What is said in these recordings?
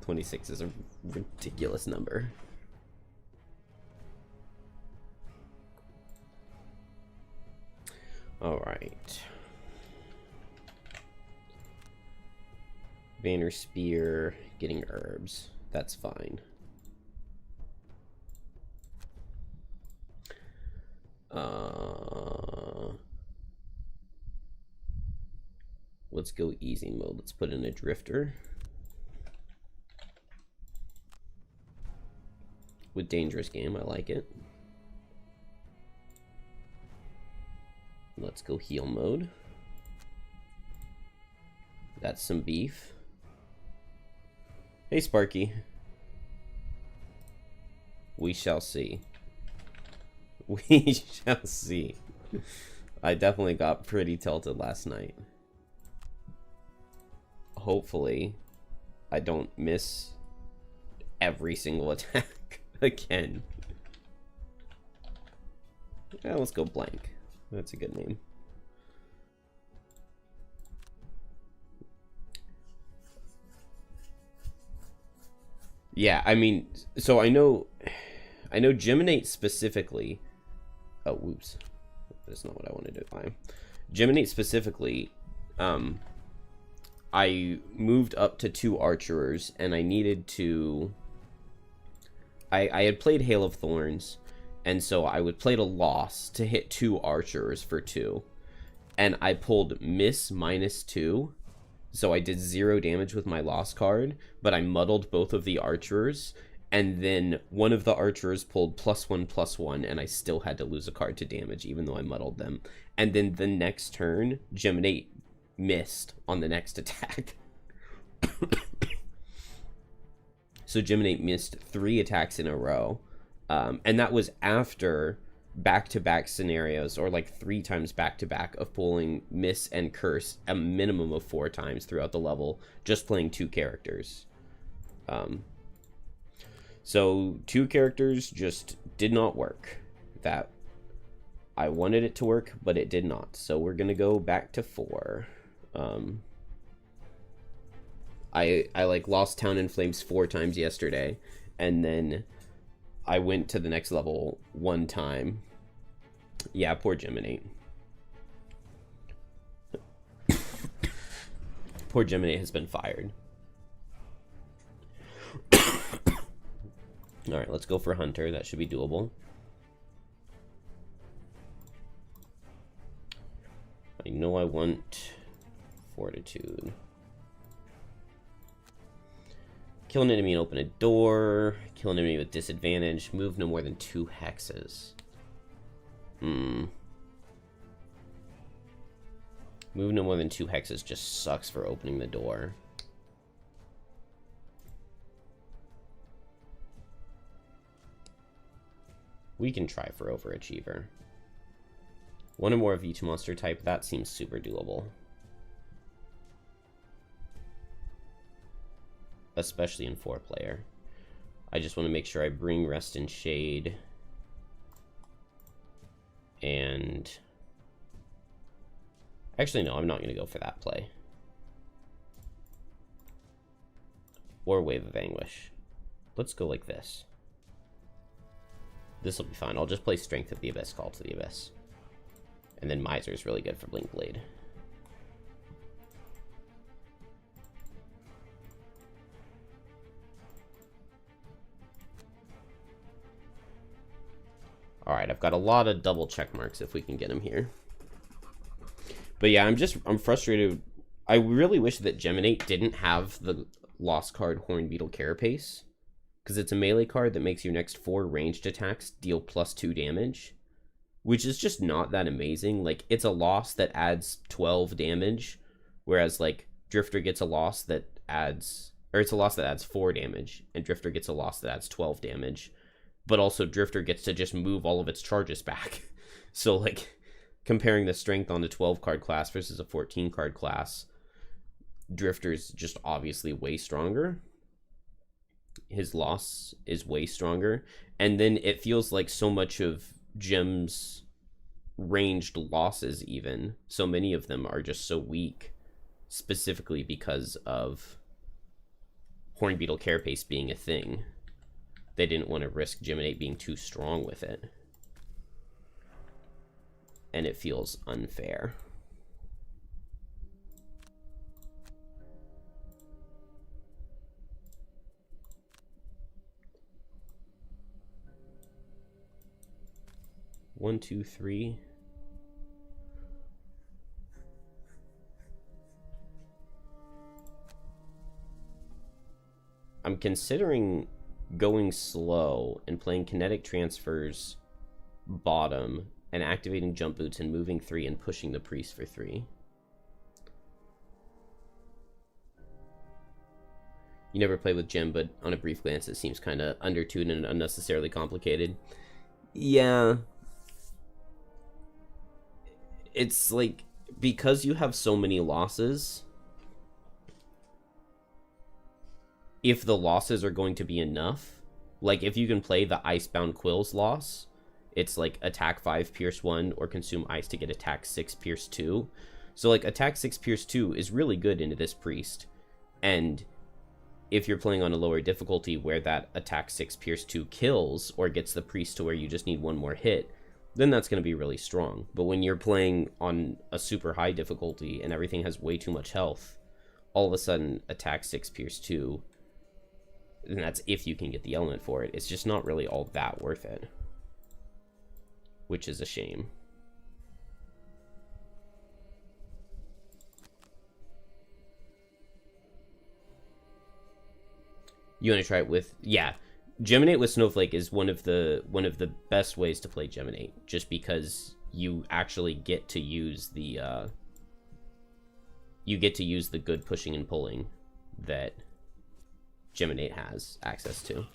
26 is a ridiculous number. All right. Banner Spear, getting herbs. That's fine. Let's go easy mode. Let's put in a drifter. With dangerous game, I like it. Let's go heal mode. That's some beef. Hey, Sparky. We shall see. We shall see. I definitely got pretty tilted last night. Hopefully, I don't miss every single attack again. Yeah, let's go blank. That's a good name. Yeah, I mean, so I know Geminate specifically. Oh, whoops. That's not what I wanted to do. Geminate specifically, I moved up to 2 archers, and I needed to... I had played Hail of Thorns, and so I would play a loss to hit 2 archers for 2. And I pulled miss -2, so I did 0 damage with my loss card, but I muddled both of the archers, and then one of the archers pulled +1/+1, and I still had to lose a card to damage, even though I muddled them. And then the next turn, Geminate missed on the next attack. So Geminate missed 3 attacks in a row. And that was after back-to-back scenarios, or like 3 times back-to-back of pulling miss and curse a minimum of 4 times throughout the level, just playing 2 characters. So 2 characters just did not work. That I wanted it to work, but it did not. So we're gonna go back to 4. I like lost Town in Flames 4 times yesterday, and then I went to the next level 1 time. Yeah, poor Geminate. Poor Geminate has been fired. Alright, let's go for Hunter. That should be doable. I know I want Fortitude. Kill an enemy and open a door. Kill an enemy with disadvantage. Move no more than 2 hexes. Move no more than 2 hexes just sucks for opening the door. We can try for Overachiever. 1 or more of each monster type, that seems super doable. Especially in 4-player. I just want to make sure I bring Rest and Shade. And... actually, no, I'm not going to go for that play. Or Wave of Anguish. Let's go like this. This will be fine. I'll just play Strength of the Abyss, Call to the Abyss. And then Miser is really good for Blink Blade. Alright, I've got a lot of double check marks if we can get him here. But yeah, I'm frustrated. I really wish that Geminate didn't have the lost card Hornbeetle Carapace, because it's a melee card that makes your next 4 ranged attacks deal +2 damage, which is just not that amazing. Like, it's a loss that adds 12 damage, whereas like Drifter gets a loss that adds, or it's a loss that adds 4 damage, and Drifter gets a loss that adds 12 damage. But also Drifter gets to just move all of its charges back. So like, comparing the strength on the 12 card class versus a 14 card class, Drifter's just obviously way stronger. His loss is way stronger. And then it feels like so much of Gem's ranged losses, even, so many of them are just so weak, specifically because of Horn Beetle Carapace being a thing. They didn't want to risk Geminate being too strong with it. And it feels unfair. One, two, three. I'm considering going slow and playing kinetic transfers bottom and activating jump boots and moving 3 and pushing the priest for 3. You never play with Gem, but on a brief glance it seems kind of undertuned and unnecessarily complicated. Yeah. It's like, because you have so many losses, if the losses are going to be enough, like if you can play the Icebound Quills loss, it's like attack 5, pierce 1, or consume ice to get attack 6, pierce 2. So like attack 6, pierce 2 is really good into this priest. And if you're playing on a lower difficulty where that attack 6, pierce 2 kills, or gets the priest to where you just need one more hit, then that's going to be really strong. But when you're playing on a super high difficulty and everything has way too much health, all of a sudden attack 6, pierce 2, and that's if you can get the element for it, it's just not really all that worth it. Which is a shame. You want to try it with... Yeah. Geminate with Snowflake is one of the best ways to play Geminate, just because you actually get to use the good pushing and pulling that Geminate has access to.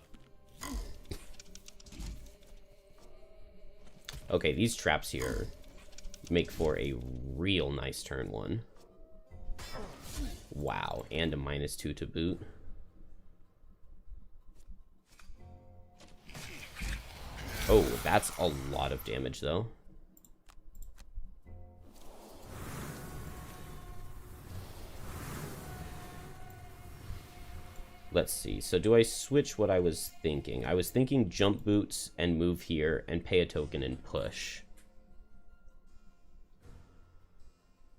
Okay, these traps here make for a real nice turn 1. Wow, and a -2 to boot. Oh, that's a lot of damage, though. Let's see. So do I switch what I was thinking? I was thinking jump boots and move here and pay a token and push.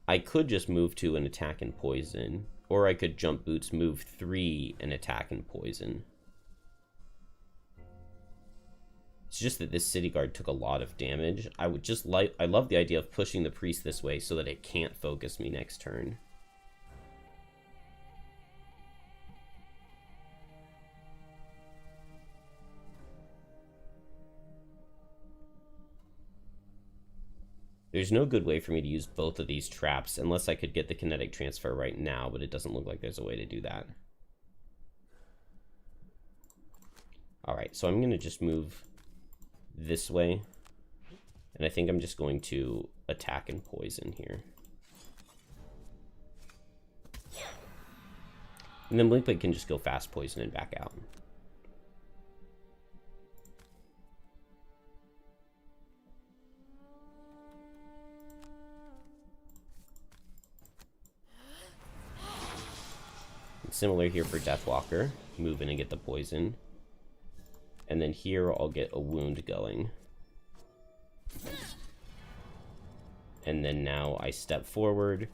I could just move 2 and attack and poison. Or I could jump boots, move 3 and attack and poison. It's just that this city guard took a lot of damage. I love the idea of pushing the priest this way so that it can't focus me next turn. There's no good way for me to use both of these traps unless I could get the kinetic transfer right now, but it doesn't look like there's a way to do that. Alright, so I'm going to just move this way, and I think I'm just going to attack and poison here. And then Blinkblade can just go fast poison and back out. And similar here for Deathwalker, move in and get the poison. And then here I'll get a wound going. And then now I step forward,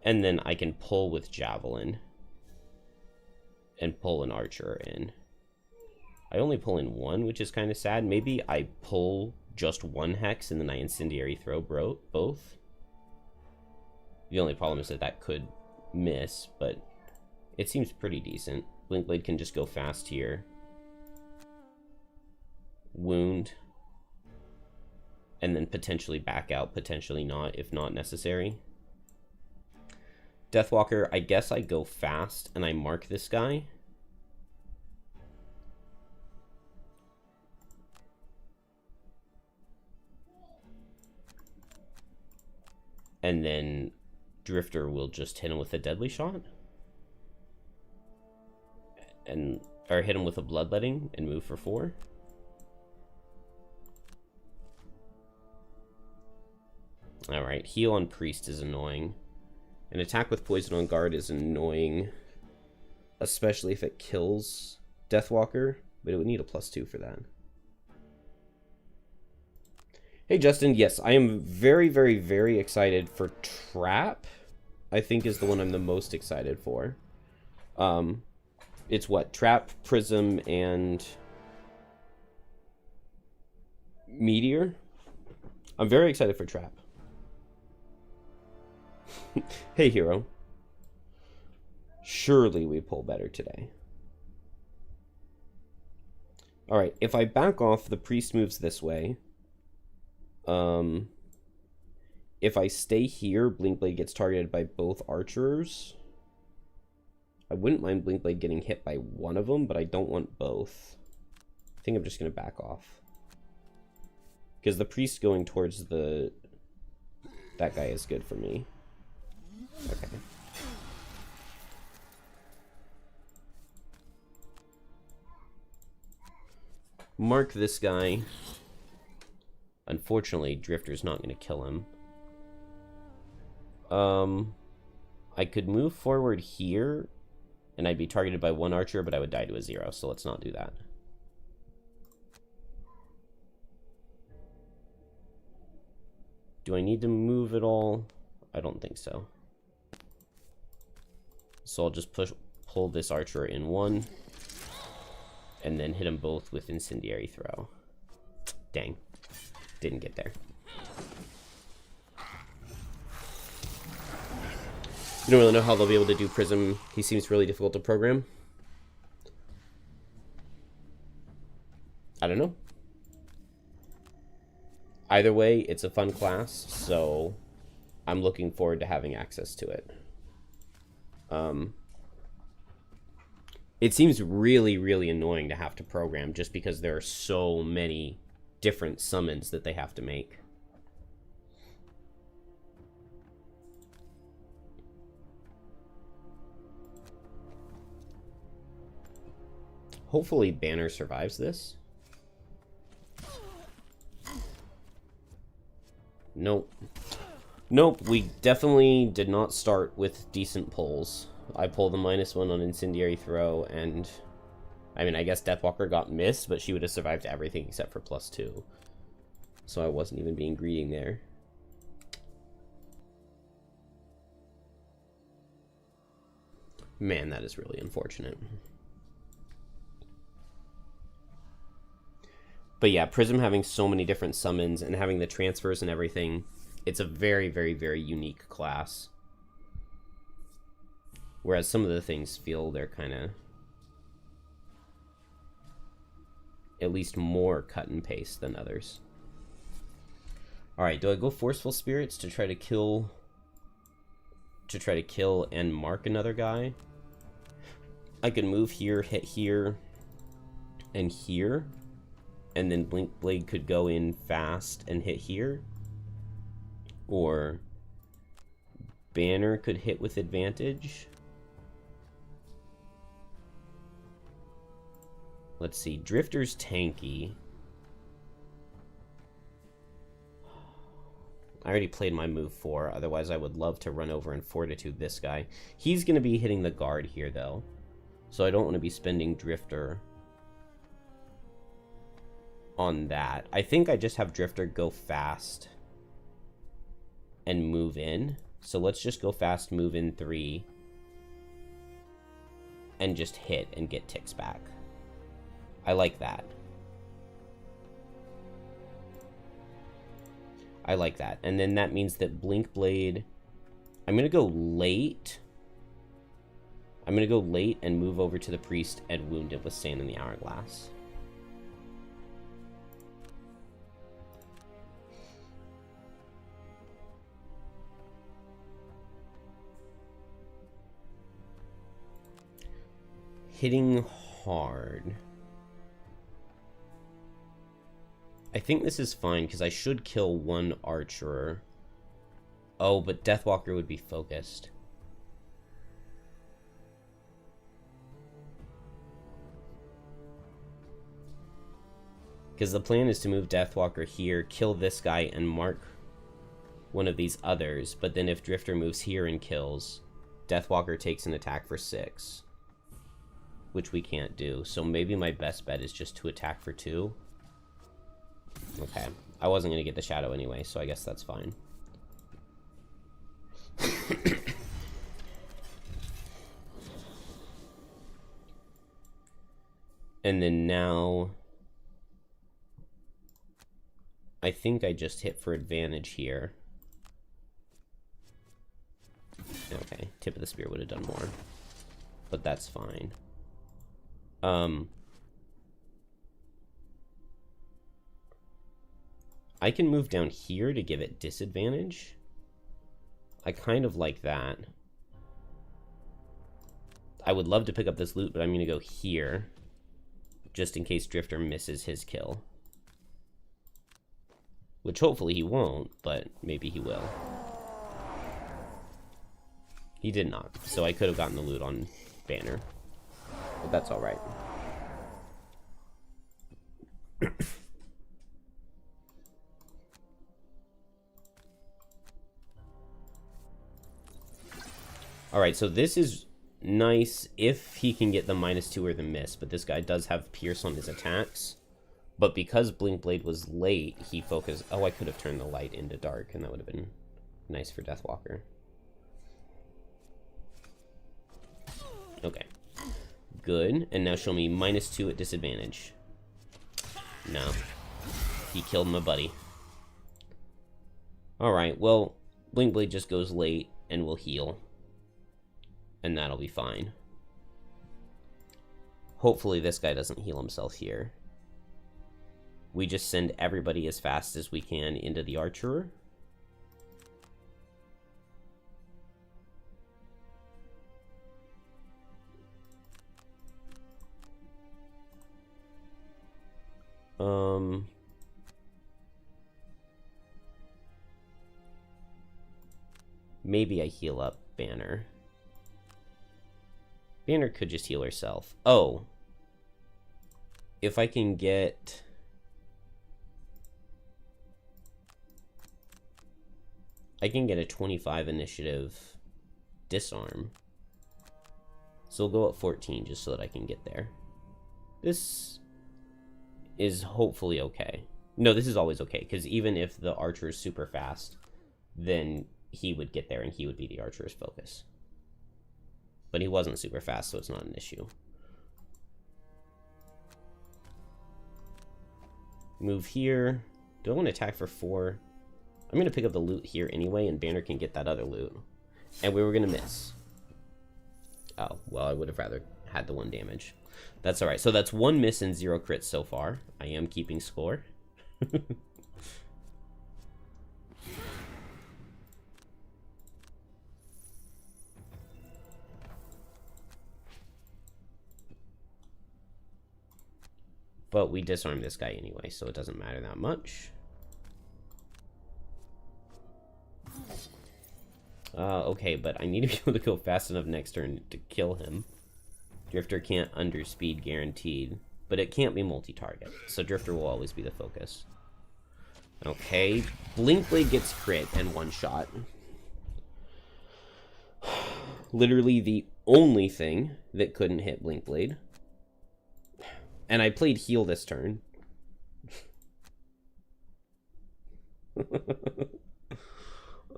and then I can pull with Javelin. And pull an Archer in. I only pull in 1, which is kind of sad. Maybe I pull just 1 Hex, and then I Incendiary Throw both. The only problem is that that could miss, but it seems pretty decent. Blinkblade can just go fast here. Wound, and then potentially back out, potentially not, if not necessary. Deathwalker, I guess I go fast and I mark this guy. And then Drifter will just hit him with a deadly shot. Or hit him with a bloodletting and move for 4. Alright, heal on priest is annoying. An attack with poison on guard is annoying. especially if it kills Deathwalker, but it would need a +2 for that. Hey, Justin, yes, I am very, very, very excited for Trap. I think is the one I'm the most excited for. It's what? Trap, Prism, and Meteor? I'm very excited for Trap. Hey, Hero. Surely we pull better today. Alright, if I back off, the Priest moves this way. If I stay here, Blinkblade gets targeted by both archers. I wouldn't mind Blinkblade getting hit by one of them, but I don't want both. I think I'm just going to back off. Because the priest going towards that guy is good for me. Okay. Mark this guy. Unfortunately, Drifter's not going to kill him. I could move forward here, and I'd be targeted by one archer, but I would die to a 0, so let's not do that. Do I need to move at all? I don't think so. So I'll just pull this archer in one, and then hit them both with Incendiary Throw. Dang. Didn't get there. You don't really know how they'll be able to do Prism. He seems really difficult to program. I don't know. Either way, it's a fun class, so I'm looking forward to having access to it. It seems really, really annoying to have to program just because there are so many different summons that they have to make. Hopefully Banner survives this. Nope. Nope, we definitely did not start with decent pulls. I pulled a -1 on Incendiary Throw, and I mean, I guess Deathwalker got missed, but she would have survived everything except for +2. So I wasn't even being greedy there. Man, that is really unfortunate. But yeah, Prism having so many different summons and having the transfers and everything, it's a very, very, very unique class. Whereas some of the things feel they're kind of at least more cut and paste than others. Alright, do I go Forceful Spirits to try to kill and mark another guy? I could move here, hit here, and here. And then Blinkblade could go in fast and hit here. Or Banner could hit with advantage. Let's see, Drifter's tanky. I already played my move 4, otherwise I would love to run over and Fortitude this guy. He's going to be hitting the guard here, though. So I don't want to be spending Drifter on that. I think I just have Drifter go fast and move in. So let's just go fast, move in 3, and just hit and get ticks back. I like that. I like that. And then that means that Blinkblade, I'm going to go late. I'm going to go late and move over to the Priest and wound it with Sand in the Hourglass. Hitting hard. I think this is fine because I should kill one archer. Oh, but Deathwalker would be focused. Because the plan is to move Deathwalker here, kill this guy, and mark one of these others. But then if Drifter moves here and kills, Deathwalker takes an attack for 6. which we can't do. So maybe my best bet is just to attack for 2. Okay. I wasn't going to get the shadow anyway, so I guess that's fine. And then now, I think I just hit for advantage here. Okay, tip of the spear would have done more, but that's fine. I can move down here to give it disadvantage. I kind of like that. I would love to pick up this loot, but I'm going to go here, just in case Drifter misses his kill. Which hopefully he won't, but maybe he will. He did not, so I could have gotten the loot on Banner. But that's alright. Alright, so this is nice if he can get the -2 or the miss, but this guy does have Pierce on his attacks. But because Blink Blade was late, he focused... Oh, I could have turned the light into dark, and that would have been nice for Deathwalker. Okay. Good. And now show me -2 at disadvantage. No. He killed my buddy. Alright, well, Blink Blade just goes late, and will heal. And that'll be fine. Hopefully this guy doesn't heal himself here. We just send everybody as fast as we can into the Archer. Maybe I heal up Banner. Banner could just heal herself. Oh. If I can get... I can get a 25 initiative disarm. So we'll go at 14 just so that I can get there. This is hopefully okay. No, this is always okay, because even if the Archer is super fast, then he would get there and he would be the Archer's focus. But he wasn't super fast, so it's not an issue. Move here. Do I want to attack for 4? I'm going to pick up the loot here anyway, and Banner can get that other loot. And we were going to miss. Oh, well, I would have rather had the 1 damage. That's alright. So that's 1 miss and 0 crits so far. I am keeping score. But we disarm this guy anyway, so it doesn't matter that much. Okay, but I need to be able to go fast enough next turn to kill him. Drifter can't underspeed guaranteed, but it can't be multi-target, so Drifter will always be the focus. Okay, Blink Blade gets crit and 1 shot. Literally the only thing that couldn't hit Blink Blade. And I played heal this turn.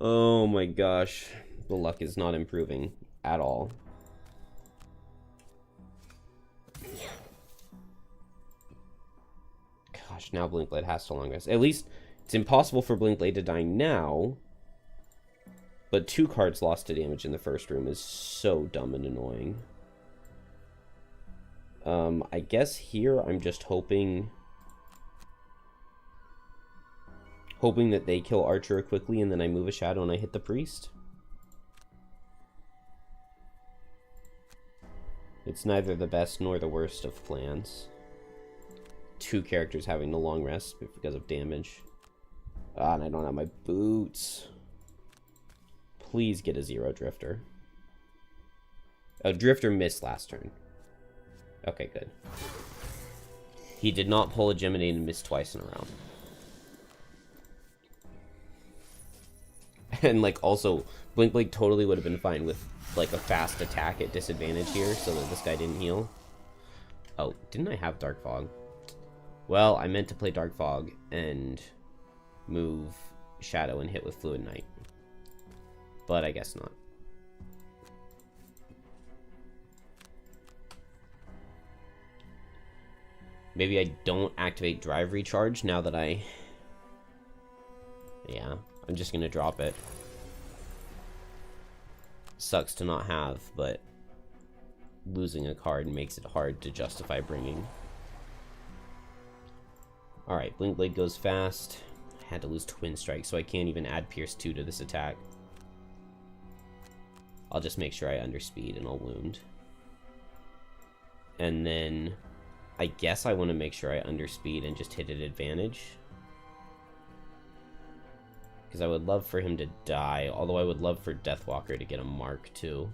Oh my gosh. The luck is not improving at all. Gosh, now Blink Blade has to long rest. At least it's impossible for Blink Blade to die now. But 2 cards lost to damage in the first room is so dumb and annoying. I guess here I'm just hoping that they kill Archer quickly and then I move a shadow and I hit the priest. It's neither the best nor the worst of plans. 2 characters having the long rest because of damage. Ah, and I don't have my boots. Please get a 0 Drifter. Oh, Drifter missed last turn. Okay, good. He did not pull a Geminate and miss twice in a row. And, like, also, Blink Blade totally would have been fine with, like, a fast attack at disadvantage here, so that this guy didn't heal. Oh, didn't I have Dark Fog? Well, I meant to play Dark Fog and move Shadow and hit with Fluid Knight. But I guess not. Maybe I don't activate Drive Recharge now that I... Yeah, I'm just gonna drop it. Sucks to not have, but losing a card makes it hard to justify bringing. Alright, Blink Blade goes fast. I had to lose Twin Strike, so I can't even add Pierce 2 to this attack. I'll just make sure I underspeed and I'll wound. And then I guess I want to make sure I underspeed and just hit at advantage. Because I would love for him to die, although I would love for Deathwalker to get a mark too.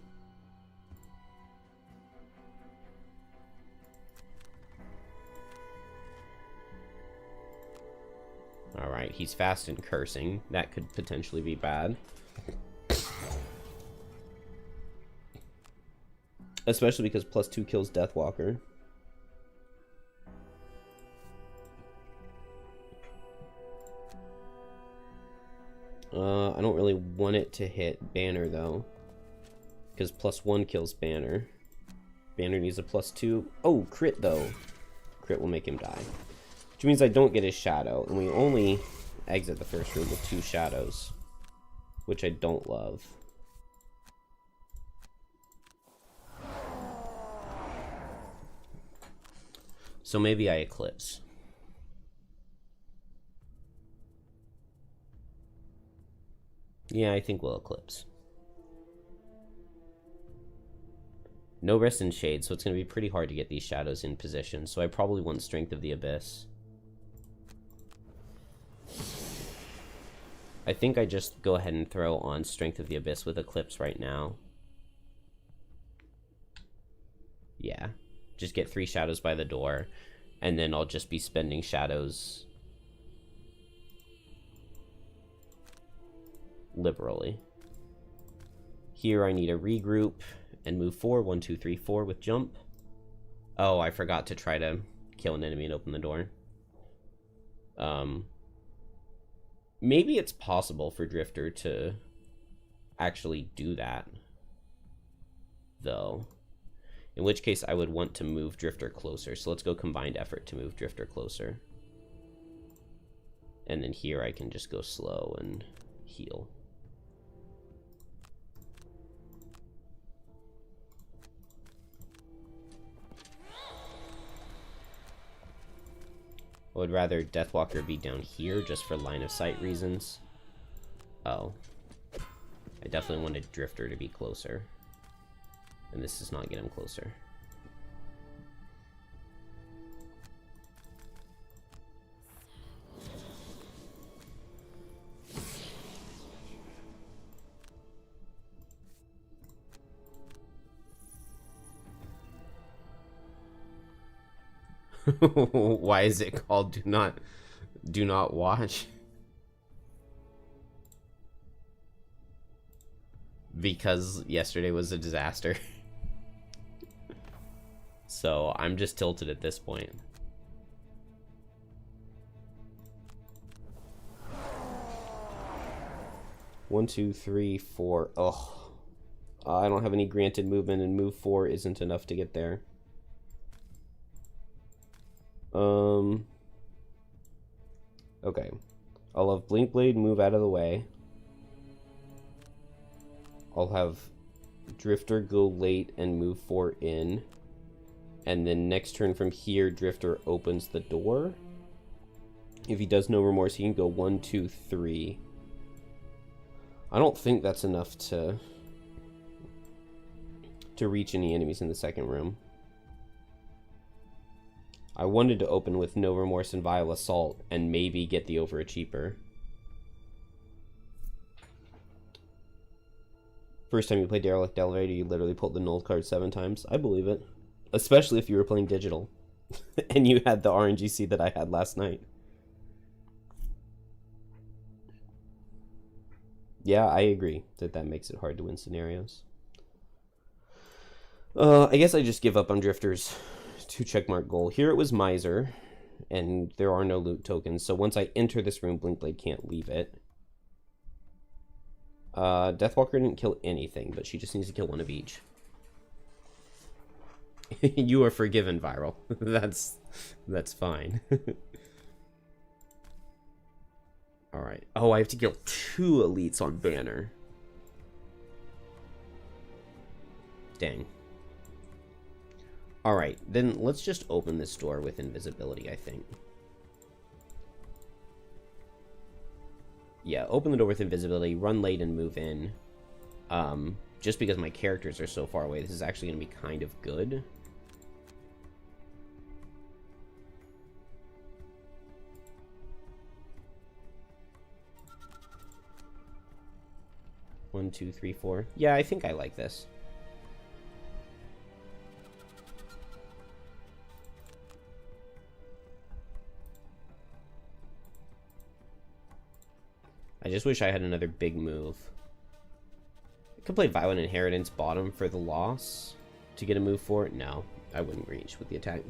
Alright, he's fast and cursing. That could potentially be bad. Especially because +2 kills Deathwalker. I don't really want it to hit Banner though, because +1 kills Banner. Banner needs a +2. Oh, crit though. Crit will make him die. Which means I don't get his Shadow, and we only exit the first room with 2 Shadows, which I don't love. So maybe I Eclipse. Yeah, I think we'll Eclipse. No Rest in Shade, so it's going to be pretty hard to get these Shadows in position, so I probably want Strength of the Abyss. I think I just go ahead and throw on Strength of the Abyss with Eclipse right now. Yeah. Just get 3 Shadows by the door, and then I'll just be spending Shadows liberally. Here I need to regroup and move 4. 1, 2, 3, 4 with jump. Oh, I forgot to try to kill an enemy and open the door. Maybe it's possible for Drifter to actually do that, though. In which case I would want to move Drifter closer. So let's go combined effort to move Drifter closer. And then here I can just go slow and heal. I would rather Deathwalker be down here just for line of sight reasons. Oh. I definitely wanted Drifter to be closer. And this does not get him closer. Why is it called Do Not Watch? Because yesterday was a disaster. So I'm just tilted at this point. One, two, three, 4. Oh, I don't have any granted movement, and move 4 isn't enough to get there. Okay. I'll have Blink Blade move out of the way. I'll have Drifter go late and move 4 in. And then next turn from here, Drifter opens the door. If he does No Remorse, he can go 1, 2, 3. I don't think that's enough to reach any enemies in the second room. I wanted to open with No Remorse and Vile Assault and maybe get the Overachiever. First time you play Derelict Elevator, you literally pulled the null card 7 times. I believe it. Especially if you were playing digital. And you had the RNGC that I had last night. Yeah, I agree that makes it hard to win scenarios. I guess I just give up on Drifters 2 checkmark goal. Here it was Miser, and there are no loot tokens. So once I enter this room, Blinkblade can't leave it. Deathwalker didn't kill anything, but she just needs to kill 1 of each. You are forgiven, Viral. That's fine. Alright. Oh, I have to kill 2 elites on banner. Dang. Alright, then let's just open this door with invisibility, I think. Yeah, open the door with invisibility, run late and move in. Just because my characters are so far away, this is actually going to be kind of good. One, two, three, four. Yeah, I think I like this. I just wish I had another big move. I could play Violent Inheritance bottom for the loss to get a move for it. No, I wouldn't reach with the attack.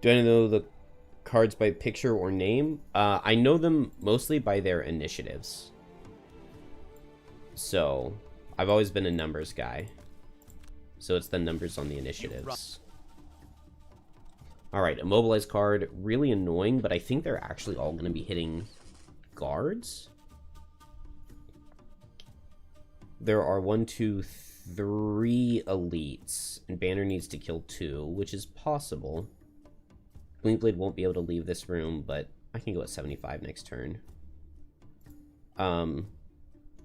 Do I know the cards by picture or name? I know them mostly by their initiatives. So, I've always been a numbers guy. So it's the numbers on the initiatives. Alright, immobilized card. Really annoying, but I think they're actually all going to be hitting guards. There are 1, 2, 3 elites, and Banner needs to kill 2, which is possible. Blinkblade won't be able to leave this room, but I can go at 75 next turn.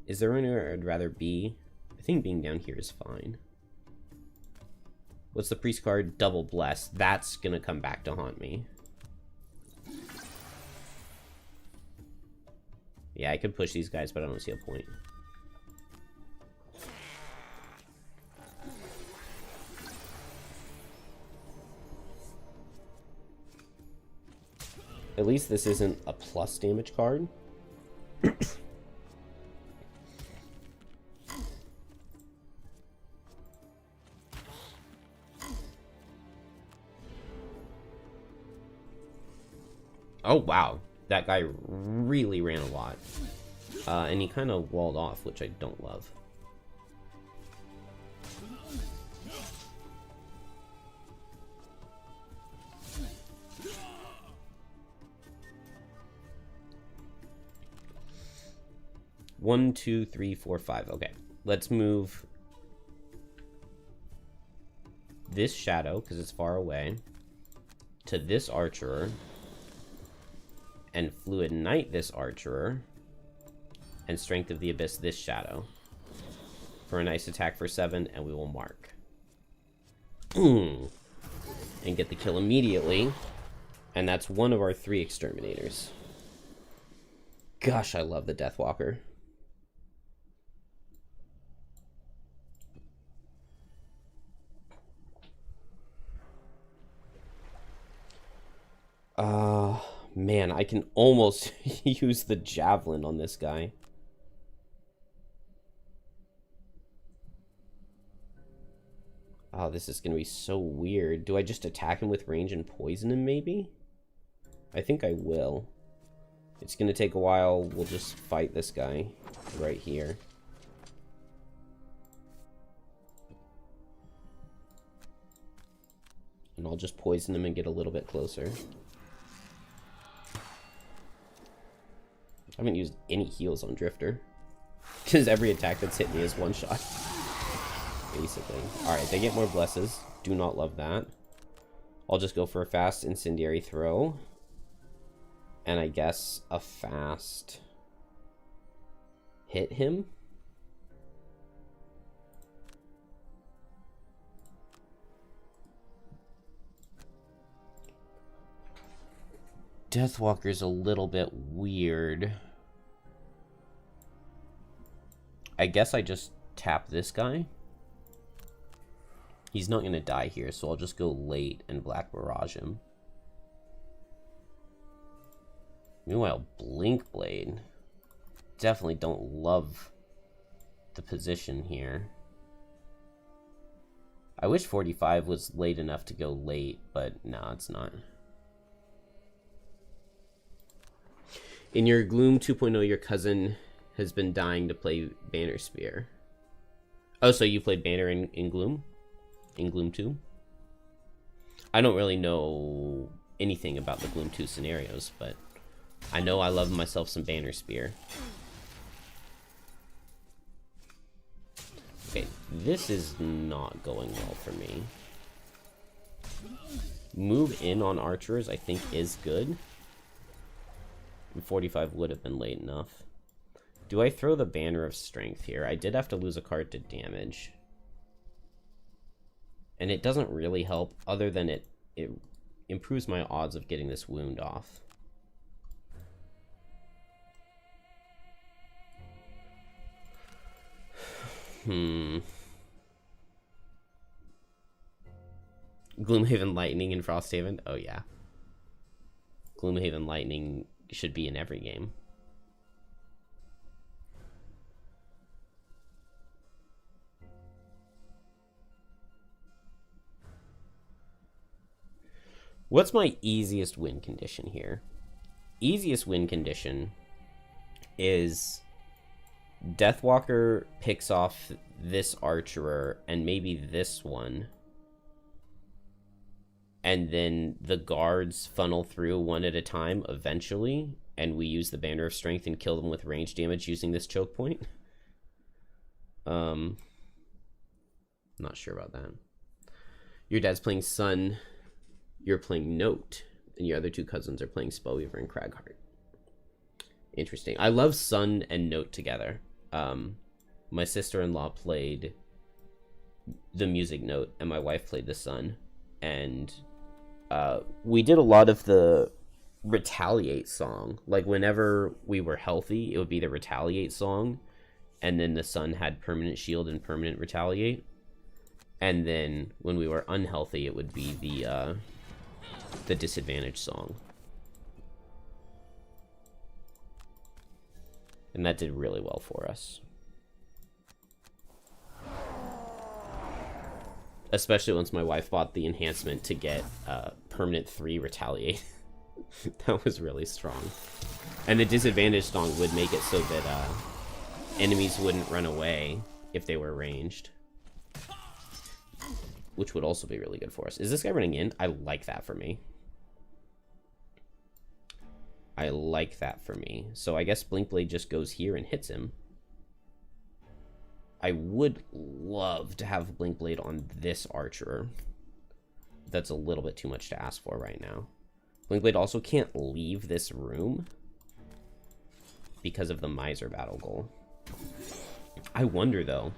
Is there anywhere I'd rather be? I think being down here is fine. What's the priest card? Double Bless. That's gonna come back to haunt me. Yeah, I could push these guys, but I don't see a point. At least this isn't a plus damage card. Oh, wow. That guy really ran a lot. And he kind of walled off, which I don't love. One, two, three, four, five. Okay, let's move this shadow, because it's far away, to this archer. And Fluid Knight this archer, and Strength of the Abyss this shadow for a nice attack for 7, and we will mark. And get the kill immediately. And that's one of our 3 exterminators. Gosh, I love the Deathwalker. Man, I can almost use the javelin on this guy. Oh, this is going to be so weird. Do I just attack him with range and poison him, maybe? I think I will. It's going to take a while. We'll just fight this guy right here. And I'll just poison him and get a little bit closer. I haven't used any heals on Drifter. Because every attack that's hit me is one shot. Basically. Alright, they get more blesses. Do not love that. I'll just go for a fast incendiary throw. And I guess a fast hit him. Deathwalker's a little bit weird. I guess I just tap this guy. He's not going to die here, so I'll just go late and Black Barrage him. Meanwhile, Blinkblade. Definitely don't love the position here. I wish 45 was late enough to go late, but no, it's not. In your Gloom 2.0, your cousin has been dying to play Banner Spear. Oh, so you played Banner in Gloom? In Gloom 2? I don't really know anything about the Gloom 2 scenarios, but I know I love myself some Banner Spear. Okay, this is not going well for me. Move in on archers, I think, is good. And 45 would have been late enough. Do I throw the Banner of Strength here? I did have to lose a card to damage. And it doesn't really help, other than it improves my odds of getting this wound off. Gloomhaven Lightning and Frosthaven? Oh yeah. Gloomhaven Lightning should be in every game. What's my easiest win condition here? Easiest win condition is Deathwalker picks off this archerer and maybe this one. And then the guards funnel through one at a time eventually, and we use the Banner of Strength and kill them with range damage using this choke point. Not sure about that. Your dad's playing Sun, you're playing Note, and your other two cousins are playing Spellweaver and Cragheart. Interesting. I love Sun and Note together. My sister-in-law played the music Note, and my wife played the Sun. And we did a lot of the Retaliate song. Like, whenever we were healthy, it would be the Retaliate song. And then the Sun had Permanent Shield and Permanent Retaliate. And then when we were unhealthy, it would be the Disadvantage song. And that did really well for us. Especially once my wife bought the enhancement to get permanent 3 Retaliate. That was really strong. And the Disadvantage song would make it so that enemies wouldn't run away if they were ranged. Which would also be really good for us. Is this guy running in? I like that for me. I like that for me. So I guess Blinkblade just goes here and hits him. I would love to have Blinkblade on this archer. That's a little bit too much to ask for right now. Blinkblade also can't leave this room because of the Miser battle goal. I wonder, though,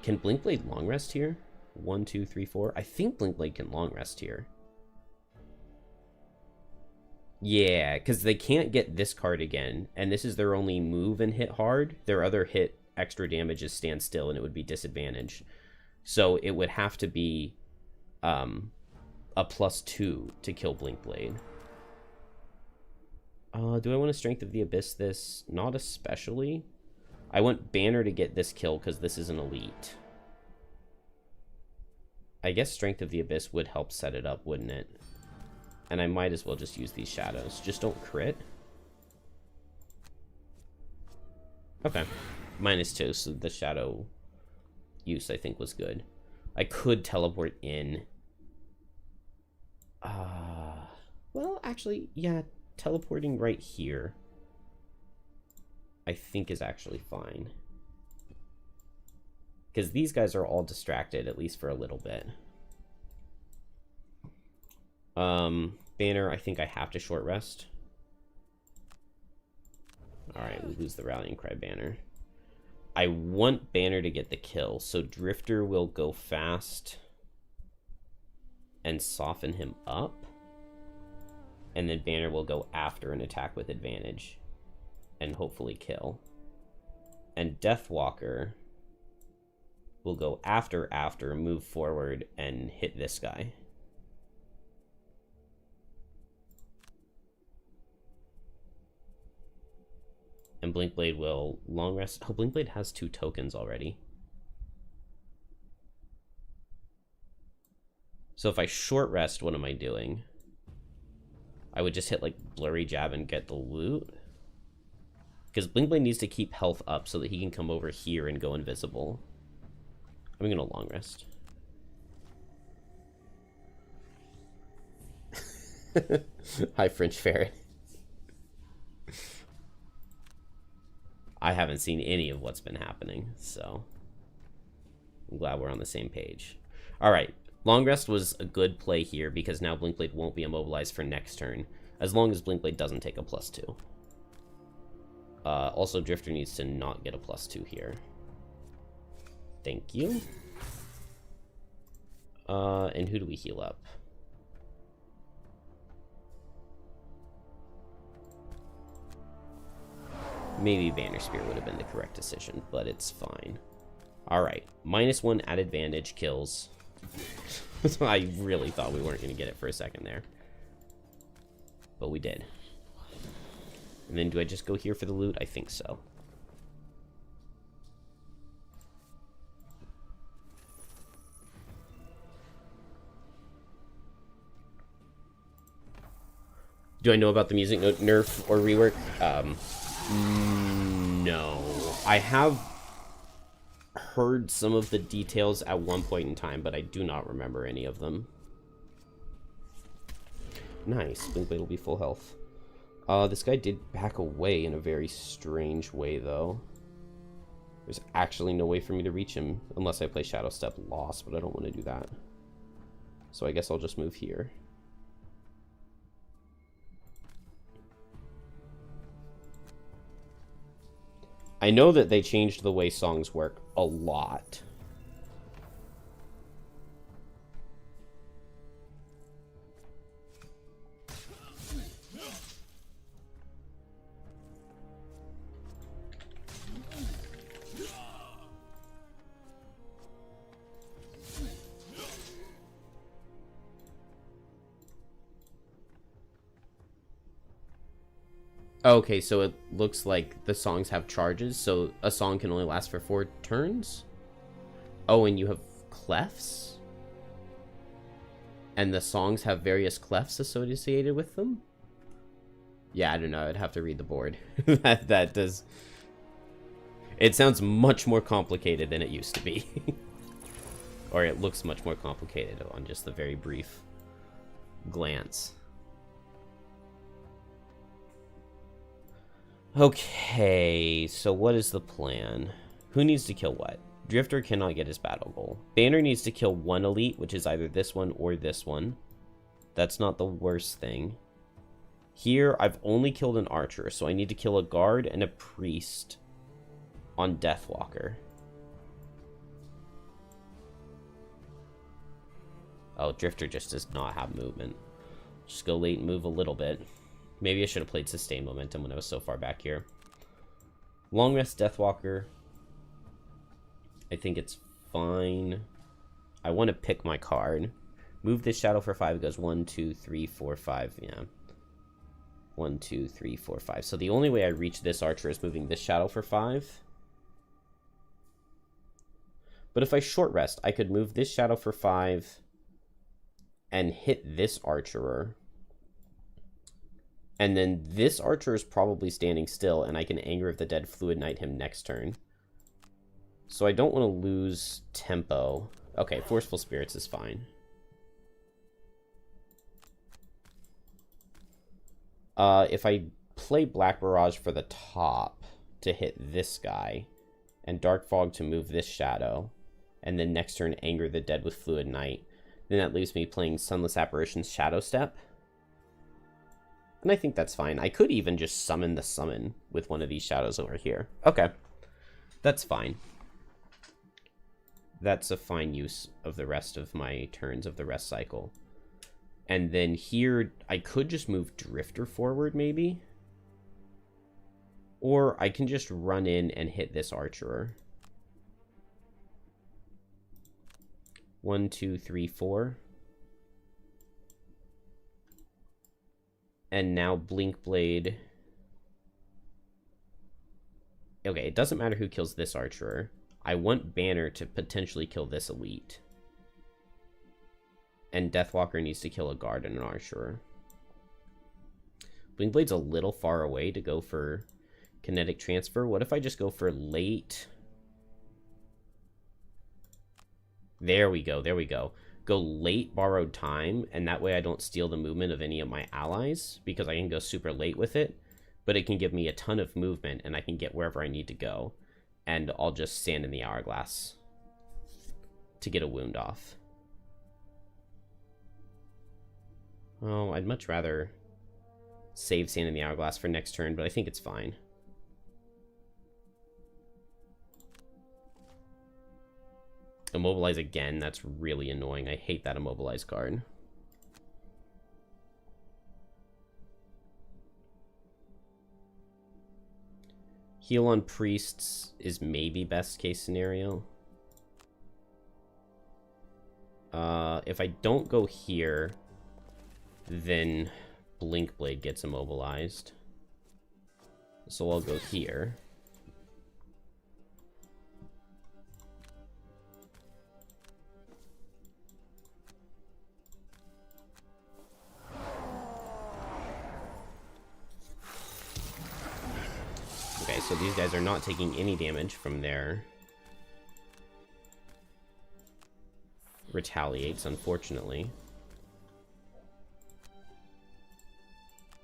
can Blinkblade long rest here? 1, 2, 3, 4. I think Blinkblade can long rest here. Yeah, because they can't get this card again, and this is their only move and hit hard. Their other hit extra damage is stand still, and it would be disadvantage. So it would have to be a +2 to kill Blinkblade. Do I want to Strength of the Abyss this? Not especially. I want Banner to get this kill because this is an elite. I guess Strength of the Abyss would help set it up, wouldn't it? And I might as well just use these shadows. Just don't crit. Okay. -2, so the shadow use, I think, was good. I could teleport in. Well, actually, yeah, teleporting right here, I think, is actually fine. Because these guys are all distracted, at least for a little bit. Banner, I think I have to short rest. Alright, we lose the Rallying Cry Banner. I want Banner to get the kill, so Drifter will go fast and soften him up. And then Banner will go after an attack with advantage and hopefully kill. And Deathwalker will go after, move forward, and hit this guy. And Blinkblade will long rest. Oh, Blinkblade has 2 tokens already. So if I short rest, what am I doing? I would just hit like Blurry Jab and get the loot. Because Blinkblade needs to keep health up so that he can come over here and go invisible. I'm gonna long rest. Hi, French Ferret. I haven't seen any of what's been happening, so I'm glad we're on the same page. All right, long rest was a good play here because now Blinkblade won't be immobilized for next turn, as long as Blinkblade doesn't take a +2. Also, Drifter needs to not get a +2 here. Thank you. And who do we heal up? Maybe Banner Spear would have been the correct decision, but it's fine. Alright, -1 at advantage kills. I really thought we weren't going to get it for a second there. But we did. And then do I just go here for the loot? I think so. Do I know about the music note nerf or rework? No. I have heard some of the details at one point in time, but I do not remember any of them. Nice. Blinkblade will be full health. This guy did back away in a very strange way, though. There's actually no way for me to reach him unless I play Shadow Step Lost, but I don't want to do that. So I guess I'll just move here. I know that they changed the way songs work a lot. Okay, so it looks like the songs have charges, so a song can only last for 4 turns? Oh, and you have clefs? And the songs have various clefs associated with them? Yeah, I don't know, I'd have to read the board. that does... It sounds much more complicated than it used to be. Or it looks much more complicated on just the very brief glance. Okay, so what is the plan? Who needs to kill what? Drifter cannot get his battle goal. Banner needs to kill 1 elite, which is either this one or this one. That's not the worst thing. Here, I've only killed an archer, so I need to kill a guard and a priest on Deathwalker. Oh, Drifter just does not have movement. Just go late and move a little bit. Maybe I should have played Sustain Momentum when I was so far back here. Long Rest Deathwalker. I think it's fine. I want to pick my card. Move this shadow for 5. It goes 1, 2, 3, 4, 5. Yeah. 1, 2, 3, 4, 5. So the only way I reach this archer is moving this shadow for 5. But if I short rest, I could move this shadow for 5 and hit this archerer. And then this archer is probably standing still, and I can Anger of the Dead Fluid Knight him next turn. So I don't want to lose tempo. Okay, Forceful Spirits is fine. If I play Black Barrage for the top to hit this guy, and Dark Fog to move this shadow, and then next turn Anger the Dead with Fluid Knight, then that leaves me playing Sunless Apparition's Shadow Step. And I think that's fine. I could even just summon the summon with one of these shadows over here. Okay. That's fine. That's a fine use of the rest of my turns of the rest cycle. And then here, I could just move Drifter forward, maybe. Or I can just run in and hit this archerer. 1, 2, 3, 4. And now Blinkblade. Okay, it doesn't matter who kills this archerer. I want Banner to potentially kill this elite. And Deathwalker needs to kill a guard and an archer. Blinkblade's a little far away to go for kinetic transfer. What if I just go for late? There we go, there we go. Go late borrowed time, and that way I don't steal the movement of any of my allies, because I can go super late with it, but it can give me a ton of movement, and I can get wherever I need to go, and I'll just stand in the hourglass to get a wound off. Oh, I'd much rather save Sand in the Hourglass for next turn, but I think it's fine. Immobilize again, that's really annoying. I hate that Immobilize card. Heal on priests is maybe best case scenario. If I don't go here, then Blinkblade gets immobilized. So I'll go here. Okay, so these guys are not taking any damage from their retaliates, unfortunately.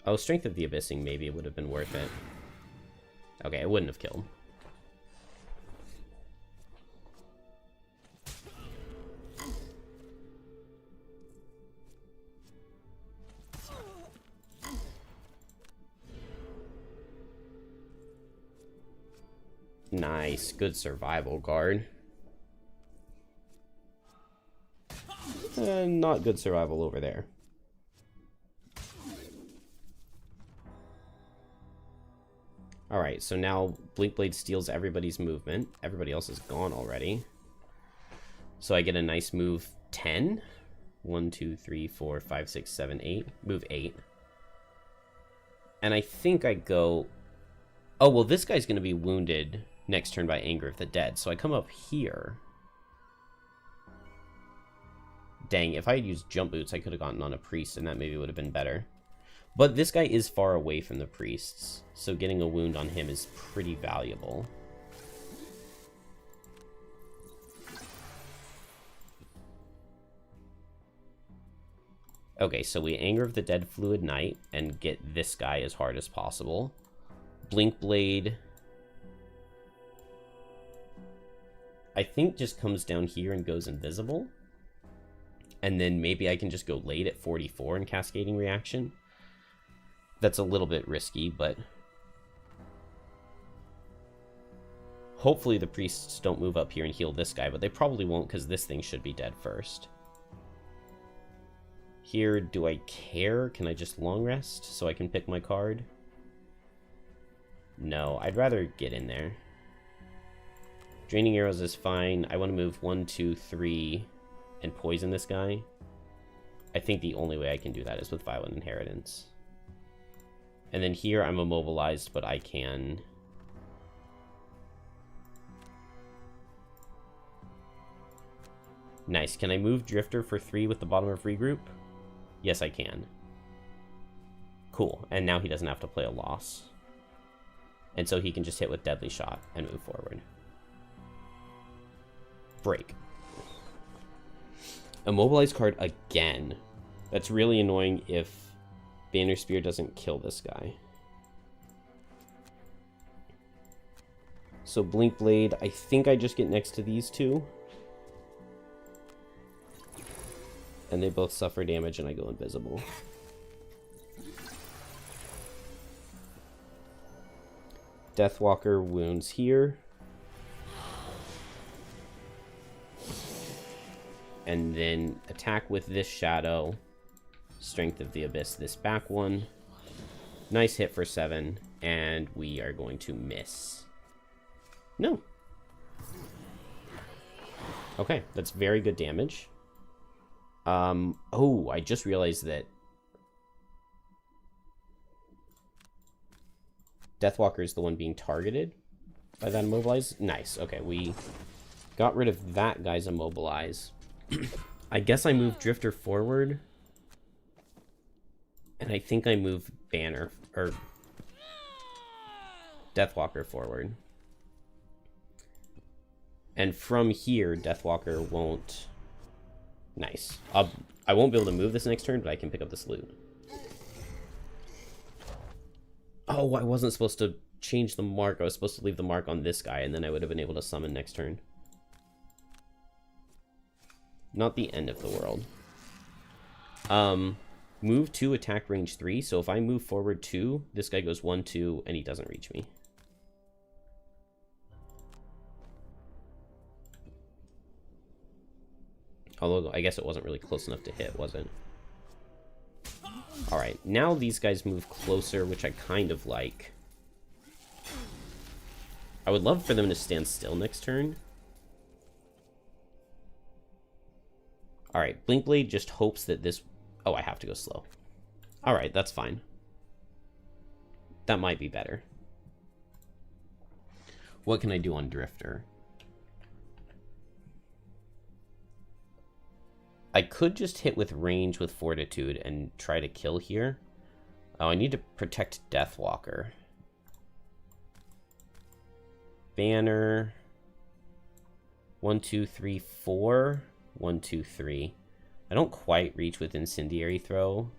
Oh, Strength of the Abyssing, maybe it would have been worth it. Okay, it wouldn't have killed. Nice, good survival guard. Not good survival over there. Alright, so now Blinkblade steals everybody's movement. Everybody else is gone already. So I get a nice move 10. 1, 2, 3, 4, 5, 6, 7, 8. Move 8. And I think I go... Oh, well, this guy's going to be wounded next turn by Anger of the Dead. So I come up here. Dang, if I had used Jump Boots, I could have gotten on a priest, and that maybe would have been better. But this guy is far away from the priests, so getting a wound on him is pretty valuable. Okay, so we Anger of the Dead Fluid Knight and get this guy as hard as possible. Blinkblade, I think, just comes down here and goes invisible. And then maybe I can just go late at 44 in Cascading Reaction. That's a little bit risky, but hopefully the priests don't move up here and heal this guy, but they probably won't because this thing should be dead first. Here, do I care? Can I just long rest so I can pick my card? No, I'd rather get in there. Draining Arrows is fine. I want to move 1, 2, 3 and poison this guy. I think the only way I can do that is with Violent Inheritance. And then here I'm immobilized, but I can... Nice. Can I move Drifter for 3 with the bottom of Regroup? Yes, I can. Cool. And now he doesn't have to play a loss. And so he can just hit with Deadly Shot and move forward. Break. Immobilize card again. That's really annoying if Banner Spear doesn't kill this guy. So Blinkblade, I think I just get next to these two. And they both suffer damage and I go invisible. Deathwalker wounds here. And then attack with this shadow. Strength of the Abyss, this back one. Nice hit for 7. And we are going to miss. No. Okay, that's very good damage. Oh, I just realized that Deathwalker is the one being targeted by that immobilize. Nice. Okay, we got rid of that guy's immobilize. I guess I move Drifter forward. And I think I move Banner, or Deathwalker forward. And from here, Deathwalker won't... Nice. I won't be able to move this next turn, but I can pick up this loot. Oh, I wasn't supposed to change the mark. I was supposed to leave the mark on this guy, and then I would have been able to summon next turn. Not the end of the world. Move 2, attack range 3. So if I move forward 2, this guy goes 1, 2, and he doesn't reach me. Although, I guess it wasn't really close enough to hit, was it? Alright, now these guys move closer, which I kind of like. I would love for them to stand still next turn. Alright, Blinkblade just hopes that this... Oh, I have to go slow. Alright, that's fine. That might be better. What can I do on Drifter? I could just hit with range with Fortitude and try to kill here. Oh, I need to protect Deathwalker. Banner. 1, 2, 3, 4. 1, 2, 3. I don't quite reach with Incendiary Throw.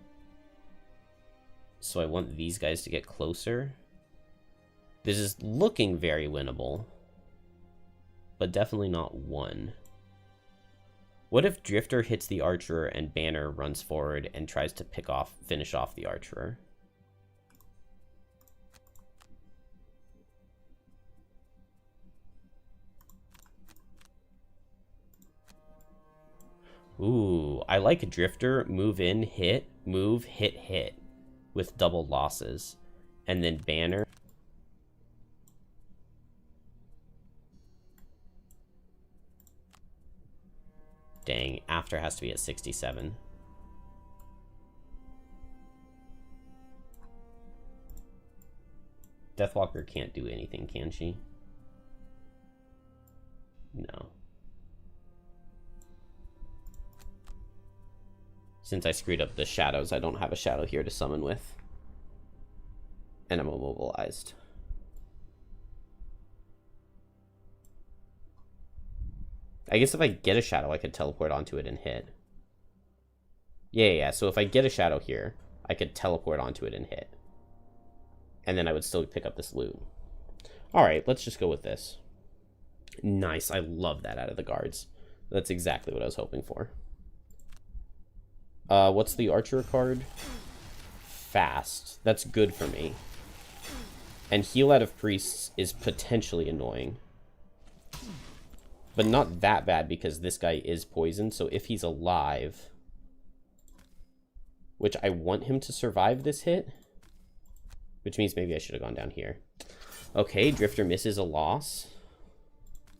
So I want these guys to get closer. This is looking very winnable. But definitely not 1. What if Drifter hits the Archer and Banner runs forward and tries to finish off the Archer? Ooh, I like Drifter, move in, hit, move, hit, hit with double losses. And then Banner. Dang, after has to be at 67. Deathwalker can't do anything, can she? No. Since I screwed up the shadows, I don't have a shadow here to summon with. And I'm immobilized. I guess if I get a shadow, I could teleport onto it and hit. Yeah. So if I get a shadow here, I could teleport onto it and hit. And then I would still pick up this loot. Alright, let's just go with this. Nice, I love that out of the guards. That's exactly what I was hoping for. What's the Archer card? Fast. That's good for me. And heal out of Priests is potentially annoying. But not that bad because this guy is poisoned. So if he's alive, which I want him to survive this hit, which means maybe I should have gone down here. Okay, Drifter misses a loss.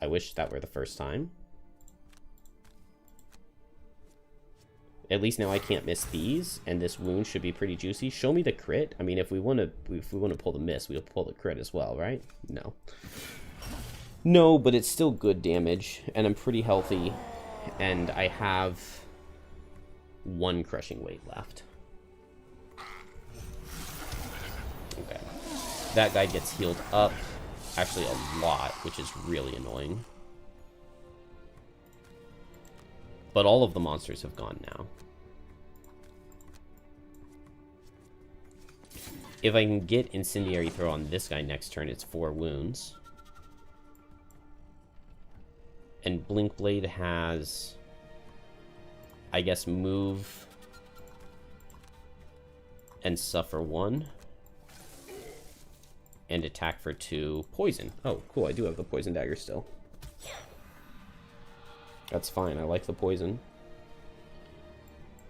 I wish that were the first time. At least now I can't miss these, and this wound should be pretty juicy. Show me the crit. I mean, if we want to pull the miss, we'll pull the crit as well, right? No. No, but it's still good damage, and I'm pretty healthy, and I have 1 crushing weight left. Okay. That guy gets healed up, actually a lot, which is really annoying. But all of the monsters have gone now. If I can get Incendiary Throw on this guy next turn, it's 4 wounds. And Blinkblade has, I guess, move and suffer 1. And attack for 2. Poison. Oh, cool. I do have the poison dagger still. That's fine. I like the poison.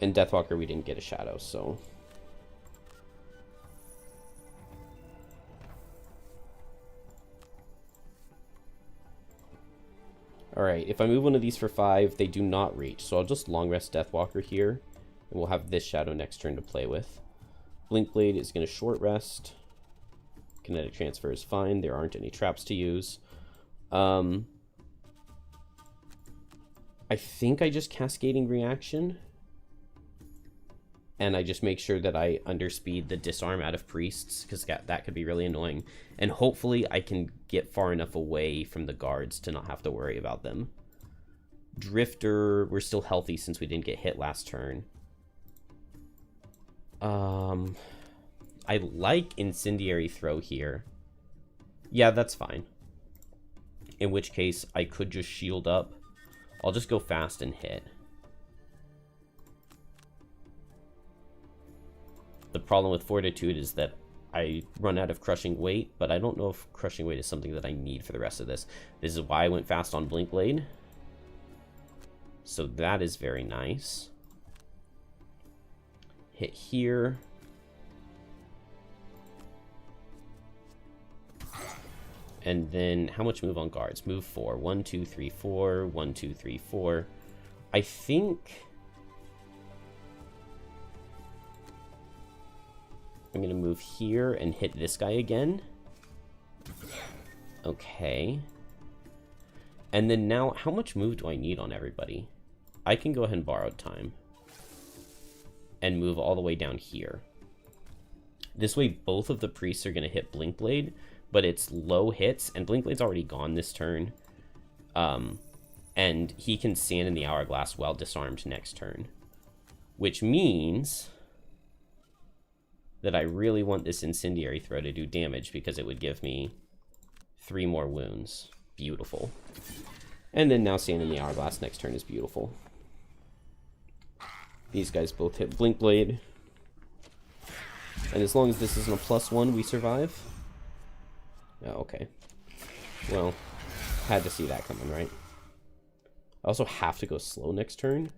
And Deathwalker, we didn't get a shadow, so... Alright, if I move one of these for 5, they do not reach. So I'll just long rest Deathwalker here. And we'll have this shadow next turn to play with. Blinkblade is going to short rest. Kinetic transfer is fine. There aren't any traps to use. I I think I just Cascading Reaction. And I just make sure that I underspeed the disarm out of priests, because that could be really annoying. And hopefully I can get far enough away from the guards to not have to worry about them. Drifter, we're still healthy since we didn't get hit last turn. I like Incendiary Throw here. Yeah, that's fine. In which case, I could just shield up. I'll just go fast and hit. The problem with Fortitude is that I run out of Crushing Weight, but I don't know if Crushing Weight is something that I need for the rest of this. This is why I went fast on Blink Blade. So that is very nice. Hit here. And then, how much move on guards? Move 4. 1, 2, 3, 4. 1, 2, 3, 4. I think I'm going to move here and hit this guy again. Okay. And then now, how much move do I need on everybody? I can go ahead and Borrowed Time. And move all the way down here. This way, both of the priests are going to hit Blink Blade, but it's low hits, and Blink Blade's already gone this turn. And he can stand in the Hourglass while disarmed next turn. Which means that I really want this Incendiary Throw to do damage, because it would give me 3 more wounds. Beautiful. And then now stand in the Hourglass next turn is beautiful. These guys both hit Blink Blade. And as long as this isn't a +1, we survive. Oh, okay. Well, had to see that coming, right? I also have to go slow next turn.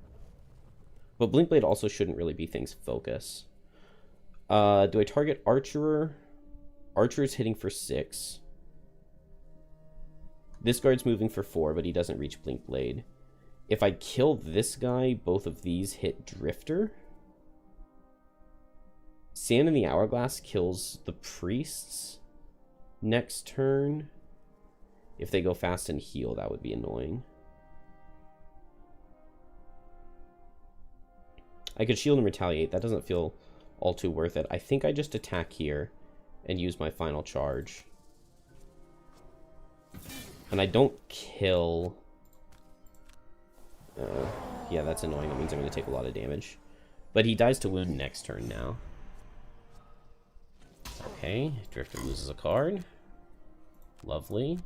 But Blink Blade also shouldn't really be things focus. Do I target Archerer? Archerer's hitting for 6. This guard's moving for 4, but he doesn't reach Blink Blade. If I kill this guy, both of these hit Drifter. Sand in the Hourglass kills the priests next turn. If they go fast and heal, that would be annoying. I could shield and retaliate. That doesn't feel all too worth it. I think I just attack here and use my final charge. And I don't kill. Yeah, that's annoying. That means I'm going to take a lot of damage. But he dies to wound next turn now. Okay, Drifter loses a card. Lovely.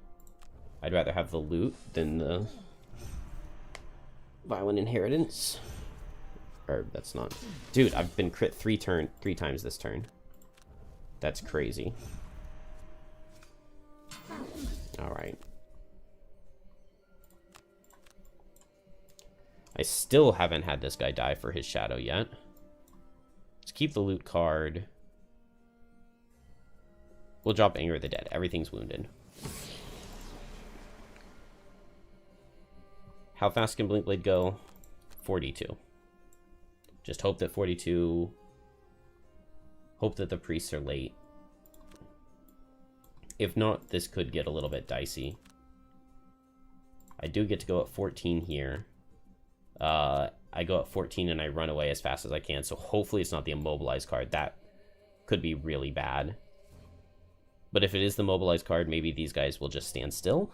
I'd rather have the loot than the Violent Inheritance. Or, that's not... Dude, I've been crit 3 times this turn. That's crazy. Alright. I still haven't had this guy die for his shadow yet. Let's keep the loot card. We'll drop Anger of the Dead. Everything's wounded. How fast can Blink Blade go? 42. Just hope that 42... Hope that the priests are late. If not, this could get a little bit dicey. I do get to go at 14 here. I go at 14 and I run away as fast as I can, so hopefully it's not the Immobilize card. That could be really bad. But if it is the Mobilize card, maybe these guys will just stand still.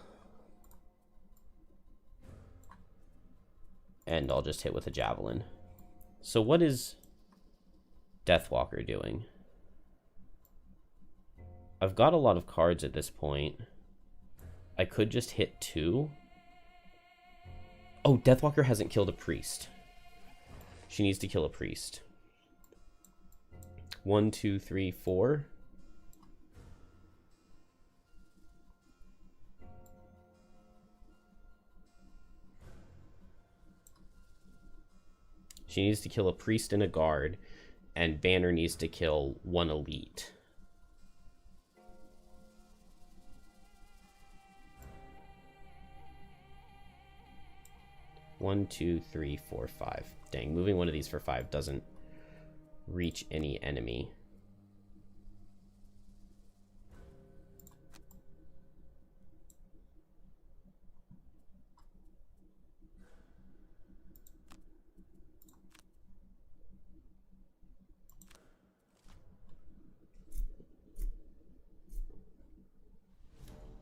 And I'll just hit with a Javelin. So what is Deathwalker doing? I've got a lot of cards at this point. I could just hit 2. Oh, Deathwalker hasn't killed a priest. She needs to kill a priest. 1, 2, 3, 4. She needs to kill a priest and a guard, and Banner needs to kill 1 elite. One, 2, 3, 4, 5. Dang, moving one of these for 5 doesn't reach any enemy.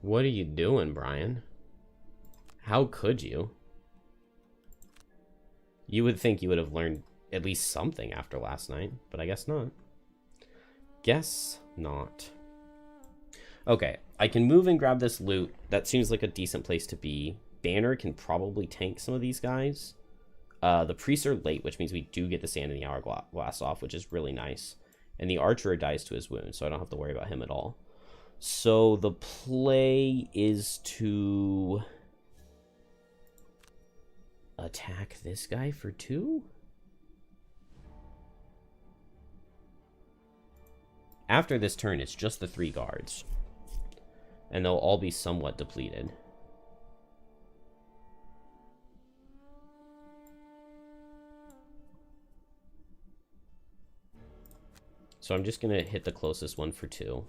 What are you doing, Brian? How could you? You would think you would have learned at least something after last night, but I guess not. Guess not. Okay, I can move and grab this loot. That seems like a decent place to be. Banner can probably tank some of these guys. The priests are late, which means we do get the sand in the hourglass off, which is really nice. And the archer dies to his wound, so I don't have to worry about him at all. So the play is to attack this guy for 2. After this turn, it's just the 3 guards. And they'll all be somewhat depleted. So I'm just going to hit the closest one for 2.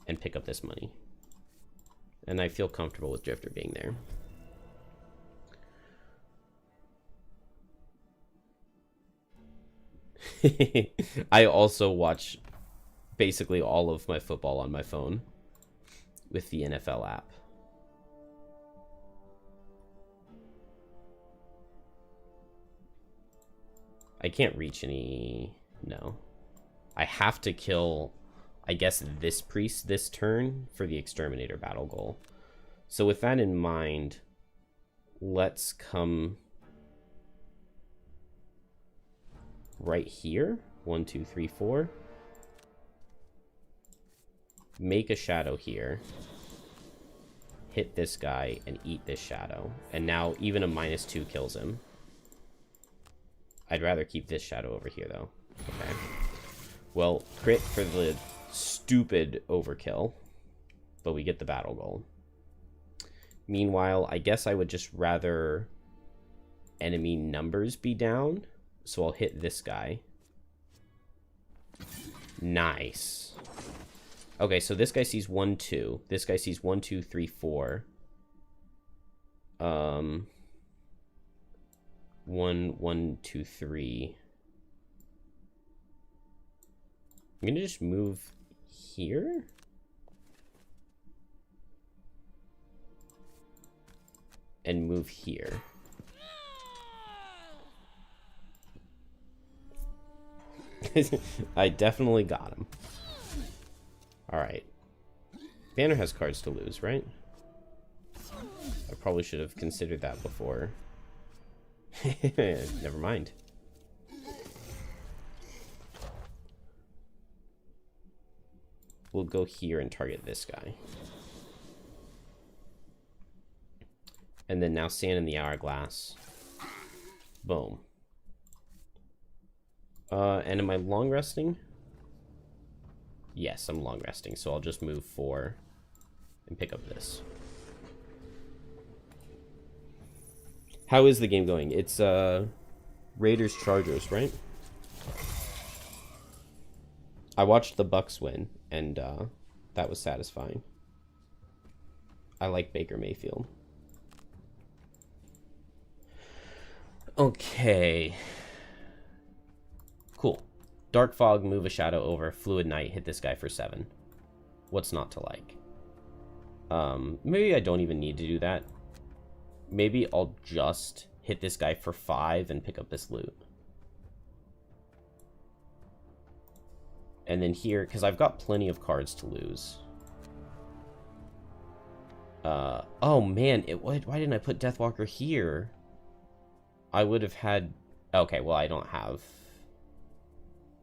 And pick up this money. And I feel comfortable with Drifter being there. I also watch basically all of my football on my phone with the NFL app. I can't reach any... No. I have to kill, I guess, this priest this turn for the exterminator battle goal. So with that in mind, let's come right here. 1, 2, 3, 4. Make a shadow here. Hit this guy and eat this shadow. And now even a -2 kills him. I'd rather keep this shadow over here, though. Okay. Well, crit for the stupid overkill. But we get the battle goal. Meanwhile, I guess I would just rather enemy numbers be down. So I'll hit this guy. Nice. Okay, so this guy sees 1, 2. This guy sees 1, 2, 3, 4. 1, 1, 2, 3. I'm gonna just move here. And move here. I definitely got him. Alright. Banner has cards to lose, right? I probably should have considered that before. Never mind. We'll go here and target this guy. And then now sand in the hourglass. Boom. And am I long resting? Yes, I'm long resting, so I'll just move 4 and pick up this. How is the game going? It's Raiders Chargers, right? I watched the Bucks win, and that was satisfying. I like Baker Mayfield. Okay. Cool. Dark Fog, move a shadow over. Fluid Night, hit this guy for 7. What's not to like? Maybe I don't even need to do that. Maybe I'll just hit this guy for 5 and pick up this loot. And then here, because I've got plenty of cards to lose. Oh man, why didn't I put Deathwalker here? I would have had... Okay, well, I don't have...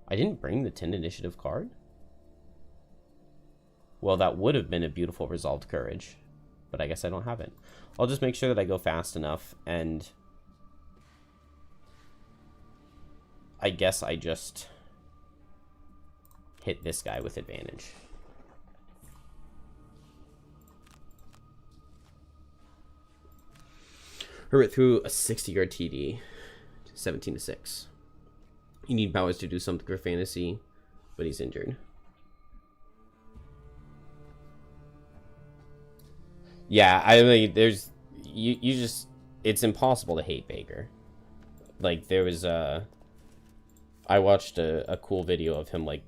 I didn't bring the 10 initiative card? Well, that would have been a beautiful Resolved Courage. But I guess I don't have it. I'll just make sure that I go fast enough, and... I guess I just... hit this guy with advantage. Hurry through a 60-yard TD. 17-6. You need powers to do something for fantasy, but he's injured. Yeah, I mean, there's... You just... It's impossible to hate Baker. Like, there was I watched a cool video of him, like,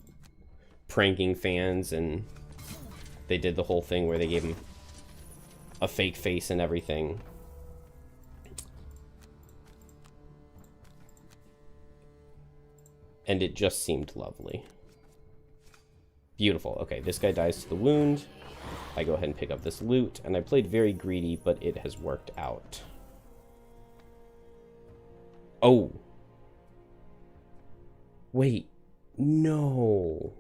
pranking fans, and they did the whole thing where they gave him a fake face and everything. And it just seemed lovely. Beautiful. Okay, this guy dies to the wound. I go ahead and pick up this loot, and I played very greedy, but it has worked out. Oh. Wait. No.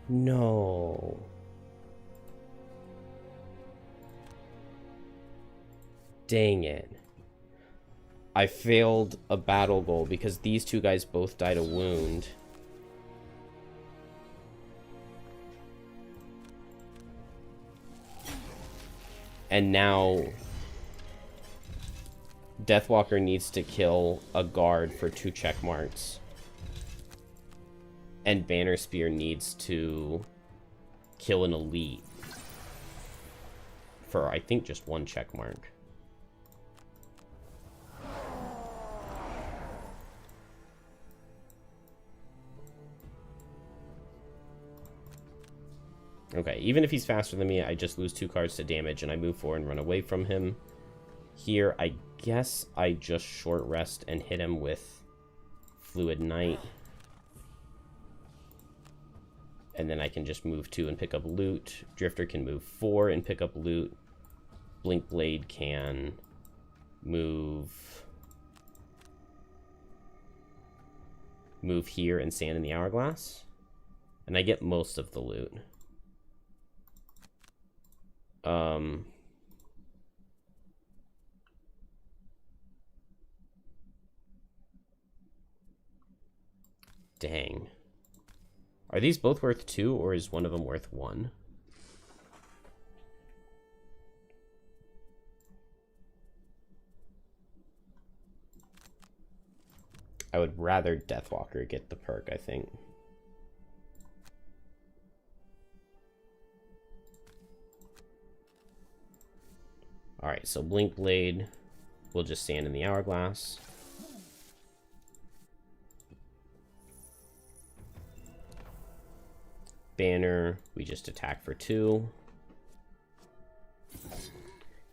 No. Dang it. I failed a battle goal because these two guys both died a wound. And now Deathwalker needs to kill a guard for 2 check marks. And Banner Spear needs to kill an elite for, I think, just 1 check mark. Okay, even if he's faster than me, I just lose 2 cards to damage, and I move forward and run away from him. Here, I guess I just short rest and hit him with Fluid Knight. And then I can just move 2 and pick up loot. Drifter can move 4 and pick up loot. Blink Blade can move here and Sand in the Hourglass. And I get most of the loot. Dang. Are these both worth 2, or is one of them worth 1? I would rather Deathwalker get the perk, I think. Alright, so Blink Blade will just stand in the Hourglass. Banner, we just attack for 2.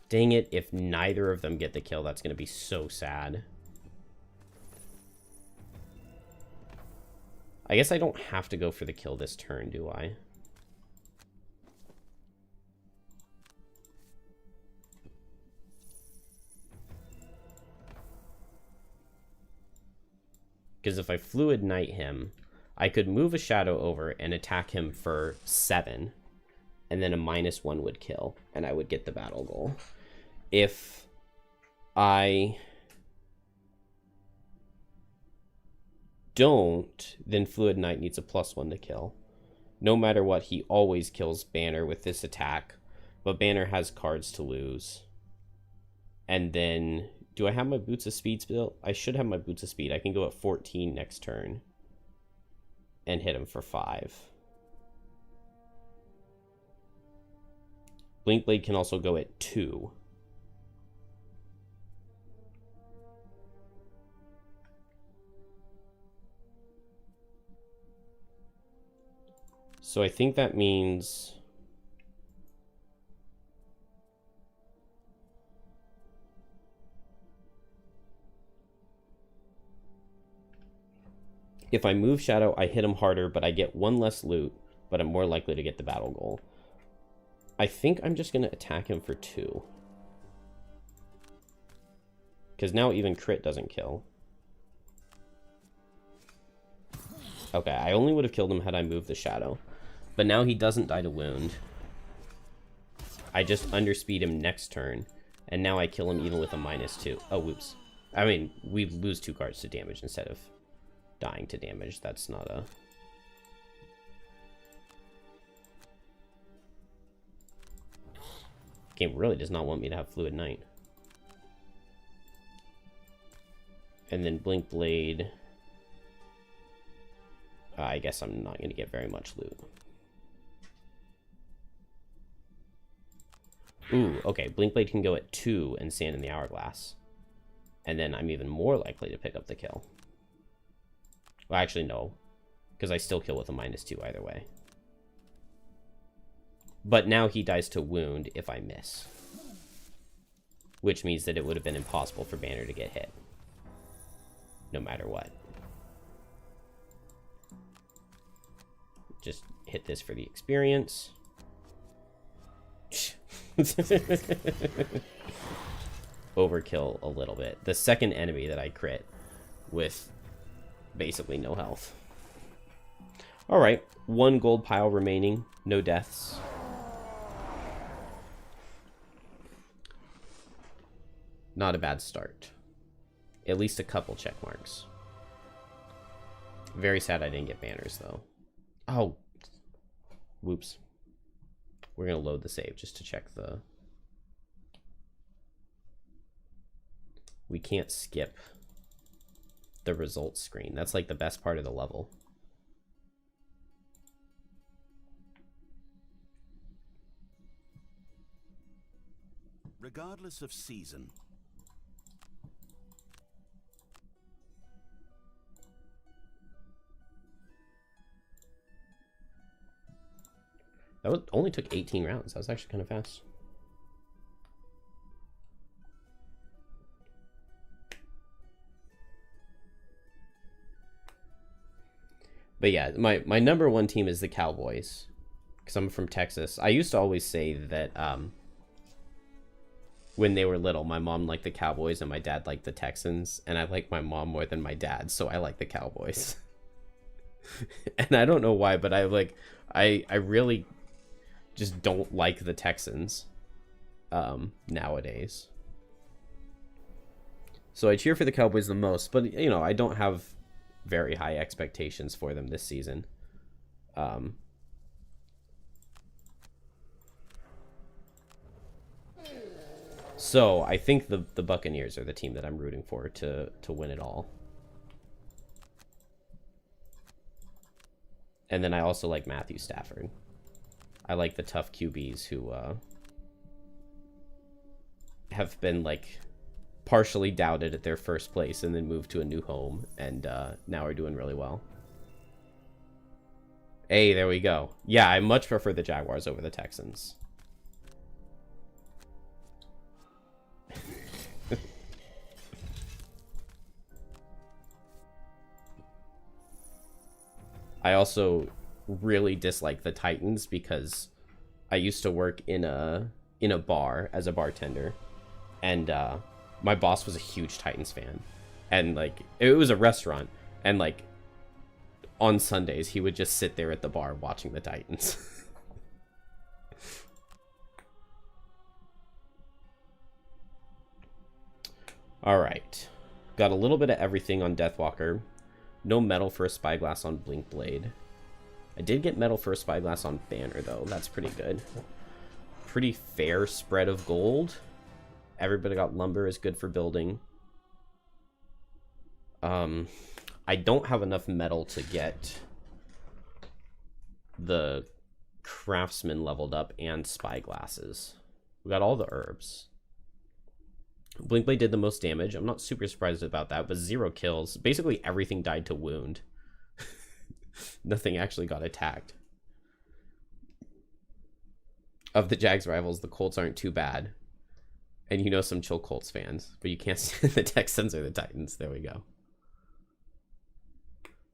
Dang it, if neither of them get the kill, that's going to be so sad. I guess I don't have to go for the kill this turn, do I? Because if I Fluid Knight him, I could move a shadow over and attack him for 7, and then a -1 would kill, and I would get the battle goal. If I don't, then Fluid Knight needs a +1 to kill. No matter what, he always kills Banner with this attack, but Banner has cards to lose. And then, do I have my Boots of Speed built? I should have my Boots of Speed. I can go at 14 next turn and hit him for 5. Blink Blade can also go at 2. So I think that means if I move Shadow, I hit him harder, but I get 1 less loot, but I'm more likely to get the battle goal. I think I'm just going to attack him for 2. Because now even crit doesn't kill. Okay, I only would have killed him had I moved the Shadow. But now he doesn't die to wound. I just underspeed him next turn. And now I kill him even with a -2. Oh, whoops. I mean, we lose 2 cards to damage instead of dying to damage. That's not a... Game really does not want me to have Fluid Knight. And then Blink Blade. I guess I'm not going to get very much loot. Ooh, okay. Blink Blade can go at 2 and Sand in the Hourglass. And then I'm even more likely to pick up the kill. Well, actually, no. Because I still kill with a -2 either way. But now he dies to wound if I miss. Which means that it would have been impossible for Banner to get hit. No matter what. Just hit this for the experience. Overkill a little bit. The second enemy that I crit with basically no health. Alright, 1 gold pile remaining. No deaths. Not a bad start. At least a couple check marks. Very sad I didn't get banners, though. Oh. Whoops. We're going to load the save just to check the... We can't skip the results screen. That's like the best part of the level. Regardless of season, that only took 18 rounds. That was actually kind of fast. But yeah, my number one team is the Cowboys, because I'm from Texas. I used to always say that when they were little, my mom liked the Cowboys and my dad liked the Texans, and I like my mom more than my dad, so I like the Cowboys. And I don't know why, but I really just don't like the Texans nowadays. So I cheer for the Cowboys the most, but you know, I don't have very high expectations for them this season. So I think the Buccaneers are the team that I'm rooting for to win it all. And then I also like Matthew Stafford. I like the tough QBs who have been like partially doubted at their first place and then moved to a new home and now are doing really well. Hey, there we go. Yeah, I much prefer the Jaguars over the Texans. I also really dislike the Titans because I used to work in a bar as a bartender, and my boss was a huge Titans fan, and like it was a restaurant, and like on Sundays he would just sit there at the bar watching the Titans. All right, got a little bit of everything on Deathwalker. No metal for a Spyglass on Blink Blade. I did get metal for a Spyglass on Banner, though. That's pretty good. Pretty fair spread of gold. Everybody got lumber, is good for building. I don't have enough metal to get the Craftsman leveled up and Spyglasses. We got all the herbs. Blinkblade did the most damage. I'm not super surprised about that, but 0 kills. Basically everything died to wound. Nothing actually got attacked. Of the Jags rivals, the Colts aren't too bad. And you know some chill Colts fans, but you can't stand the Texans or the Titans. There we go.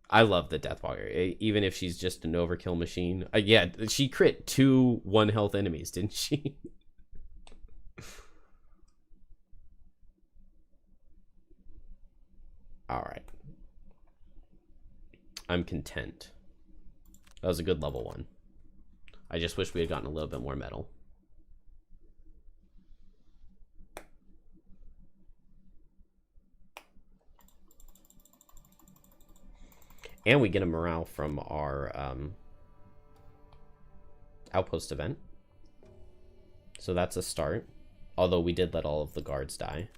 I love the Deathwalker, even if she's just an overkill machine. Yeah, she crit 2 1-health enemies, didn't she? All right. I'm content. That was a good level 1. I just wish we had gotten a little bit more metal. And we get a morale from our outpost event. So that's a start. Although we did let all of the guards die.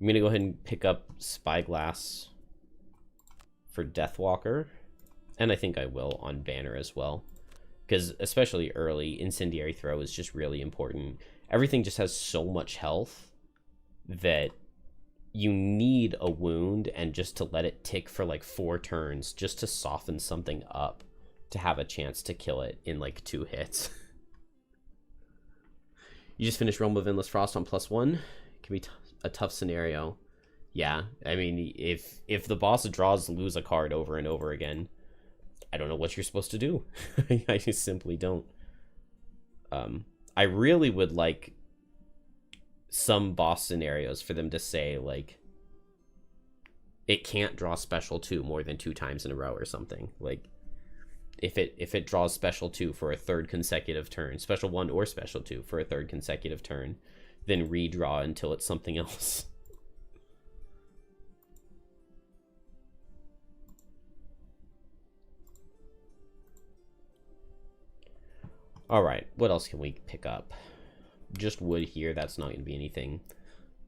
I'm going to go ahead and pick up Spyglass for Deathwalker. And I think I will on Banner as well. Because especially early, Incendiary Throw is just really important. Everything just has so much health that you need a wound and just to let it tick for like 4 turns just to soften something up to have a chance to kill it in like 2 hits. You just finished Realm of Endless Frost on +1. It can be a tough scenario. Yeah, I mean, if the boss draws lose a card over and over again, I don't know what you're supposed to do. I just simply don't. I really would like some boss scenarios for them to say, like, it can't draw special 2 more than 2 times in a row or something. Like, if it draws special 2 for a 3rd consecutive turn, special 1 or special 2 for a 3rd consecutive turn, then redraw until it's something else. Alright, what else can we pick up? Just wood here, that's not going to be anything.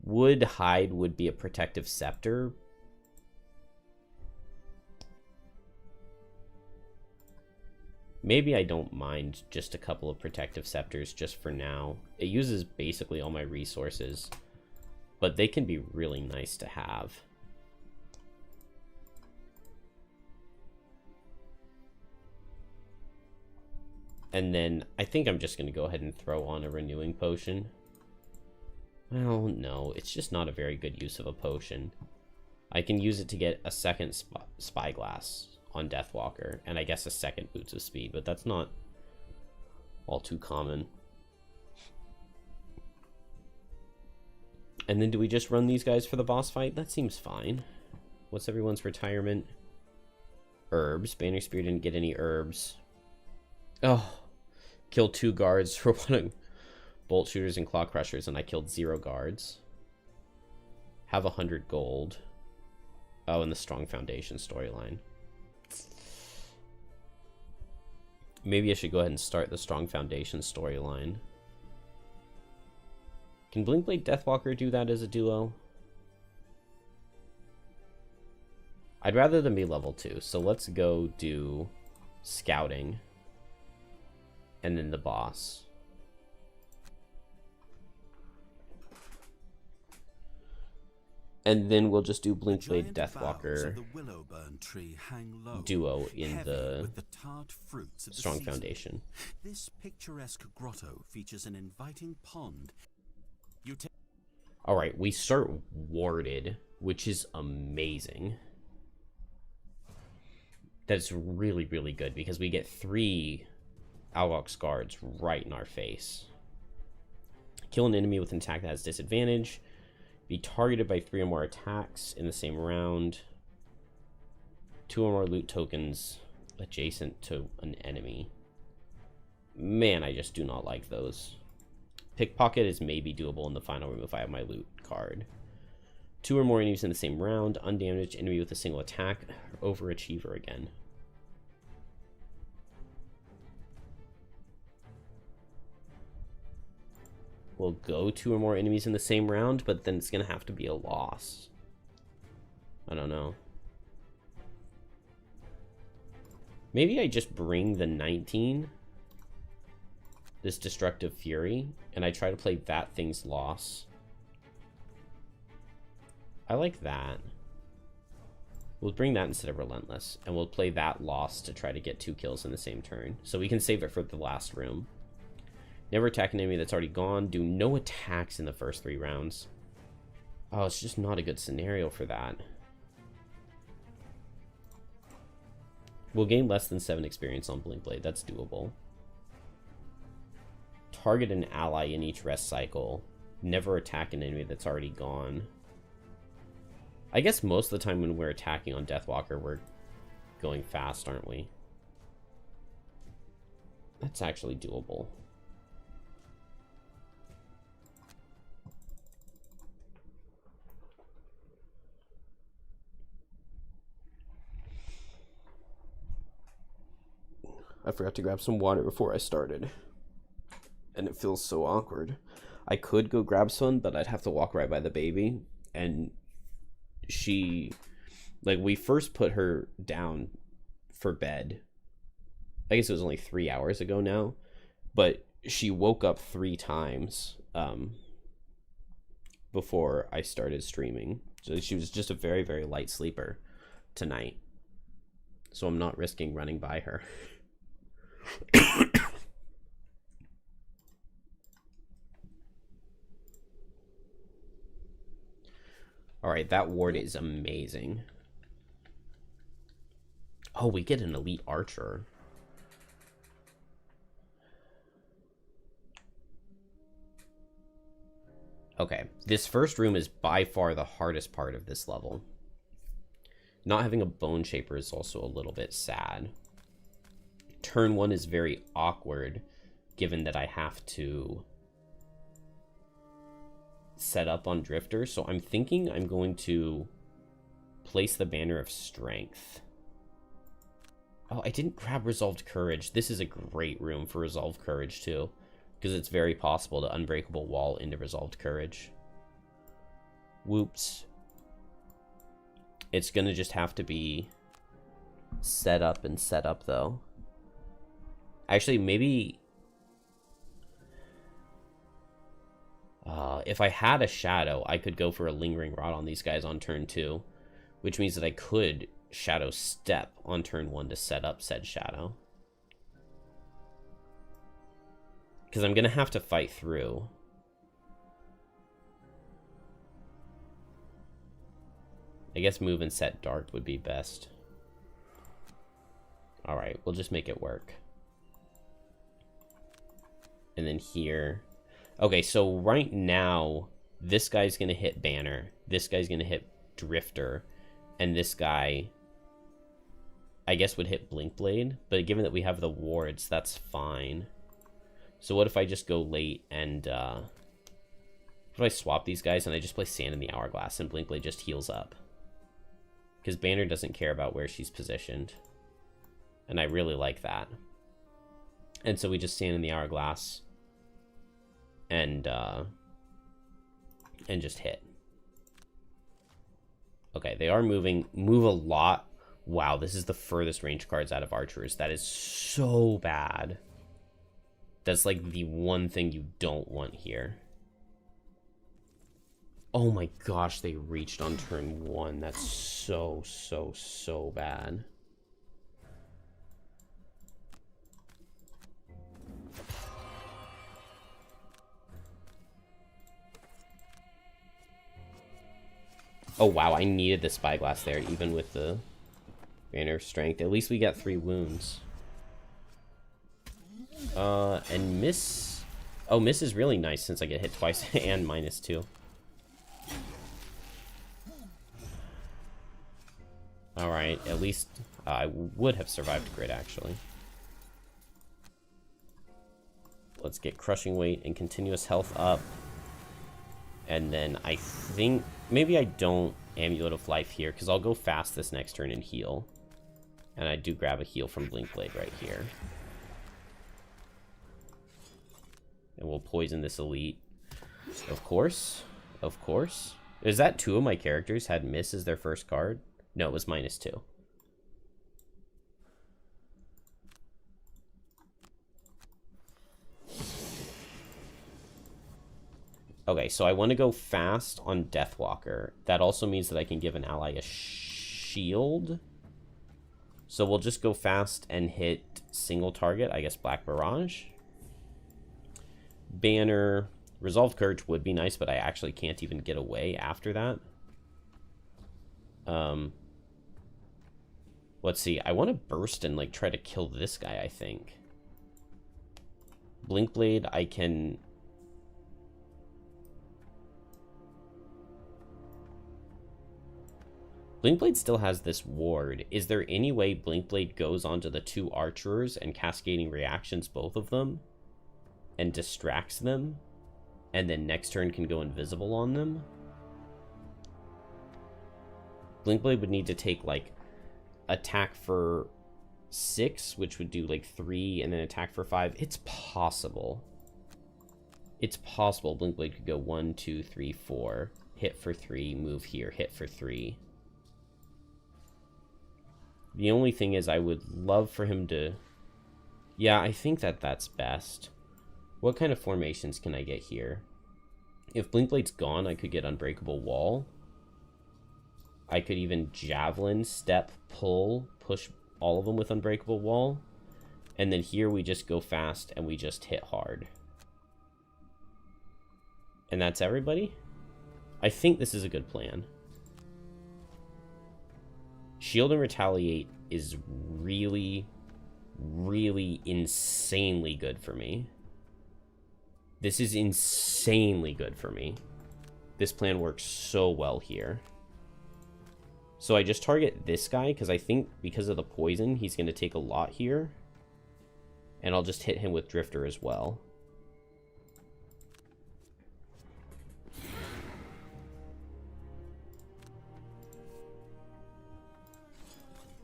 Wood hide would be a protective scepter. Maybe I don't mind just a couple of protective scepters just for now. It uses basically all my resources, but they can be really nice to have. And then I think I'm just going to go ahead and throw on a renewing potion. Well, no, it's just not a very good use of a potion. I can use it to get a second spyglass on Deathwalker, and I guess a second Boots of Speed, but that's not all too common. And then do we just run these guys for the boss fight? That seems fine. What's everyone's retirement? Herbs. Banner Spear didn't get any herbs. Oh, killed 2 guards for wanting bolt shooters and claw crushers, and I killed 0 guards. Have 100 gold. Oh, and the Strong Foundation storyline. Maybe I should go ahead and start the Strong Foundation storyline. Can Blinkblade Deathwalker do that as a duo? I'd rather them be level 2, so let's go do scouting. And then the boss. And then we'll just do Blinkblade Deathwalker duo in the Strong Foundation. This picturesque grotto features an inviting pond. Alright, we start warded, which is amazing. That's really, really good because we get 3 Algox guards right in our face. Kill an enemy with an attack that has disadvantage. Be targeted by 3 or more attacks in the same round. 2 or more loot tokens adjacent to an enemy. Man, I just do not like those. Pickpocket is maybe doable in the final room if I have my loot card. 2 or more enemies in the same round. Undamaged enemy with a single attack. Overachiever again. We'll go 2 or more enemies in the same round, but then it's going to have to be a loss. I don't know. Maybe I just bring the 19, this Destructive Fury, and I try to play that thing's loss. I like that. We'll bring that instead of Relentless, and we'll play that loss to try to get 2 kills in the same turn. So we can save it for the last room. Never attack an enemy that's already gone. Do no attacks in the first 3 rounds. Oh, it's just not a good scenario for that. We'll gain less than 7 experience on Blinkblade. That's doable. Target an ally in each rest cycle. Never attack an enemy that's already gone. I guess most of the time when we're attacking on Deathwalker, we're going fast, aren't we? That's actually doable. I forgot to grab some water before I started. And it feels so awkward. I could go grab some, but I'd have to walk right by the baby. And she... Like, we first put her down for bed. I guess it was only 3 hours ago now, but she woke up 3 times before I started streaming. So she was just a very, very light sleeper tonight. So I'm not risking running by her. All right, that ward is amazing. Oh, we get an elite archer. Okay, this first room is by far the hardest part of this level. Not having a bone shaper is also a little bit sad. Turn 1 is very awkward, given that I have to set up on Drifter. So I'm thinking I'm going to place the Banner of Strength. Oh, I didn't grab Resolved Courage. This is a great room for Resolved Courage, too. Because it's very possible to Unbreakable Wall into Resolved Courage. Whoops. It's going to just have to be set up, though. Actually, maybe... if I had a Shadow, I could go for a Lingering Rod on these guys on turn 2. Which means that I could Shadow Step on turn 1 to set up said Shadow. Because I'm going to have to fight through. I guess move and set Dark would be best. Alright, we'll just make it work. And then here... Okay, so right now, this guy's going to hit Banner. This guy's going to hit Drifter. And this guy, I guess, would hit Blinkblade. But given that we have the wards, that's fine. So what if I just go late and, what if I swap these guys and I just play Sand in the Hourglass and Blinkblade just heals up? Because Banner doesn't care about where she's positioned. And I really like that. And so we just Sand in the Hourglass and just hit. Okay, they are moving. Move a lot. Wow, this is the furthest range cards out of archers. That is so bad. That's like the one thing you don't want here. Oh my gosh, they reached on turn 1. That's so, so, so bad. Oh wow, I needed the Spyglass there, even with the Banner of Strength. At least we got 3 wounds. And miss... Oh, miss is really nice since I get hit twice and -2. Alright, at least I would have survived Grid, actually. Let's get Crushing Weight and Continuous Health up. And then I think... Maybe I don't Amulet of Life here, because I'll go fast this next turn and heal. And I do grab a heal from Blinkblade right here. And we'll poison this elite. Of course. Of course. Is that 2 of my characters had miss as their first card? No, it was -2. Okay, so I want to go fast on Deathwalker. That also means that I can give an ally a shield. So we'll just go fast and hit single target, I guess Black Barrage. Banner, Resolved Courage would be nice, but I actually can't even get away after that. Let's see, I want to burst and like try to kill this guy, I think. Blinkblade, I can... Blinkblade still has this ward. Is there any way Blinkblade goes onto the 2 archers and cascading reactions both of them and distracts them and then next turn can go invisible on them? Blinkblade would need to take like attack for 6, which would do like 3, and then attack for 5. It's possible. It's possible Blinkblade could go 1, 2, 3, 4, hit for 3, move here, hit for 3. The only thing is I would love for him to Yeah, I think that's best. What kind of formations can I get here? If Blinkblade's gone, I could get Unbreakable Wall. I could even Javelin, Step, Pull, push all of them with Unbreakable Wall. And then here we just go fast and we just hit hard. And that's everybody? I think this is a good plan. Shield and Retaliate is really, really insanely good for me. This is insanely good for me. This plan works so well here. So I just target this guy because I think because of the poison, he's going to take a lot here. And I'll just hit him with Drifter as well.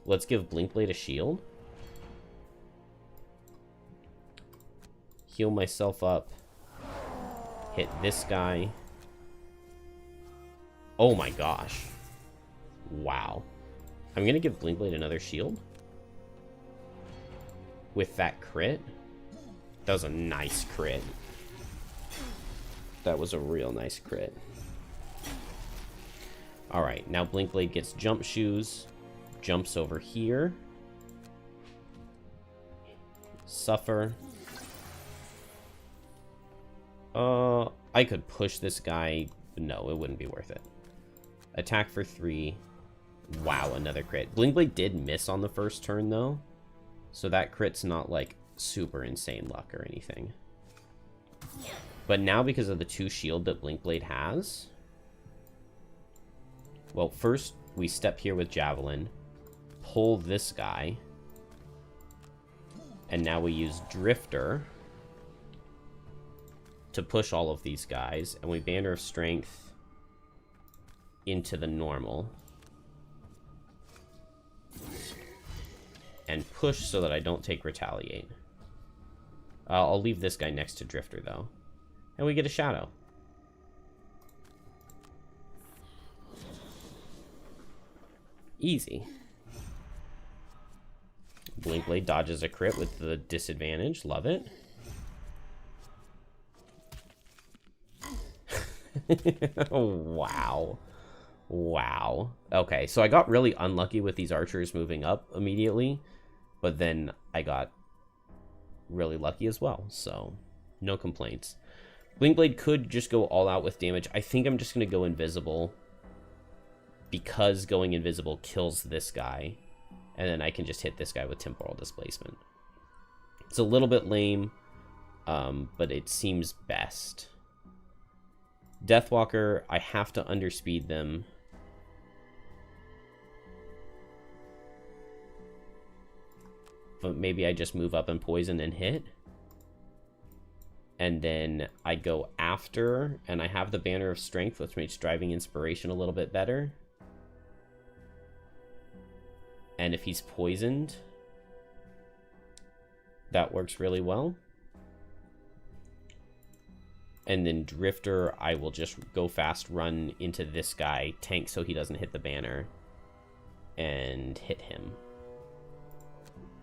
Let's give Blinkblade a shield. Heal myself up. Hit this guy. Oh my gosh. Wow. I'm going to give Blinkblade another shield. With that crit. That was a nice crit. That was a real nice crit. Alright, now Blinkblade gets Jump Shoes. Jumps over here. Suffer. I could push this guy. No, it wouldn't be worth it. Attack for 3. Wow, another crit. Blinkblade did miss on the first turn, though. So that crit's not, like, super insane luck or anything. But now, because of the 2 shield that Blinkblade has... Well, first, we step here with Javelin. Pull this guy. And now we use Drifter to push all of these guys. And we Banner of Strength into the normal. And push so that I don't take Retaliate. I'll leave this guy next to Drifter, though. And we get a Shadow. Easy. Blinkblade dodges a crit with the disadvantage. Love it. Wow. Wow. Okay, so I got really unlucky with these archers moving up immediately, but then I got really lucky as well, so no complaints. Blinkblade could just go all out with damage. I think I'm just going to go invisible because going invisible kills this guy, and then I can just hit this guy with Temporal Displacement. It's a little bit lame, but it seems best. Deathwalker, I have to underspeed them. But maybe I just move up and poison and hit. And then I go after, and I have the Banner of Strength, which makes Driving Inspiration a little bit better. And if he's poisoned, that works really well. And then Drifter, I will just go fast, run into this guy, tank so he doesn't hit the banner, and hit him.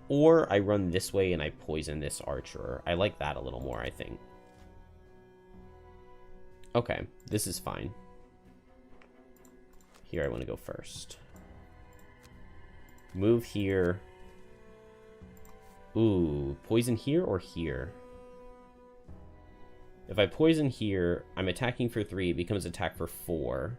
Or I run this way and I poison this archer. I like that a little more, I think. Okay, this is fine. Here I want to go first. Move here. Ooh, poison here or here? If I poison here, I'm attacking for 3, it becomes attack for 4.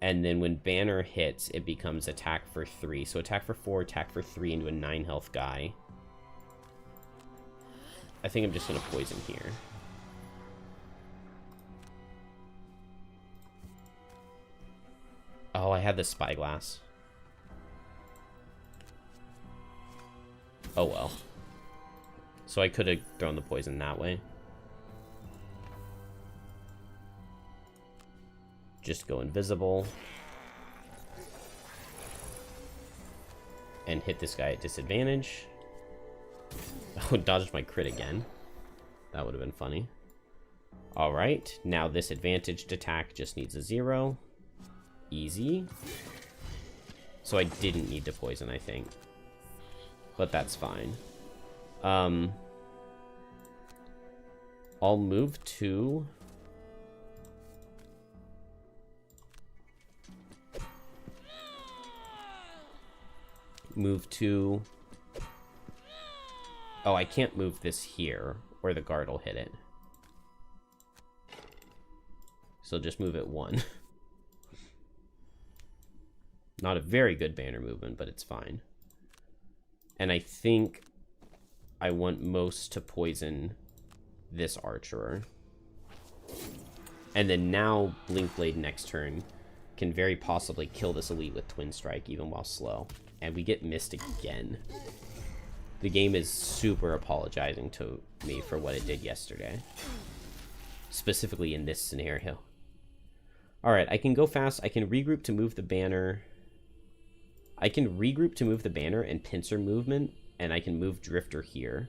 And then when banner hits, it becomes attack for 3. So attack for 4, attack for 3 into a 9 health guy. I think I'm just going to poison here. Oh, I had the spyglass. Oh well. So I could have thrown the poison that way. Just go invisible. And hit this guy at disadvantage. Oh, dodged my crit again. That would have been funny. Alright, now this advantaged attack just needs a 0. Easy. So I didn't need to poison, I think. But that's fine. I'll move to... Oh, I can't move this here, or the guard will hit it. So just move it 1. Not a very good banner movement, but it's fine. And I think I want most to poison this archer. And then now Blinkblade next turn can very possibly kill this elite with Twin Strike even while slow. And we get missed again. The game is super apologizing to me for what it did yesterday. Specifically in this scenario. Alright, I can go fast. I can regroup to move the banner. I can regroup to move the banner and pincer movement, and I can move Drifter here.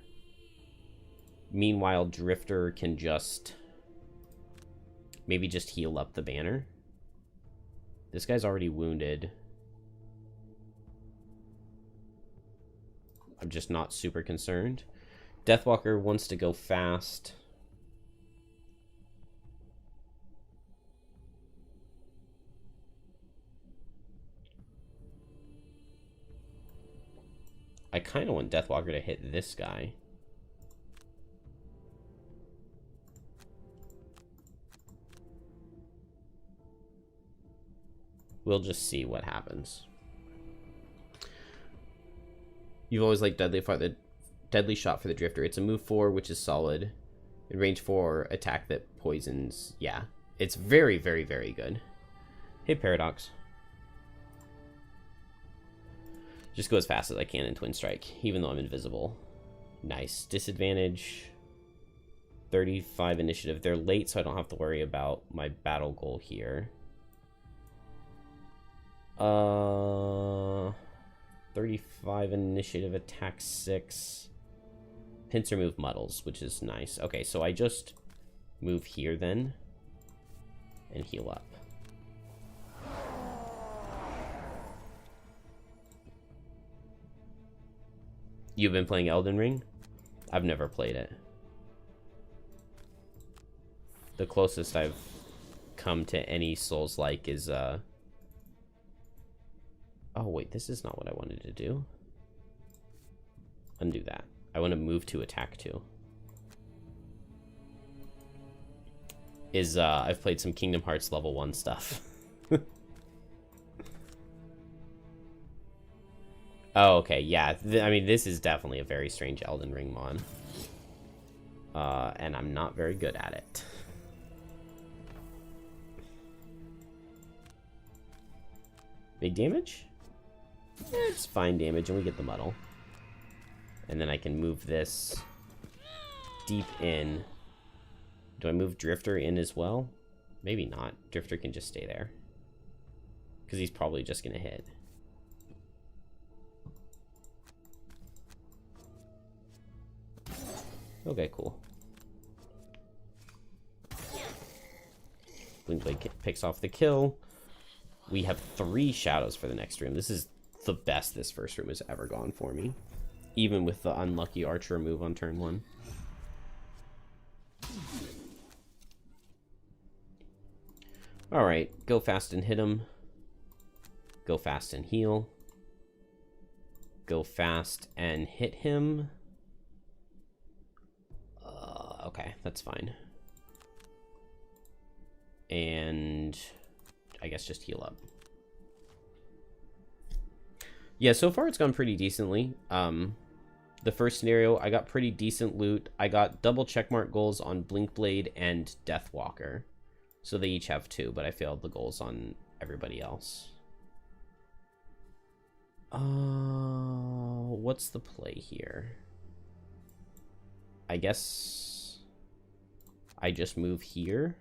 Meanwhile, Drifter can just... maybe just heal up the banner. This guy's already wounded. I'm just not super concerned. Deathwalker wants to go fast. I kind of want Deathwalker to hit this guy. We'll just see what happens. You've always liked Deadly Shot for the Drifter. It's a move 4, which is solid. And range 4 attack that poisons. Yeah, it's very, very, very good. Hey, Paradox. Just go as fast as I can in Twin Strike, even though I'm invisible. Nice. Disadvantage. 35 initiative. They're late, so I don't have to worry about my battle goal here. 35 initiative, attack 6. Pincer move muddles, which is nice. Okay, so I just move here then and heal up. You've been playing Elden Ring? I've never played it. The closest I've come to any Souls-like is, Oh, wait, this is not what I wanted to do. Undo that. I want to move to attack 2. I've played some Kingdom Hearts level 1 stuff. Oh, okay, yeah. I mean, this is definitely a very strange Elden Ring mod. And I'm not very good at it. Big damage? It's fine damage, and we get the muddle. And then I can move this deep in. Do I move Drifter in as well? Maybe not. Drifter can just stay there. Because he's probably just going to hit. Okay, cool. Blinkblade picks off the kill. We have 3 shadows for the next room. This is the best this first room has ever gone for me. Even with the unlucky archer move on turn 1. Alright, go fast and hit him. Go fast and heal. Go fast and hit him. Okay, that's fine. And I guess just heal up. Yeah, so far it's gone pretty decently. The first scenario, I got pretty decent loot. I got double checkmark goals on Blinkblade and Deathwalker. So they each have 2, but I failed the goals on everybody else. What's the play here? I guess I just move here.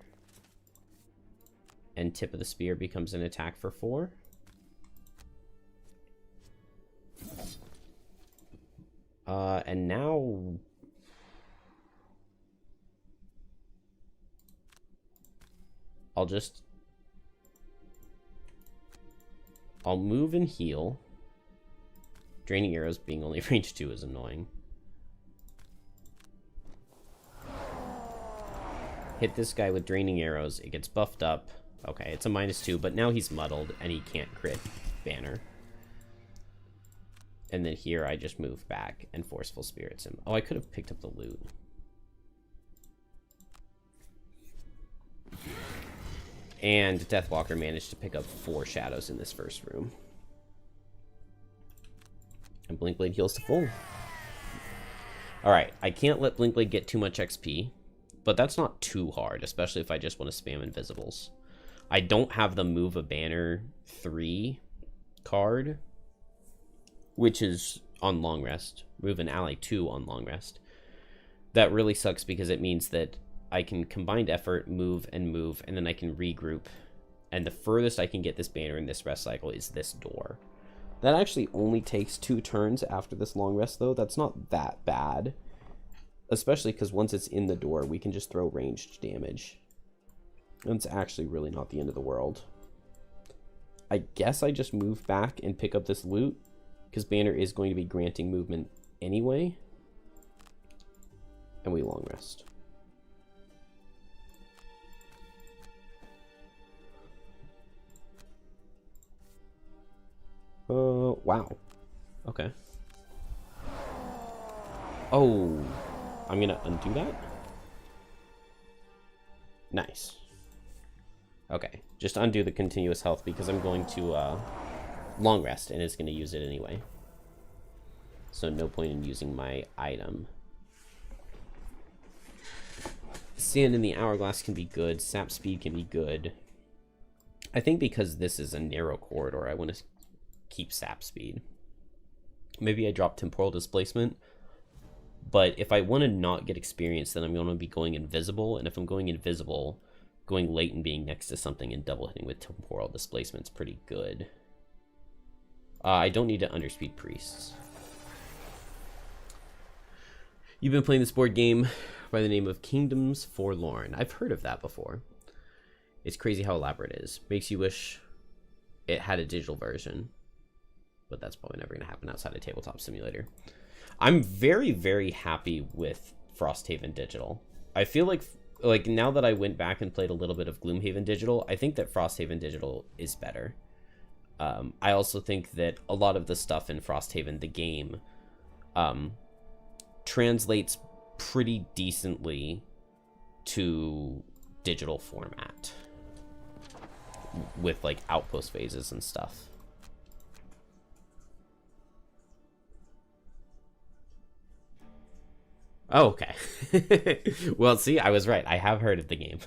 And Tip of the Spear becomes an attack for 4. And now I'll move and heal. Draining arrows being only range 2 is annoying. hit this guy with draining arrows. It gets buffed up. Okay, it's a -2, but now he's muddled and he can't crit banner. And then here I just move back and forceful spirits him. Oh, I could have picked up the loot. And Deathwalker managed to pick up 4 shadows in this first room. And Blinkblade heals to full. Alright, I can't let Blinkblade get too much XP, but that's not too hard, especially if I just want to spam invisibles. I don't have the Move a Banner 3 card, which is on long rest. Move an ally 2 on long rest. That really sucks because it means that I can combined effort, move, and then I can regroup. And the furthest I can get this banner in this rest cycle is this door. That actually only takes 2 turns after this long rest, though. That's not that bad. Especially because once it's in the door, we can just throw ranged damage. And it's actually really not the end of the world. I guess I just move back and pick up this loot, because banner is going to be granting movement anyway. And we long rest. Wow. Okay. Oh, I'm gonna undo that. Nice. Okay, just undo the continuous health because I'm going to long rest and it's gonna use it anyway. So no point in using my item. Sand in the Hourglass can be good. Sap Speed can be good. I think because this is a narrow corridor, I want to keep Sap Speed. Maybe I drop Temporal Displacement. But if I want to not get experience, then I'm going to be going invisible. And if I'm going invisible, going late and being next to something and double hitting with Temporal Displacement is pretty good. I don't need to underspeed Priests. You've been playing this board game by the name of Kingdoms Forlorn. I've heard of that before. It's crazy how elaborate it is. Makes you wish it had a digital version. But that's probably never going to happen outside of Tabletop Simulator. I'm very, very happy with Frosthaven Digital. I feel like now that I went back and played a little bit of Gloomhaven Digital, I think that Frosthaven Digital is better. I also think that a lot of the stuff in Frosthaven, the game, translates pretty decently to digital format with like outpost phases and stuff. Oh, okay. Well, see, I was right. I have heard of the game.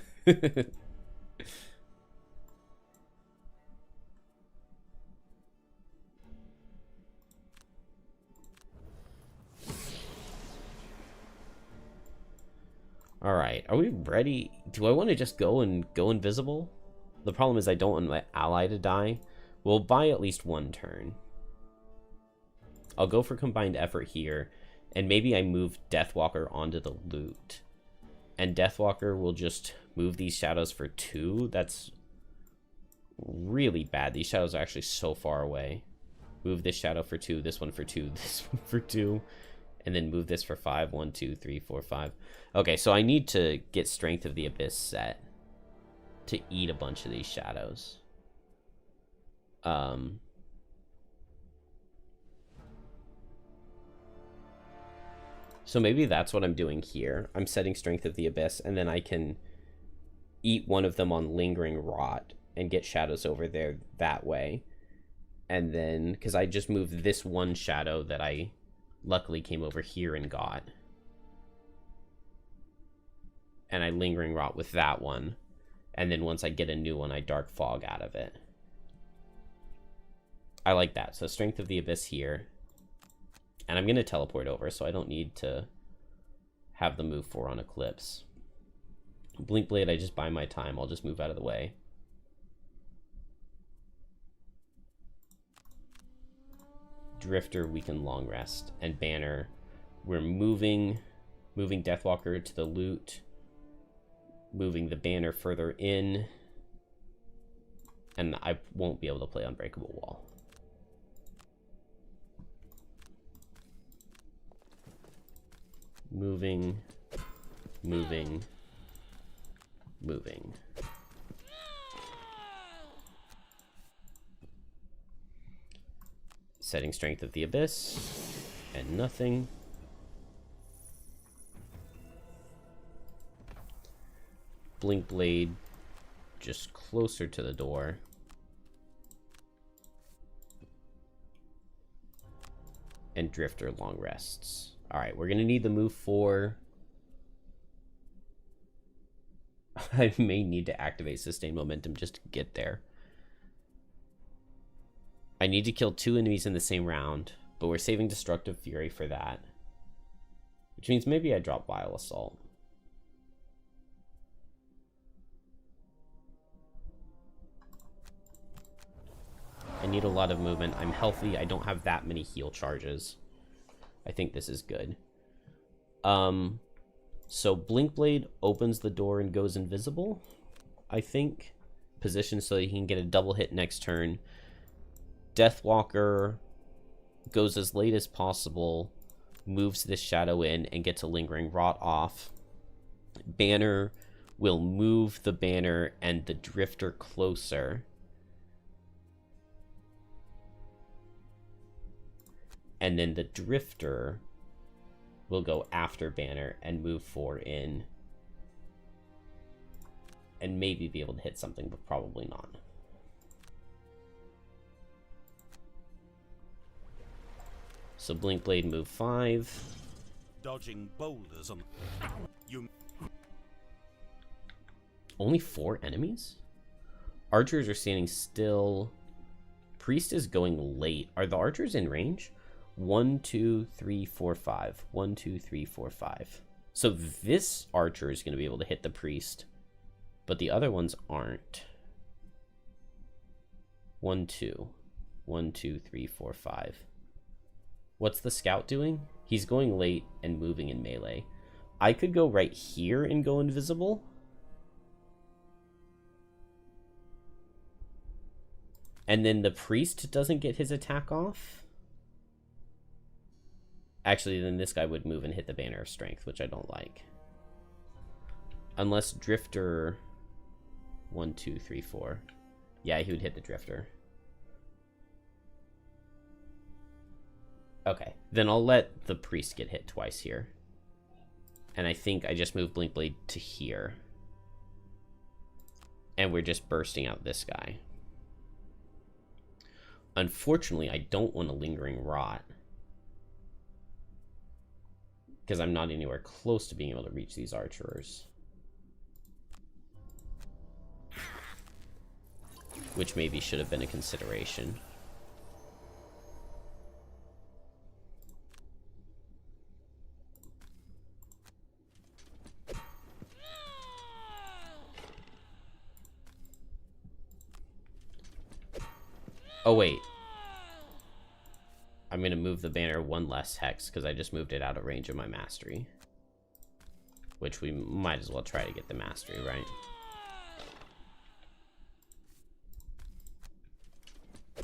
All right, are we ready? Do I want to just go invisible? The problem is I don't want my ally to die. We'll buy at least 1 turn. I'll go for combined effort here, and maybe I move Deathwalker onto the loot. And Deathwalker will just move these shadows for 2. That's really bad. These shadows are actually so far away. Move this shadow for 2, this one for 2, this one for 2. And then move this for 5. 1, 2, 3, 4, 5. Okay, so I need to get Strength of the Abyss set to eat a bunch of these shadows. So maybe that's what I'm doing here. I'm setting Strength of the Abyss, and then I can eat one of them on Lingering Rot and get shadows over there that way. And then, because I just moved this one shadow that I luckily came over here and got. And I Lingering Rot with that one. And then once I get a new one, I Dark Fog out of it. I like that. So Strength of the Abyss here. And I'm going to teleport over, so I don't need to have the move 4 on Eclipse. Blinkblade, I just buy my time. I'll just move out of the way. Drifter, we can long rest. And Banner, we're moving Deathwalker to the loot. Moving the Banner further in. And I won't be able to play Unbreakable Wall. Moving. moving. Setting Strength of the Abyss, and nothing. Blink Blade just closer to the door. And Drifter long rests. Alright, we're gonna need the move 4. I may need to activate Sustain Momentum just to get there. I need to kill 2 enemies in the same round, but we're saving Destructive Fury for that. Which means maybe I drop Vile Assault. I need a lot of movement. I'm healthy. I don't have that many heal charges. I think this is good. So Blink Blade opens the door and goes invisible, I think. Positioned so that he can get a double hit next turn. Deathwalker goes as late as possible, moves this shadow in, and gets a Lingering Rot off. Banner will move the banner and the Drifter closer. And then the Drifter will go after Banner and move 4 in. And maybe be able to hit something, but probably not. So Blink Blade move 5. Dodging boulders on you. Only 4 enemies? Archers are standing still. Priest is going late. Are the archers in range? 1, 2, 3, 4, 5. 1, 2, 3, 4, 5. So this archer is going to be able to hit the priest, but the other ones aren't. 1, 2. 1, 2, 3, 4, 5. What's the scout doing? He's going late and moving in melee. I could go right here and go invisible. And then the priest doesn't get his attack off. Actually, then this guy would move and hit the Banner of Strength, which I don't like. Unless Drifter... 1, 2, 3, 4. Yeah, he would hit the Drifter. Okay, then I'll let the priest get hit twice here. And I think I just moved Blink Blade to here. And we're just bursting out this guy. Unfortunately, I don't want a Lingering Rot, because I'm not anywhere close to being able to reach these archers. Which maybe should have been a consideration. Oh, wait. I'm going to move the banner 1 less hex because I just moved it out of range of my mastery. Which we might as well try to get the mastery, right?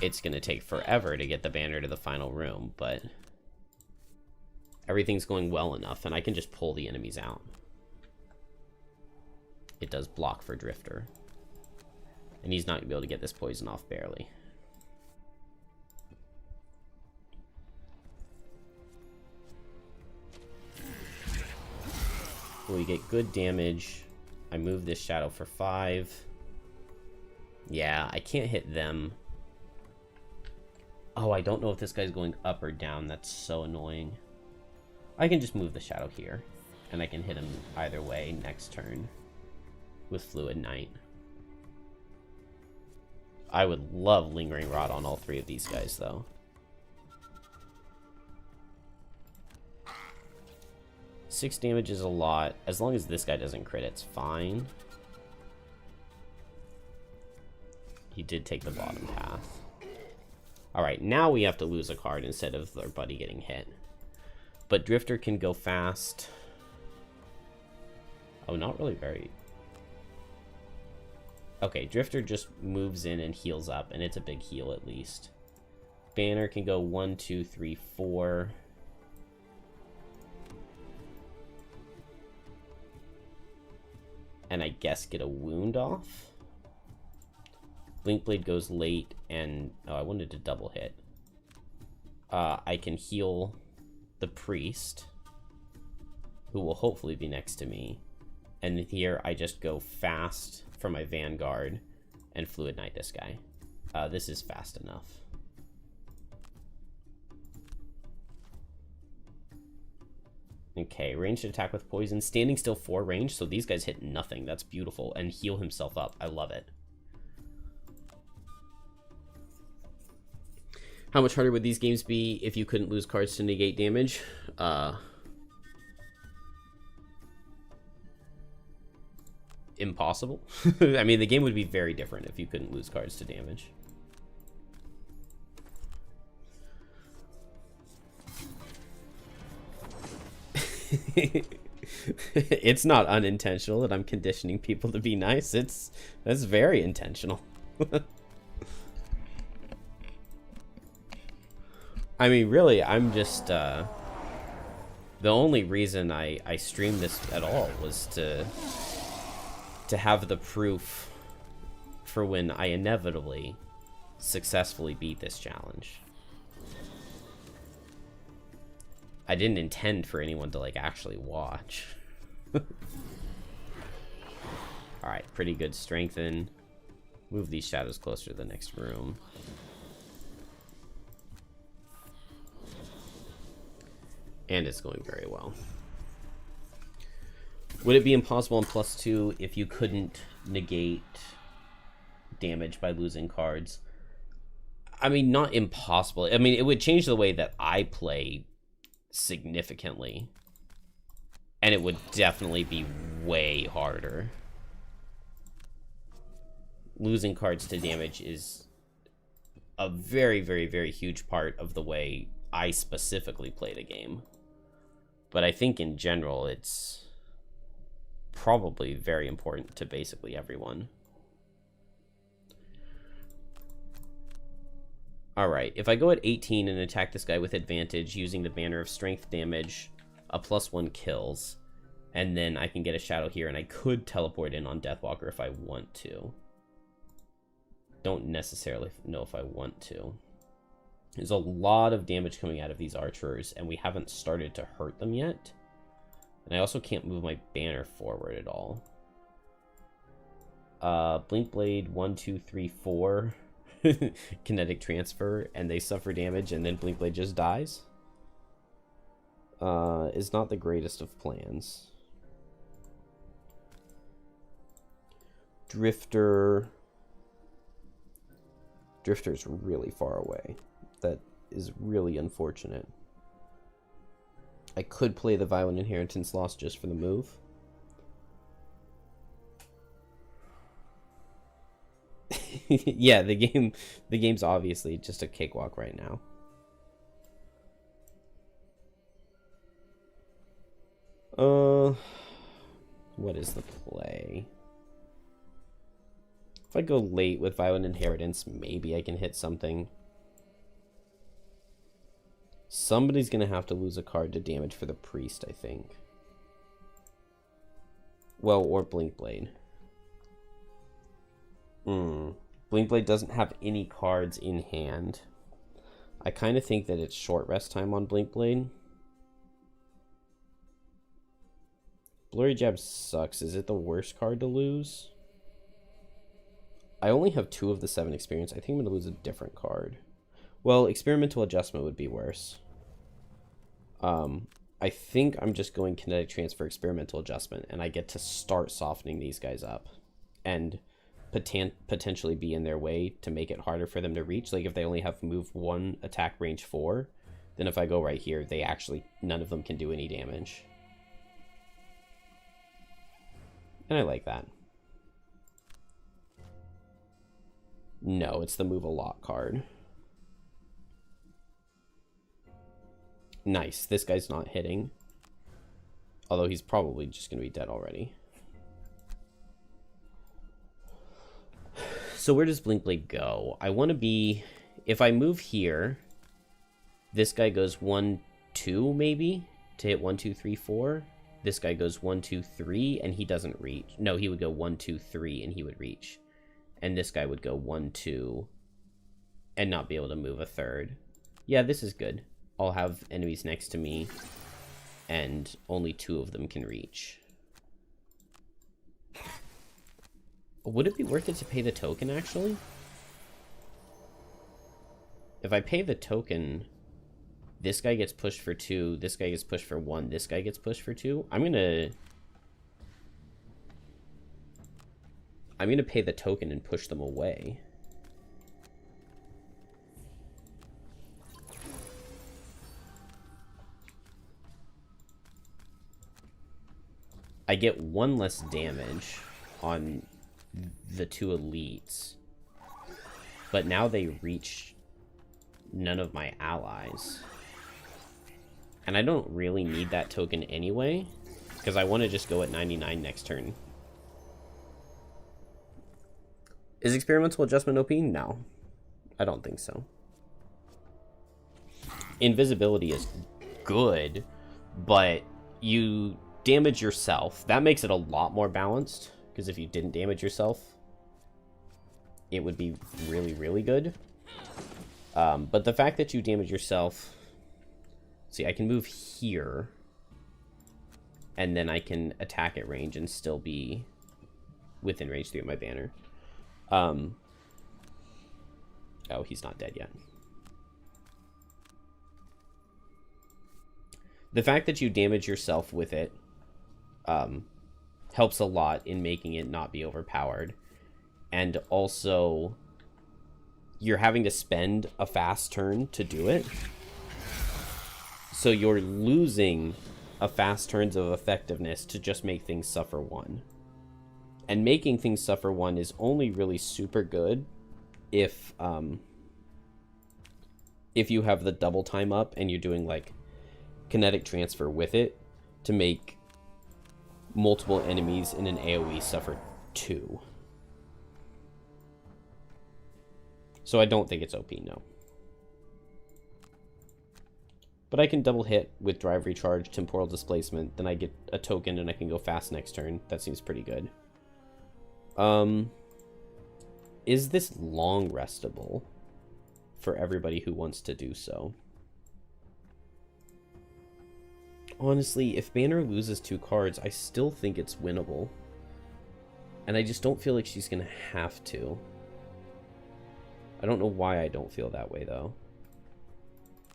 It's going to take forever to get the banner to the final room, but everything's going well enough, and I can just pull the enemies out. It does block for Drifter. And he's not going to be able to get this poison off barely. We get good damage. I move this shadow for 5. Yeah, I can't hit them. Oh, I don't know if this guy's going up or down. That's so annoying. I can just move the shadow here, and I can hit him either way next turn with Fluid Knight. I would love Lingering Rot on all 3 of these guys, though. Six damage is a lot. As long as this guy doesn't crit, it's fine. He did take the bottom path. Alright, now we have to lose a card instead of our buddy getting hit. But Drifter can go fast. Oh, not really very... Okay, Drifter just moves in and heals up, and it's a big heal at least. Banner can go 1, 2, 3, 4... and I guess get a wound off. Blink Blade goes late, and oh, I wanted to double hit. I can heal the priest, who will hopefully be next to me. And here I just go fast for my Vanguard and Fluid Knight this guy. This is fast enough. Okay, ranged attack with poison. Standing still 4 range, so these guys hit nothing. That's beautiful. And heal himself up. I love it. How much harder would these games be if you couldn't lose cards to negate damage? Impossible. I mean, the game would be very different if you couldn't lose cards to damage. It's not unintentional that I'm conditioning people to be nice. That's very intentional. I mean, really, I'm just, the only reason I streamed this at all was to have the proof for when I inevitably successfully beat this challenge. I didn't intend for anyone to, like, actually watch. Alright, pretty good strengthen. Move these shadows closer to the next room. And it's going very well. Would it be impossible on +2 if you couldn't negate damage by losing cards? I mean, not impossible. I mean, it would change the way that I play significantly. And it would definitely be way harder. Losing cards to damage is a very, very, very huge part of the way I specifically play the game. But I think in general, it's probably very important to basically everyone. Alright, if I go at 18 and attack this guy with advantage using the Banner of Strength damage, a +1 kills. And then I can get a shadow here, and I could teleport in on Deathwalker if I want to. Don't necessarily know if I want to. There's a lot of damage coming out of these archers, and we haven't started to hurt them yet. And I also can't move my banner forward at all. Blink Blade, 1, 2, 3, 4. Kinetic transfer, and they suffer damage, and then Blink Blade just dies. Is not the greatest of plans. Drifter's really far away. That is really unfortunate. I could play the Violent Inheritance Loss just for the move. Yeah, the game's obviously just a cakewalk right now. What is the play? If I go late with Violent Inheritance, maybe I can hit something. Somebody's gonna have to lose a card to damage for the priest, I think. Well, or Blink Blade. Blink Blade doesn't have any cards in hand. I kind of think that it's short rest time on Blink Blade. Blurry Jab sucks. Is it the worst card to lose? I only have 2 of the 7 experience. I think I'm going to lose a different card. Well, Experimental Adjustment would be worse. I think I'm just going Kinetic Transfer, Experimental Adjustment, and I get to start softening these guys up. And potentially be in their way to make it harder for them to reach. Like if they only have move 1, attack range 4, then if I go right here, they actually, none of them can do any damage. And I like that. No, it's the move a lot card. Nice. This guy's not hitting. Although he's probably just going to be dead already. So where does Blink Blade go? I want to be... If I move here, this guy goes 1, 2 maybe? To hit 1, 2, 3, 4? This guy goes 1, 2, 3, and he doesn't reach. No, he would go 1, 2, 3, and he would reach. And this guy would go 1, 2, and not be able to move a third. Yeah, this is good. I'll have enemies next to me, and only 2 of them can reach. Would it be worth it to pay the token, actually? If I pay the token, this guy gets pushed for 2, this guy gets pushed for 1, this guy gets pushed for 2. I'm gonna pay the token and push them away. I get 1 less damage on the 2 elites, but now they reach none of my allies. And I don't really need that token anyway, because I want to just go at 99 next turn. Is experimental adjustment OP? No. I don't think so. Invisibility is good, but you damage yourself. That makes it a lot more balanced, because if you didn't damage yourself, it would be really, really good. But the fact that you damage yourself... See, I can move here, and then I can attack at range and still be within range 3 of my banner. Oh, he's not dead yet. The fact that you damage yourself with it helps a lot in making it not be overpowered. And also, you're having to spend a fast turn to do it. So you're losing a fast turns of effectiveness to just make things suffer 1. And making things suffer 1 is only really super good if you have the double time up and you're doing like kinetic transfer with it to make multiple enemies in an AoE suffer 2. So I don't think it's OP, no. But I can double hit with Drive Recharge, Temporal Displacement, then I get a token and I can go fast next turn. That seems pretty good. Is this long restable for everybody who wants to do so? Honestly, if Banner loses 2 cards, I still think it's winnable. And I just don't feel like she's going to have to. I don't know why I don't feel that way, though.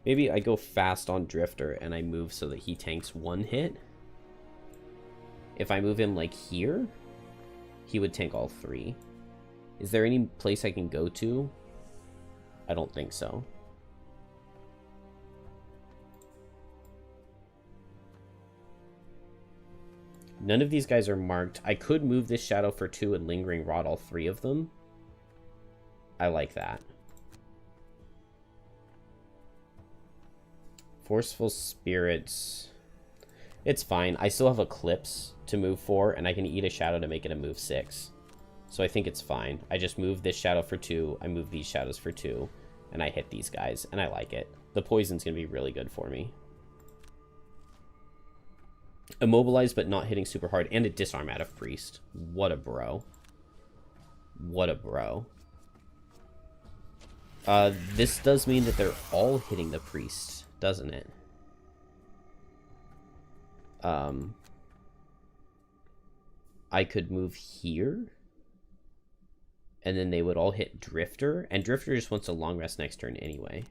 Maybe I go fast on Drifter and I move so that he tanks 1 hit. If I move him, like, here, he would tank all 3. Is there any place I can go to? I don't think so. None of these guys are marked. I could move this Shadow for 2 and Lingering Rod all 3 of them. I like that. Forceful Spirits. It's fine. I still have Eclipse to move 4, and I can eat a Shadow to make it a move 6. So I think it's fine. I just move this Shadow for 2, I move these Shadows for 2, and I hit these guys, and I like it. The poison's going to be really good for me. Immobilized, but not hitting super hard, and a Disarm out of Priest. What a bro. What a bro. This does mean that they're all hitting the Priest, doesn't it? I could move here, and then they would all hit Drifter, and Drifter just wants a long rest next turn anyway.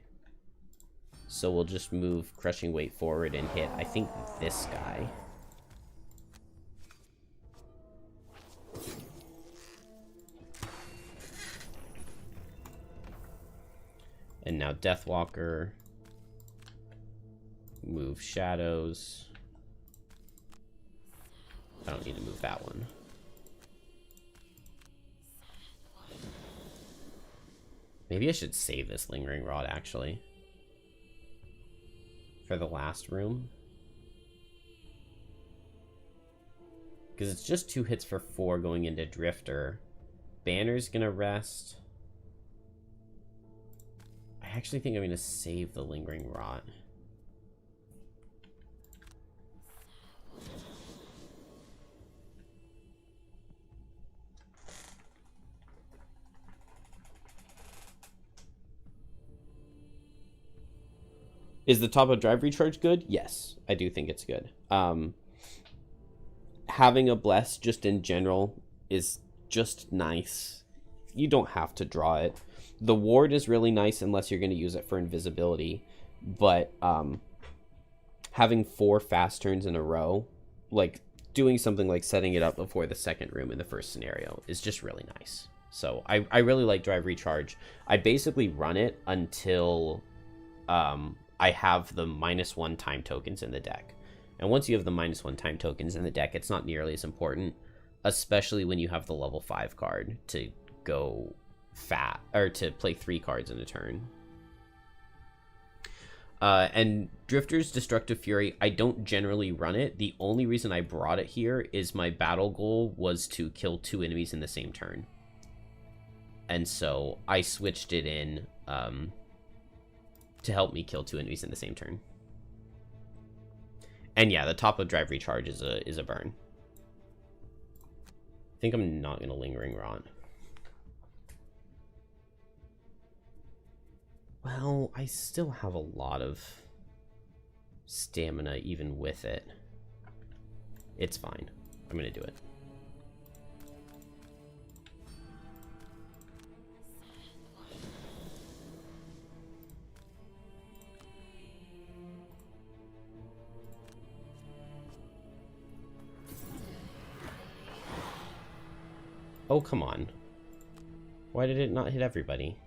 So we'll just move Crushing Weight forward and hit, I think, this guy. And now Deathwalker. Move Shadows. I don't need to move that one. Maybe I should save this Lingering Rod, actually. For the last room. Because it's just 2 hits for 4 going into Drifter. Banner's gonna rest. I actually think I'm gonna save the Lingering Rod. Is the top of drive recharge good? Yes, I do think it's good. Having a bless just in general is just nice. You don't have to draw it. The ward is really nice unless you're going to use it for invisibility. But having 4 fast turns in a row, like doing something like setting it up before the second room in the first scenario, is just really nice. So I really like drive recharge. I basically run it until I have the -1 time tokens in the deck. And once you have the -1 time tokens in the deck, it's not nearly as important, especially when you have the level 5 card to go fat, or to play 3 cards in a turn. And Drifter's Destructive Fury, I don't generally run it. The only reason I brought it here is my battle goal was to kill 2 enemies in the same turn. And so I switched it in to help me kill 2 enemies in the same turn. And yeah, the top of drive recharge is a burn. I think I'm not gonna Lingering Rot. Well, I still have a lot of stamina even with it. It's fine. I'm gonna do it. Oh, come on. Why did it not hit everybody?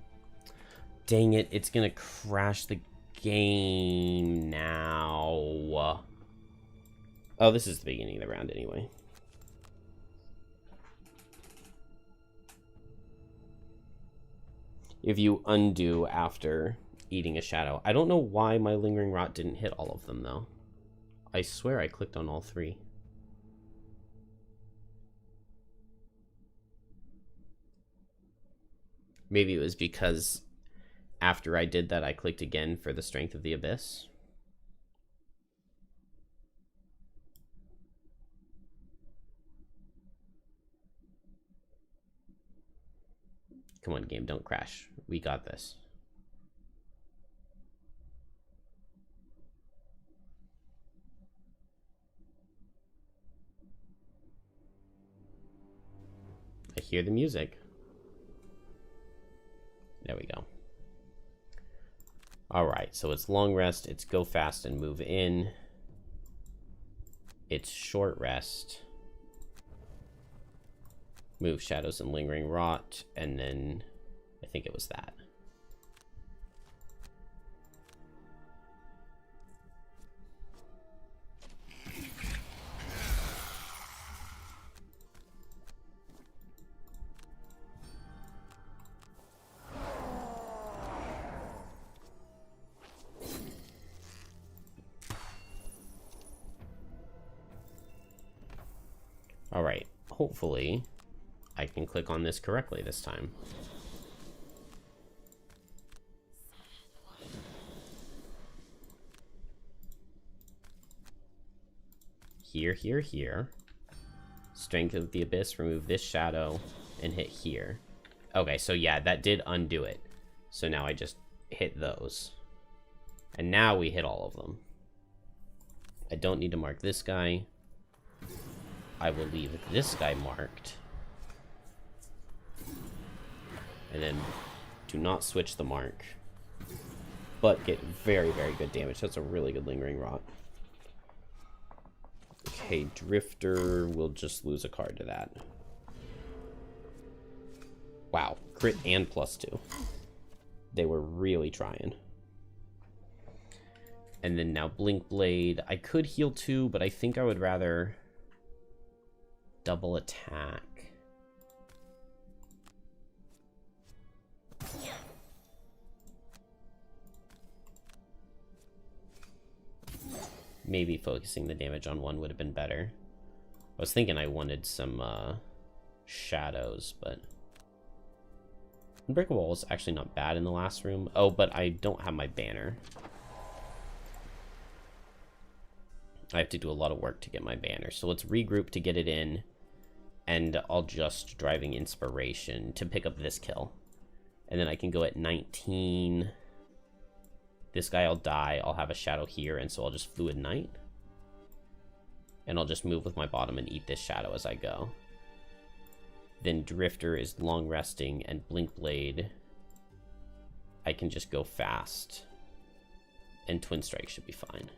Dang it, it's gonna crash the game now. Oh, this is the beginning of the round anyway. If you undo after eating a shadow. I don't know why my Lingering Rot didn't hit all of them, though. I swear I clicked on all 3. Maybe it was because after I did that, I clicked again for the Strength of the Abyss. Come on, game, don't crash. We got this. I hear the music. There we go. Alright, so it's long rest, it's go fast and move in. It's short rest. Move shadows and Lingering Rot, and then I think it was that. Alright, hopefully I can click on this correctly this time. Here, here, here. Strength of the Abyss, remove this shadow, and hit here. Okay, so yeah, that did undo it. So now I just hit those. And now we hit all of them. I don't need to mark this guy. I will leave this guy marked. And then do not switch the mark. But get very, very good damage. That's a really good Lingering Rot. Okay, Drifter will just lose a card to that. Wow, crit and +2. They were really trying. And then now Blink Blade. I could heal 2, but I think I would rather double attack. Maybe focusing the damage on one would have been better. I was thinking I wanted some shadows, but Unbreakable Wall is actually not bad in the last room. Oh, but I don't have my banner. I have to do a lot of work to get my banner. So let's regroup to get it in. And I'll just Driving Inspiration to pick up this kill. And then I can go at 19. This guy will die. I'll have a shadow here, and so I'll just Fluid Knight. And I'll just move with my bottom and eat this shadow as I go. Then Drifter is long resting, and Blink Blade, I can just go fast. And Twin Strike should be fine.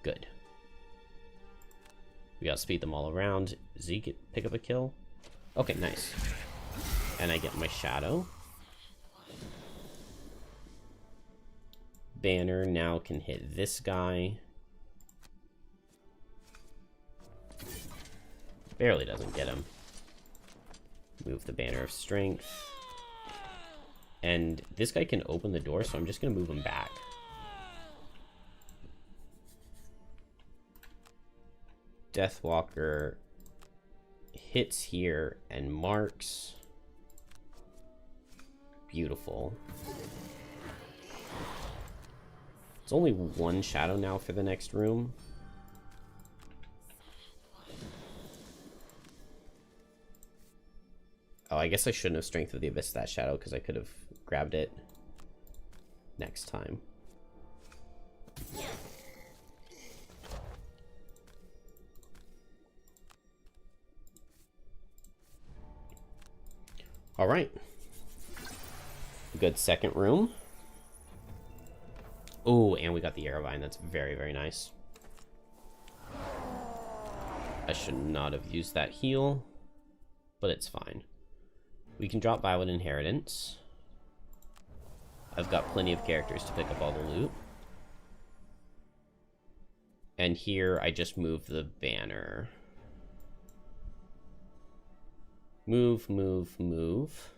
Good. We gotta speed them all around. Zeke, pick up a kill. Okay, nice. And I get my shadow. Banner now can hit this guy. Barely doesn't get him. Move the Banner of Strength. And this guy can open the door, so I'm just going to move him back. Deathwalker hits here and marks. Beautiful. It's only one shadow now for the next room. Oh, I guess I shouldn't have Strength of the Abyss that shadow because I could have grabbed it next time. All right. Good second room. Oh, and we got the Arrowvine. That's very, very nice. I should not have used that heal, but it's fine. We can drop Violet Inheritance. I've got plenty of characters to pick up all the loot. And here I just move the Banner. Move, move, move.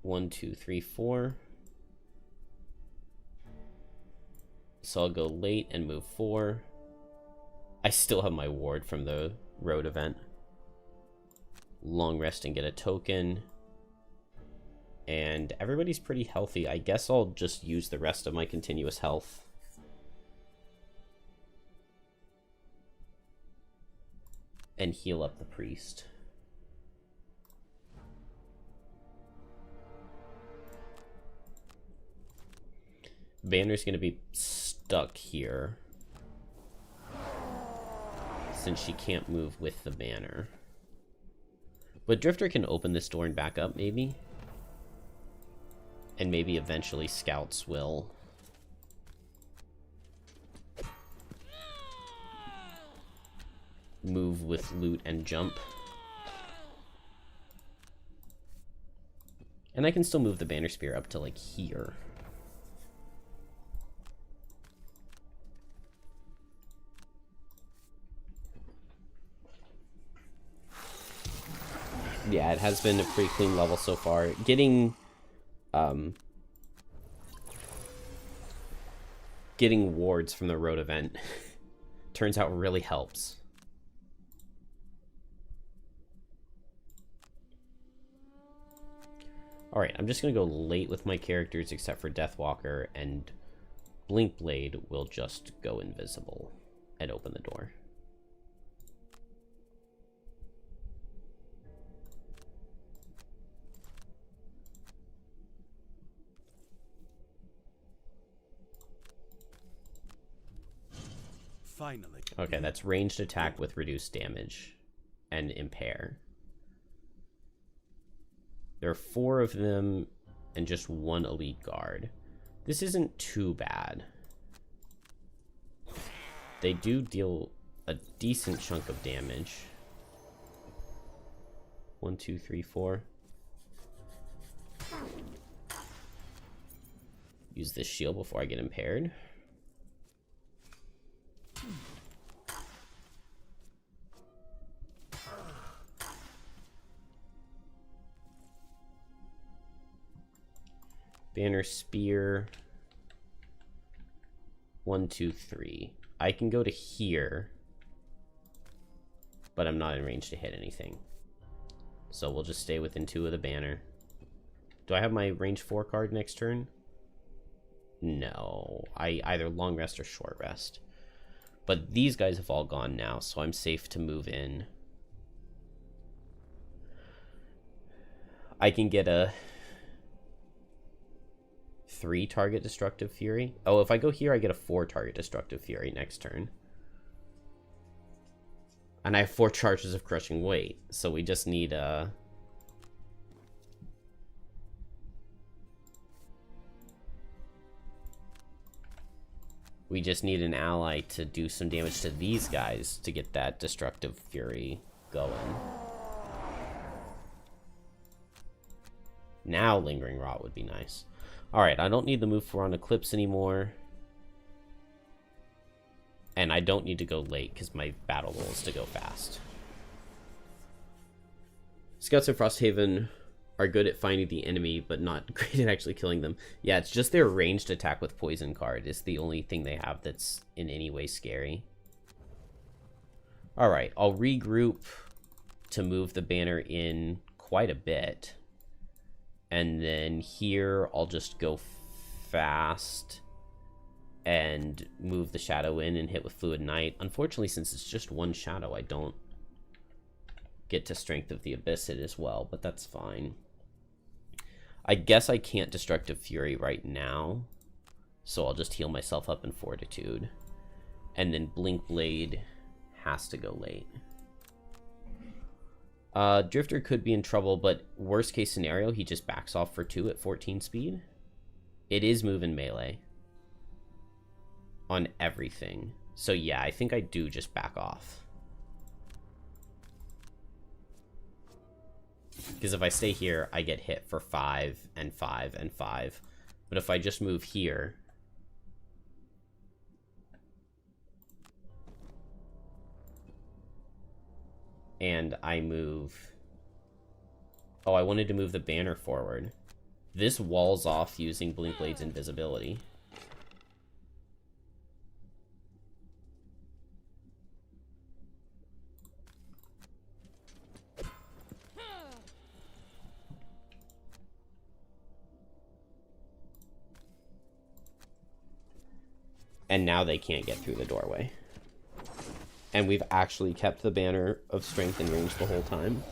1, 2, 3, 4. So I'll go late and move 4. I still have my ward from the road event. Long rest and get a token. And everybody's pretty healthy. I guess I'll just use the rest of my continuous health. And heal up the priest. Banner's gonna be stuck here, since she can't move with the Banner. But Drifter can open this door and back up, maybe? And maybe eventually Scouts will move with loot and jump. And I can still move the Banner Spear up to, like, here. Yeah, it has been a pretty clean level so far. Getting wards from the road event turns out really helps. Alright, I'm just going to go late with my characters except for Deathwalker, and Blink Blade will just go invisible and open the door. Finally. Okay, that's ranged attack with reduced damage and impair. There are 4 of them and just 1 elite guard. This isn't too bad. They do deal a decent chunk of damage. 1, 2, 3, 4. Use this shield before I get impaired. Banner Spear. 1, 2, 3. I can go to here, but I'm not in range to hit anything. So we'll just stay within 2 of the Banner. Do I have my range 4 card next turn? No. I either long rest or short rest. But these guys have all gone now, so I'm safe to move in. I can get a 3 target Destructive Fury. Oh, if I go here, I get a 4 target Destructive Fury next turn. And I have 4 charges of Crushing Weight, so we just need we just need an ally to do some damage to these guys to get that Destructive Fury going. Now Lingering Rot would be nice. Alright, I don't need to move 4 on Eclipse anymore. And I don't need to go late because my battle goal is to go fast. Scouts in Frosthaven are good at finding the enemy, but not great at actually killing them. Yeah, it's just their ranged attack with Poison card is the only thing they have that's in any way scary. Alright, I'll regroup to move the banner in quite a bit. And then here, I'll just go fast and move the shadow in and hit with Fluid Knight. Unfortunately, since it's just 1 shadow, I don't get to Strength of the Abyss it as well, but that's fine. I guess I can't Destructive Fury right now, so I'll just heal myself up in Fortitude. And then Blink Blade has to go late. Drifter could be in trouble, but worst case scenario, he just backs off for 2 at 14 speed. It is moving melee on everything. So yeah, I think I do just back off. Because if I stay here, I get hit for 5 and 5 and 5. But if I just move here, and I move... Oh, I wanted to move the banner forward. This walls off using Blink Blade's invisibility. And now they can't get through the doorway. And we've actually kept the banner of strength in range the whole time.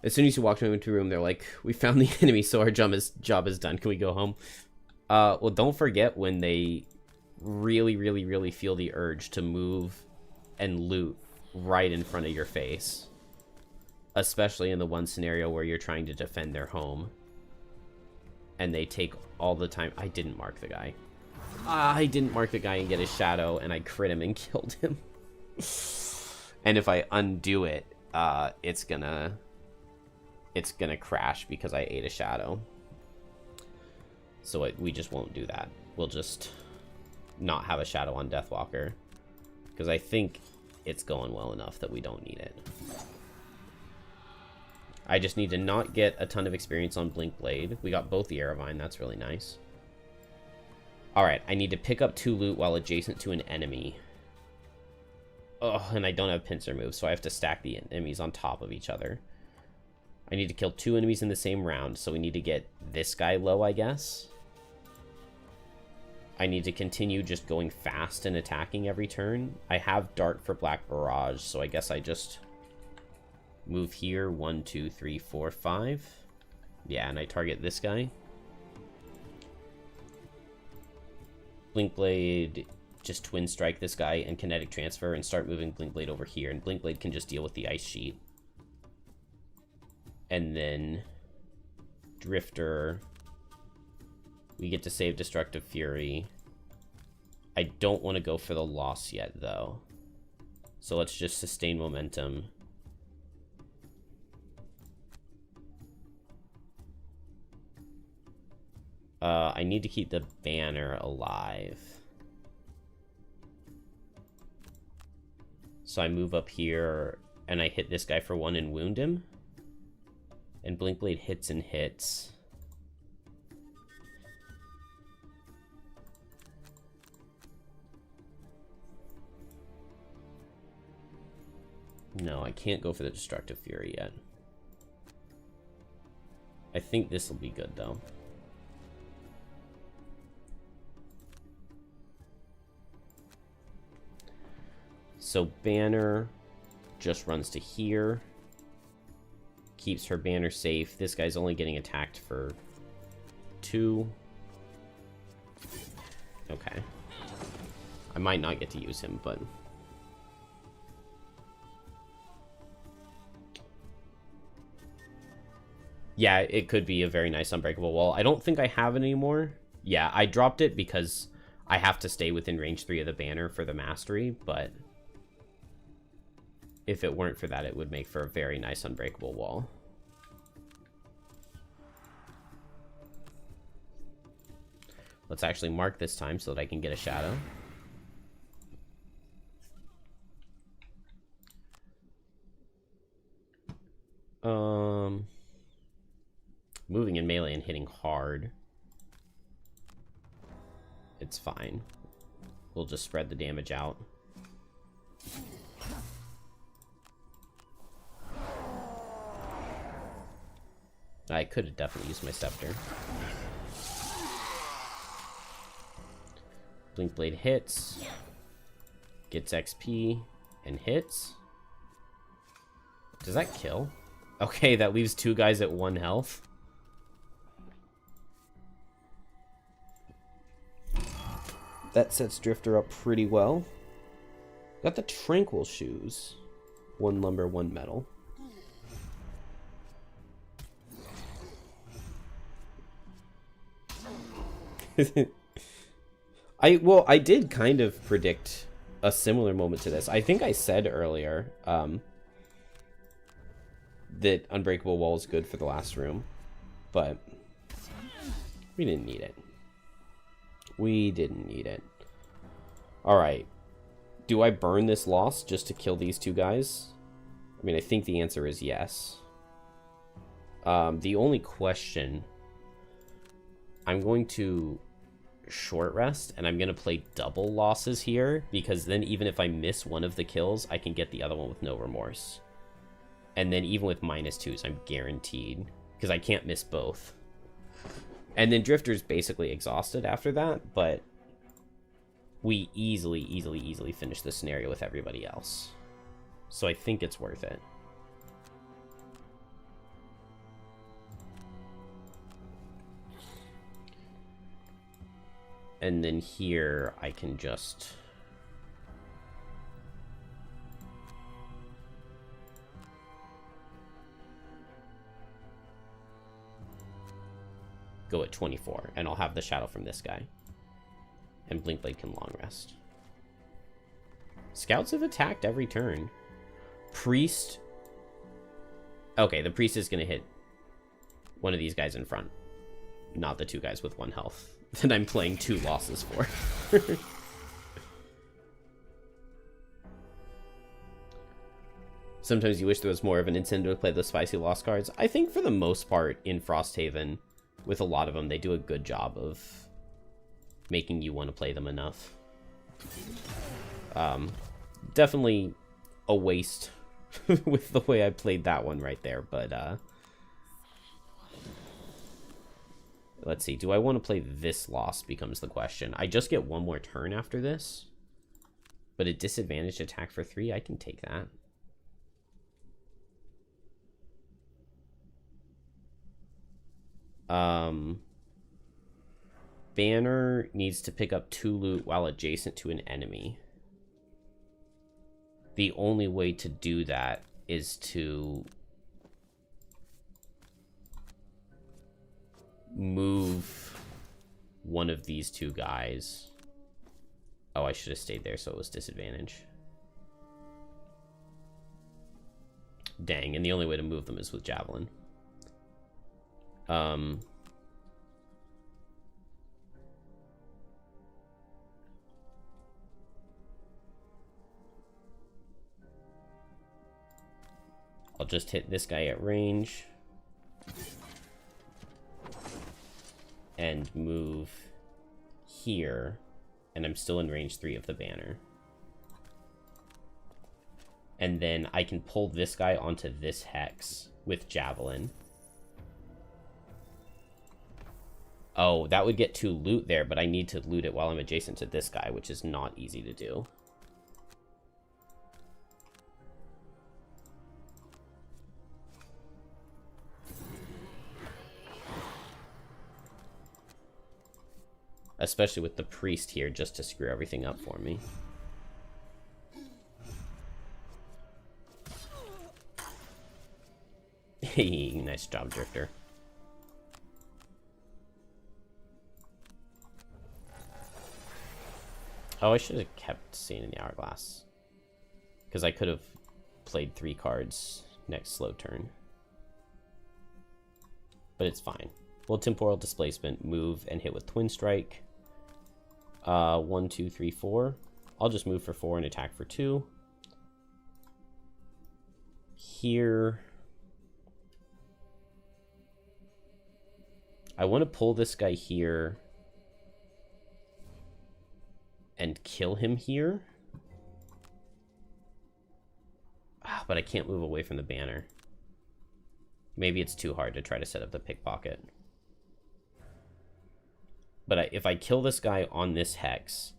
As soon as you walk into a room, they're like, we found the enemy, so our job is done. Can we go home? Well, don't forget when they really feel the urge to move and loot right in front of your face. Especially in the one scenario where you're trying to defend their home. And they take all the time. I didn't mark the guy. I didn't mark the guy and get his shadow, and I crit him and killed him. And if I undo it, it's gonna crash because I ate a shadow. So we just won't do that. We'll just not have a shadow on Deathwalker, because I think it's going well enough that we don't need it. I just need to not get a ton of experience on Blink Blade. We got both the Aravine, that's really nice. Alright, I need to pick up 2 loot while adjacent to an enemy. Oh, and I don't have pincer moves, so I have to stack the enemies on top of each other. I need to kill 2 enemies in the same round, so we need to get this guy low, I guess. I need to continue just going fast and attacking every turn. I have Dart for Black Barrage, so I guess I just move here. 1, 2, 3, 4, 5. Yeah, and I target this guy. Blink Blade, just Twin Strike this guy and Kinetic Transfer and start moving Blink Blade over here. And Blink Blade can just deal with the Ice Sheet. And then Drifter, we get to save Destructive Fury. I don't want to go for the loss yet, though. So let's just sustain momentum. I need to keep the banner alive. So I move up here, and I hit this guy for 1 and wound him. And Blink Blade hits and hits. No, I can't go for the Destructive Fury yet. I think this will be good, though. So banner just runs to here. Keeps her banner safe. This guy's only getting attacked for 2. Okay. I might not get to use him, but... yeah, it could be a very nice unbreakable wall. I don't think I have it anymore. Yeah, I dropped it because I have to stay within range 3 of the banner for the mastery, but if it weren't for that, it would make for a very nice unbreakable wall. Let's actually mark this time so that I can get a shadow. Moving in melee and hitting hard. It's fine. We'll just spread the damage out. I could have definitely used my scepter. Blink Blade hits. Gets XP and hits. Does that kill? Okay, that leaves 2 guys at 1 health. That sets Drifter up pretty well. Got the Tranquil Shoes. 1 lumber, 1 metal. I did kind of predict a similar moment to this. I think I said earlier that Unbreakable Wall is good for the last room, but we didn't need it. We didn't need it. Alright. Do I burn this loss just to kill these 2 guys? I mean, I think the answer is yes. The only question... I'm going to short rest, and I'm going to play double losses here, because then even if I miss one of the kills, I can get the other one with no remorse. And then even with -2s, I'm guaranteed, because I can't miss both. And then Drifter's basically exhausted after that, but we easily finish the scenario with everybody else. So I think it's worth it. And then here I can just... go at 24, and I'll have the shadow from this guy. And Blink Blade can long rest. Scouts have attacked every turn. Priest... okay, the Priest is going to hit one of these guys in front. Not the 2 guys with 1 health. That I'm playing 2 losses for. Sometimes you wish there was more of an incentive to play the spicy lost cards. I think for the most part in Frosthaven, with a lot of them, they do a good job of making you want to play them enough. Definitely a waste with the way I played that one right there, but let's see. Do I want to play this loss becomes the question. I just get 1 more turn after this, but a disadvantaged attack for 3, I can take that. Banner needs to pick up 2 loot while adjacent to an enemy. The only way to do that is to move one of these 2 guys. Oh, I should have stayed there so it was disadvantage. Dang, and the only way to move them is with Javelin. I'll just hit this guy at range. And move here. And I'm still in range 3 of the banner. And then I can pull this guy onto this hex with Javelin. Oh, that would get 2 loot there, but I need to loot it while I'm adjacent to this guy, which is not easy to do. Especially with the priest here just to screw everything up for me. Hey, nice job, Drifter. Oh, I should have kept Scene in the Hourglass. Because I could have played 3 cards next slow turn. But it's fine. Well, Temporal Displacement, move, and hit with Twin Strike. 1, 2, 3, 4. I'll just move for 4 and attack for 2. Here... I want to pull this guy here and kill him here. But I can't move away from the banner. Maybe it's too hard to try to set up the pickpocket. But if I kill this guy on this hex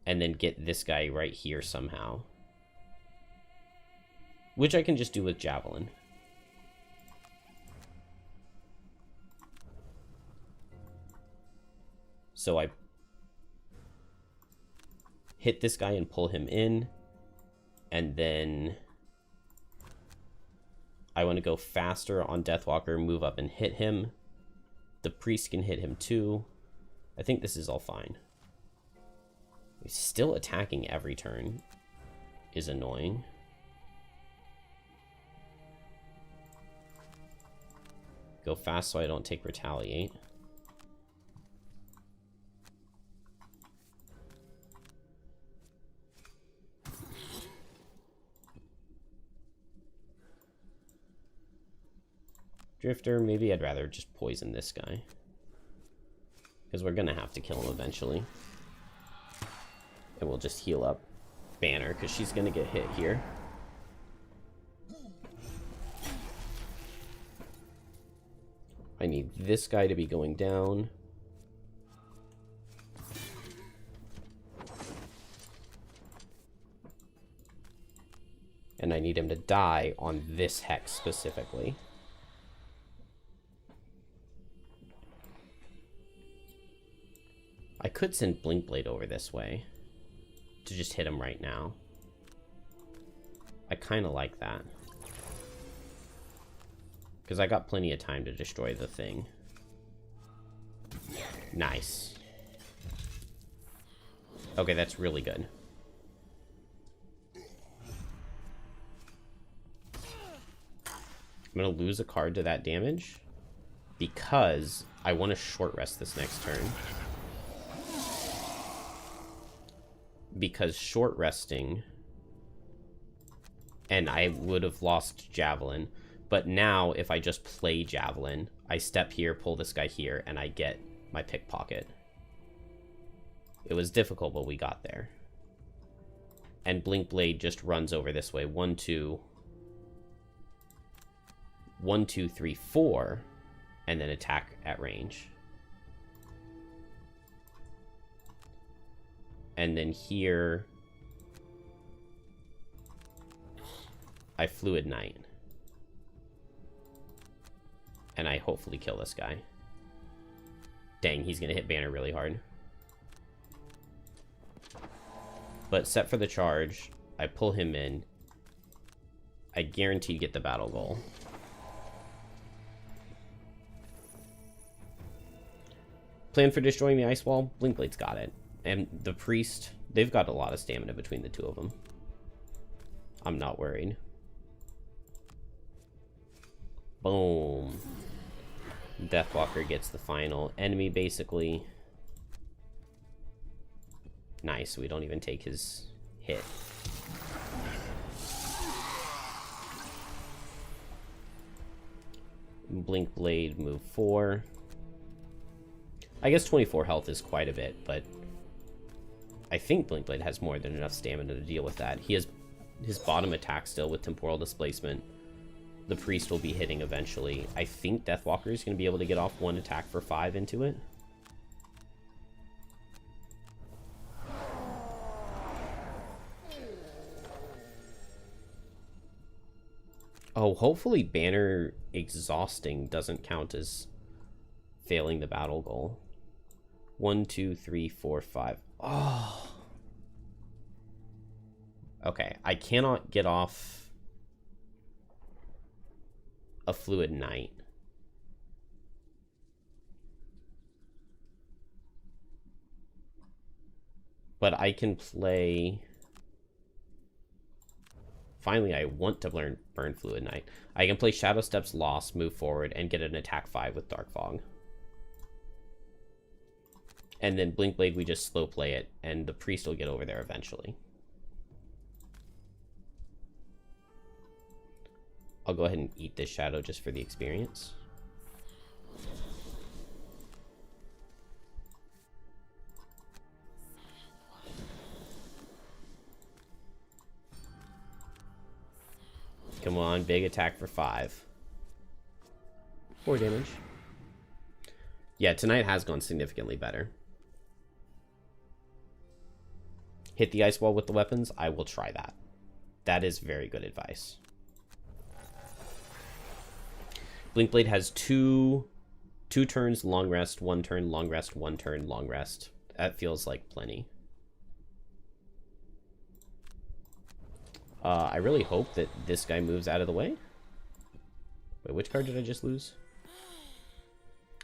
and then get this guy right here somehow, which I can just do with Javelin. So I hit this guy and pull him in, and then I want to go faster on Deathwalker, move up and hit him. The priest can hit him too. I think this is all fine. He's still attacking every turn is annoying. Go fast so I don't take Retaliate. Drifter, maybe I'd rather just poison this guy. Because we're going to have to kill him eventually. And we'll just heal up Banner, because she's going to get hit here. I need this guy to be going down. And I need him to die on this hex specifically. I could send Blinkblade over this way to just hit him right now. I kind of like that. Because I got plenty of time to destroy the thing. Nice. Okay, that's really good. I'm going to lose a card to that damage because I want to short rest this next turn. Because short resting, and I would have lost Javelin, but now if I just play Javelin, I step here, pull this guy here, and I get my pickpocket. It was difficult, but we got there. And Blinkblade just runs over this way. 1, 2, 1, 2, 3, 4, and then attack at range. And then here, I Fluid Knight. And I hopefully kill this guy. Dang, he's going to hit Banner really hard. But set for the charge, I pull him in. I guarantee get the battle goal. Plan for destroying the ice wall? Blinkblade's got it. And the priest, they've got a lot of stamina between the two of them. I'm not worried. Boom. Deathwalker gets the final enemy, basically. Nice, we don't even take his hit. Blinkblade, move 4. I guess 24 health is quite a bit, but I think Blinkblade has more than enough stamina to deal with that. He has his bottom attack still with Temporal Displacement. The priest will be hitting eventually. I think Deathwalker is going to be able to get off 1 attack for 5 into it. Oh, hopefully Banner exhausting doesn't count as failing the battle goal. 1, 2, 3, 4, 5. Oh. Okay, I cannot get off a Fluid Knight. But I can play... Finally, I want to burn Fluid Knight. I can play Shadow Steps Lost, move forward, and get an attack 5 with Dark Fog. And then Blink Blade, we just slow play it, and the Priest will get over there eventually. I'll go ahead and eat this Shadow just for the experience. Come on, big attack for 5. 4 damage. Yeah, tonight has gone significantly better. Hit the ice wall with the weapons. I will try that. That is very good advice. Blinkblade has two turns, long rest, 1 turn, long rest, 1 turn, long rest. That feels like plenty. I really hope that this guy moves out of the way. Wait, which card did I just lose?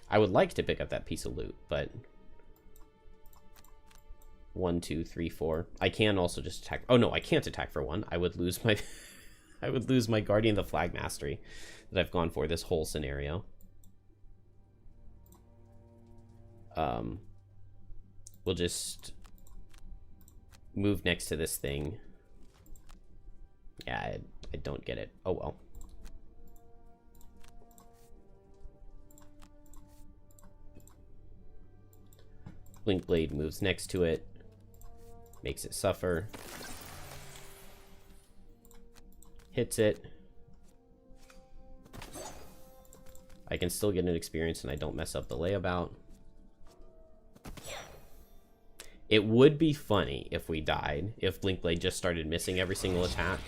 I would like to pick up that piece of loot, but... 1, 2, 3, 4. I can also just attack... Oh, no, I can't attack for 1. I would lose my... I would lose my Guardian of the Flag Mastery that I've gone for this whole scenario. We'll just move next to this thing. Yeah, I don't get it. Oh, well. Blink Blade moves next to it. Makes it suffer. Hits it. I can still get an experience and I don't mess up the layabout. It would be funny if we died, if Blinkblade just started missing every single attack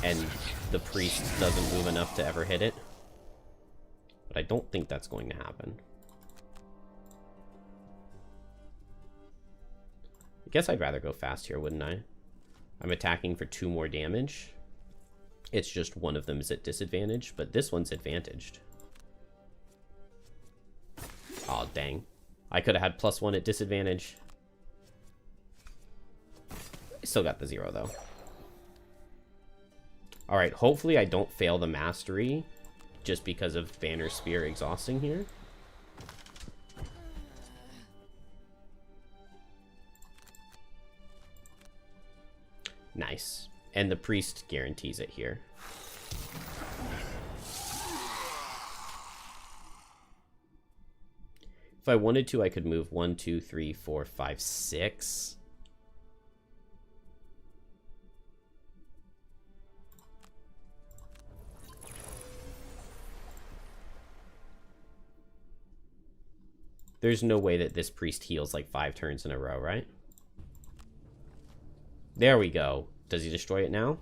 and the Priest doesn't move enough to ever hit it. But I don't think that's going to happen. I guess I'd rather go fast here, wouldn't I? I'm attacking for 2 more damage. It's just one of them is at disadvantage, but this one's advantaged. Aw, dang. I could have had +1 at disadvantage. I still got the 0, though. Alright, hopefully I don't fail the mastery just because of Banner Spear exhausting here. Nice. And the Priest guarantees it here. If I wanted to, I could move 1, 2, 3, 4, 5, 6. There's no way that this Priest heals like 5 turns in a row, right? There we go. Does he destroy it now?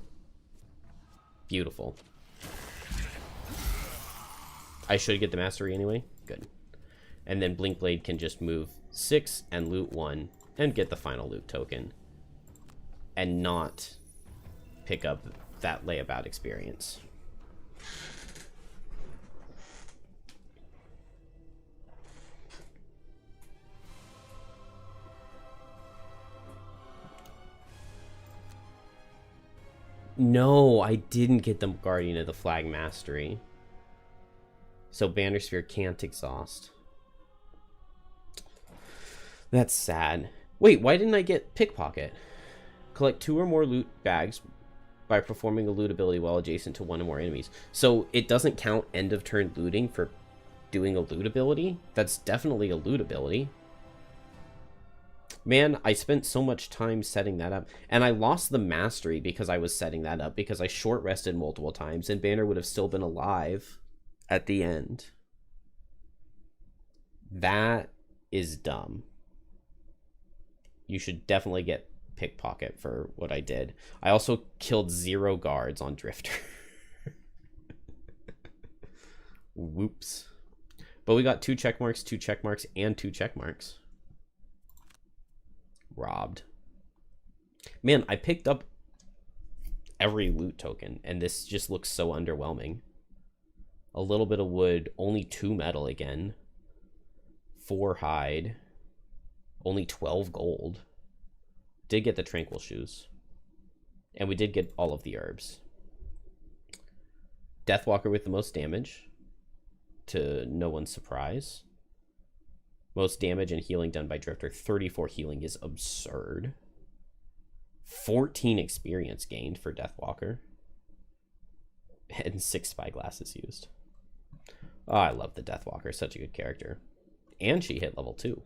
Beautiful. I should get the mastery anyway. Good. And then Blinkblade can just move 6 and loot 1 and get the final loot token. And not pick up that layabout experience. No, I didn't get the Guardian of the Flag Mastery. So Banner Sphere can't exhaust. That's sad. Wait, why didn't I get Pickpocket? Collect 2 or more loot bags by performing a loot ability while adjacent to 1 or more enemies. So it doesn't count end of turn looting for doing a loot ability? That's definitely a loot ability. Man, I spent so much time setting that up. And I lost the mastery because I was setting that up, because I short rested multiple times and Banner would have still been alive at the end. That is dumb. You should definitely get Pickpocket for what I did. I also killed 0 guards on Drifter. Whoops. But we got 2 check marks, 2 check marks, and 2 check marks. robbed. Man, I picked up every loot token, and this just looks so underwhelming. A little bit of wood, only 2 metal again. 4 hide. Only 12 gold. Did get the tranquil shoes. And we did get all of the herbs. Deathwalker with the most damage, to no one's surprise. Most damage and healing done by Drifter. 34 healing is absurd. 14 experience gained for Deathwalker. And 6 spyglasses used. Oh, I love the Deathwalker. Such a good character. And she hit level 2.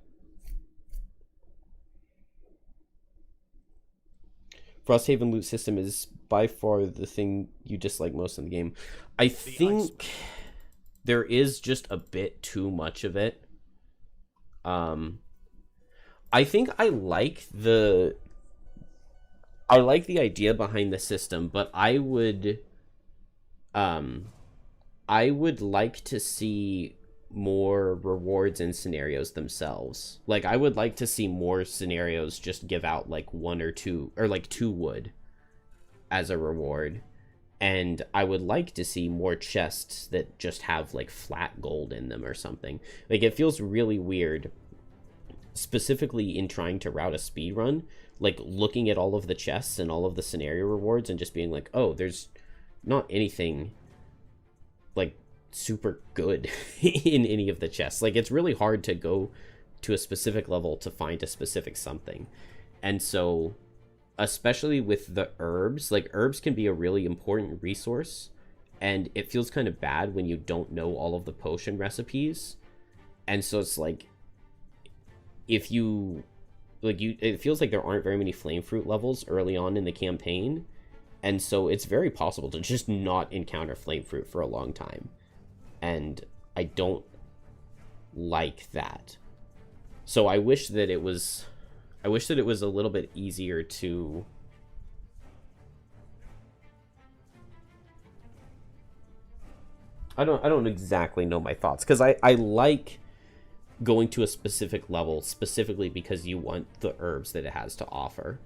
Frosthaven loot system is by far the thing you dislike most in the game. I think there is just a bit too much of it. I think I like the idea behind the system, but I would like to see more rewards and scenarios themselves. Like, I would like to see more scenarios just give out like 1 or 2, or like 2 wood as a reward. And I would like to see more chests that just have like flat gold in them or something. Like, it feels really weird, specifically in trying to route a speed run, like looking at all of the chests and all of the scenario rewards and just being like, oh, there's not anything like super good in any of the chests. Like, it's really hard to go to a specific level to find a specific something. And so, especially with the herbs, like, herbs can be a really important resource, and it feels kind of bad when you don't know all of the potion recipes. And so it's like, if you like, it feels like there aren't very many flame fruit levels early on in the campaign, and so it's very possible to just not encounter flame fruit for a long time. And I don't like that. So I wish that it was a little bit easier to I don't exactly know my thoughts, because I like going to a specific level specifically because you want the herbs that it has to offer.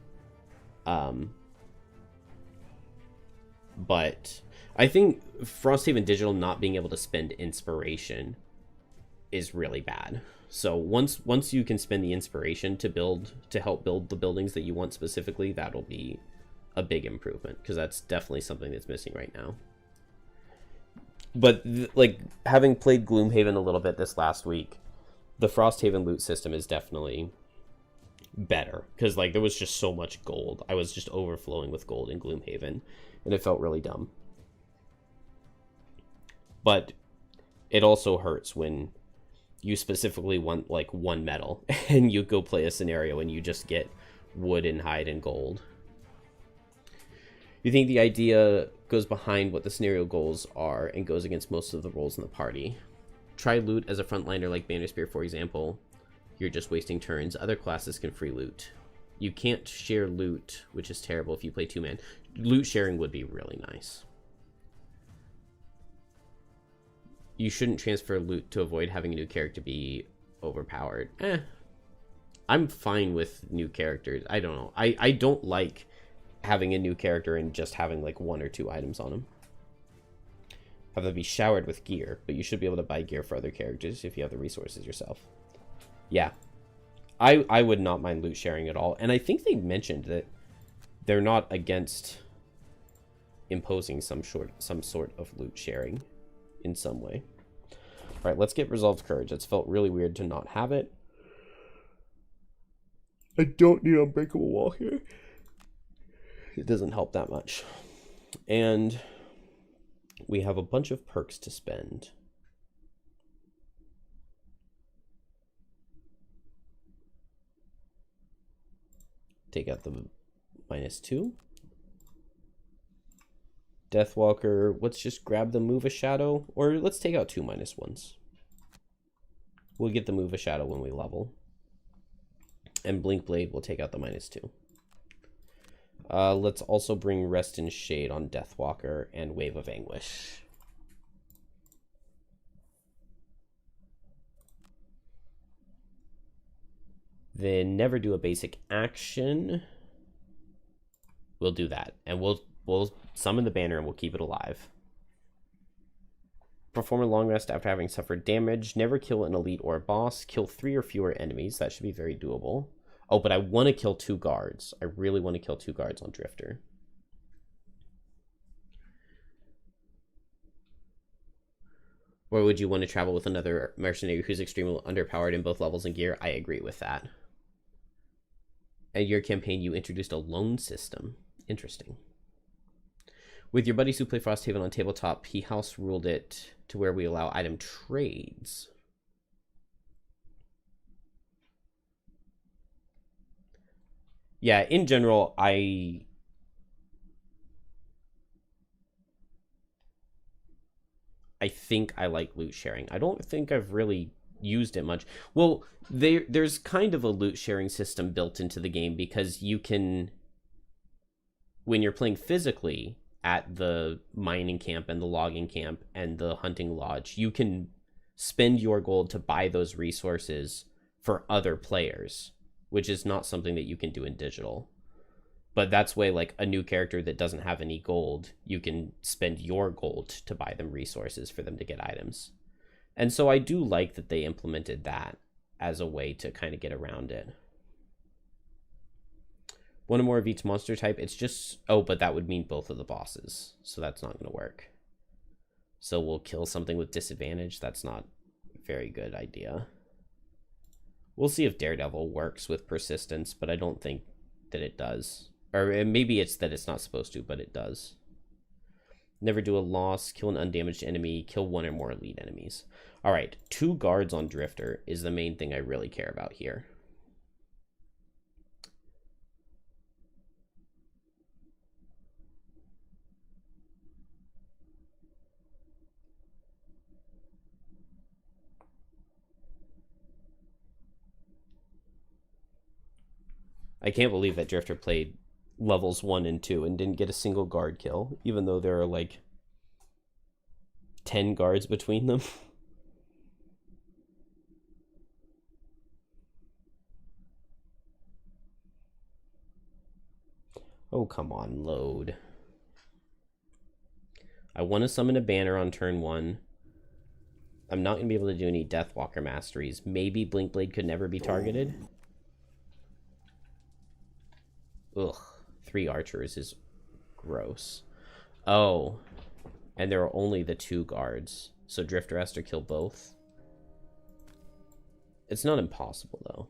But I think Frosthaven Digital not being able to spend inspiration is really bad. So once you can spend the inspiration to help build the buildings that you want specifically, that'll be a big improvement, because that's definitely something that's missing right now. But like, having played Gloomhaven a little bit this last week, the Frosthaven loot system is definitely better, because like, there was just so much gold. I was just overflowing with gold in Gloomhaven, and it felt really dumb. But it also hurts when you specifically want like 1 metal and you go play a scenario and you just get wood and hide and gold. You think the idea goes behind what the scenario goals are and goes against most of the roles in the party. Try loot as a frontliner like Banner Spear, for example. You're just wasting turns. Other classes can free loot. You can't share loot, which is terrible if you play 2-man. Loot sharing would be really nice. You shouldn't transfer loot to avoid having a new character be overpowered. I'm fine with new characters. I don't know. I don't like having a new character and just having like 1 or 2 items on him. Have them be showered with gear, but you should be able to buy gear for other characters if you have the resources yourself. Yeah. I would not mind loot sharing at all. And I think they mentioned that they're not against imposing some sort of loot sharing in some way. All right, let's get Resolved Courage. It's felt really weird to not have it. I don't need Unbreakable Wall here. It doesn't help that much. And we have a bunch of perks to spend. Take out the -2. Deathwalker, let's just grab the Move a Shadow, or let's take out 2 -1s. We'll get the Move a Shadow when we level. And Blink Blade will take out the -2. Let's also bring Rest in Shade on Deathwalker and Wave of Anguish. Then never do a basic action. We'll do that. And we'll summon the banner and we'll keep it alive. Perform a long rest after having suffered damage. Never kill an elite or a boss. Kill 3 or fewer enemies. That should be very doable. Oh, but I want to kill 2 guards. I really want to kill 2 guards on Drifter. Or would you want to travel with another mercenary who's extremely underpowered in both levels and gear? I agree with that. And your campaign, you introduced a loan system. Interesting. With your buddies who play Frosthaven on tabletop, he house ruled it to where we allow item trades. Yeah, in general, I think I like loot sharing. I don't think I've really used it much. Well, there's kind of a loot sharing system built into the game because you can, when you're playing physically at the mining camp and the logging camp and the hunting lodge, you can spend your gold to buy those resources for other players, which is not something that you can do in digital. But that's way, like, a new character that doesn't have any gold, you can spend your gold to buy them resources for them to get items. And so I do like that they implemented that as a way to kind of get around it. One or more of each monster type. It's just... Oh, but that would mean both of the bosses. So that's not going to work. So we'll kill something with disadvantage. That's not a very good idea. We'll see if Daredevil works with persistence, but I don't think that it does. Or maybe it's that it's not supposed to, but it does. Never do a loss, kill an undamaged enemy, kill 1 or more elite enemies. Alright, 2 guards on Drifter is the main thing I really care about here. I can't believe that Drifter played levels 1 and 2 and didn't get a single guard kill, even though there are like 10 guards between them. Oh, come on, load. I want to summon a banner on turn 1. I'm not going to be able to do any Deathwalker masteries. Maybe Blinkblade could never be targeted. Ugh, 3 archers is gross. Oh, and there are only the 2 guards, so Drifter has to kill both. It's not impossible, though.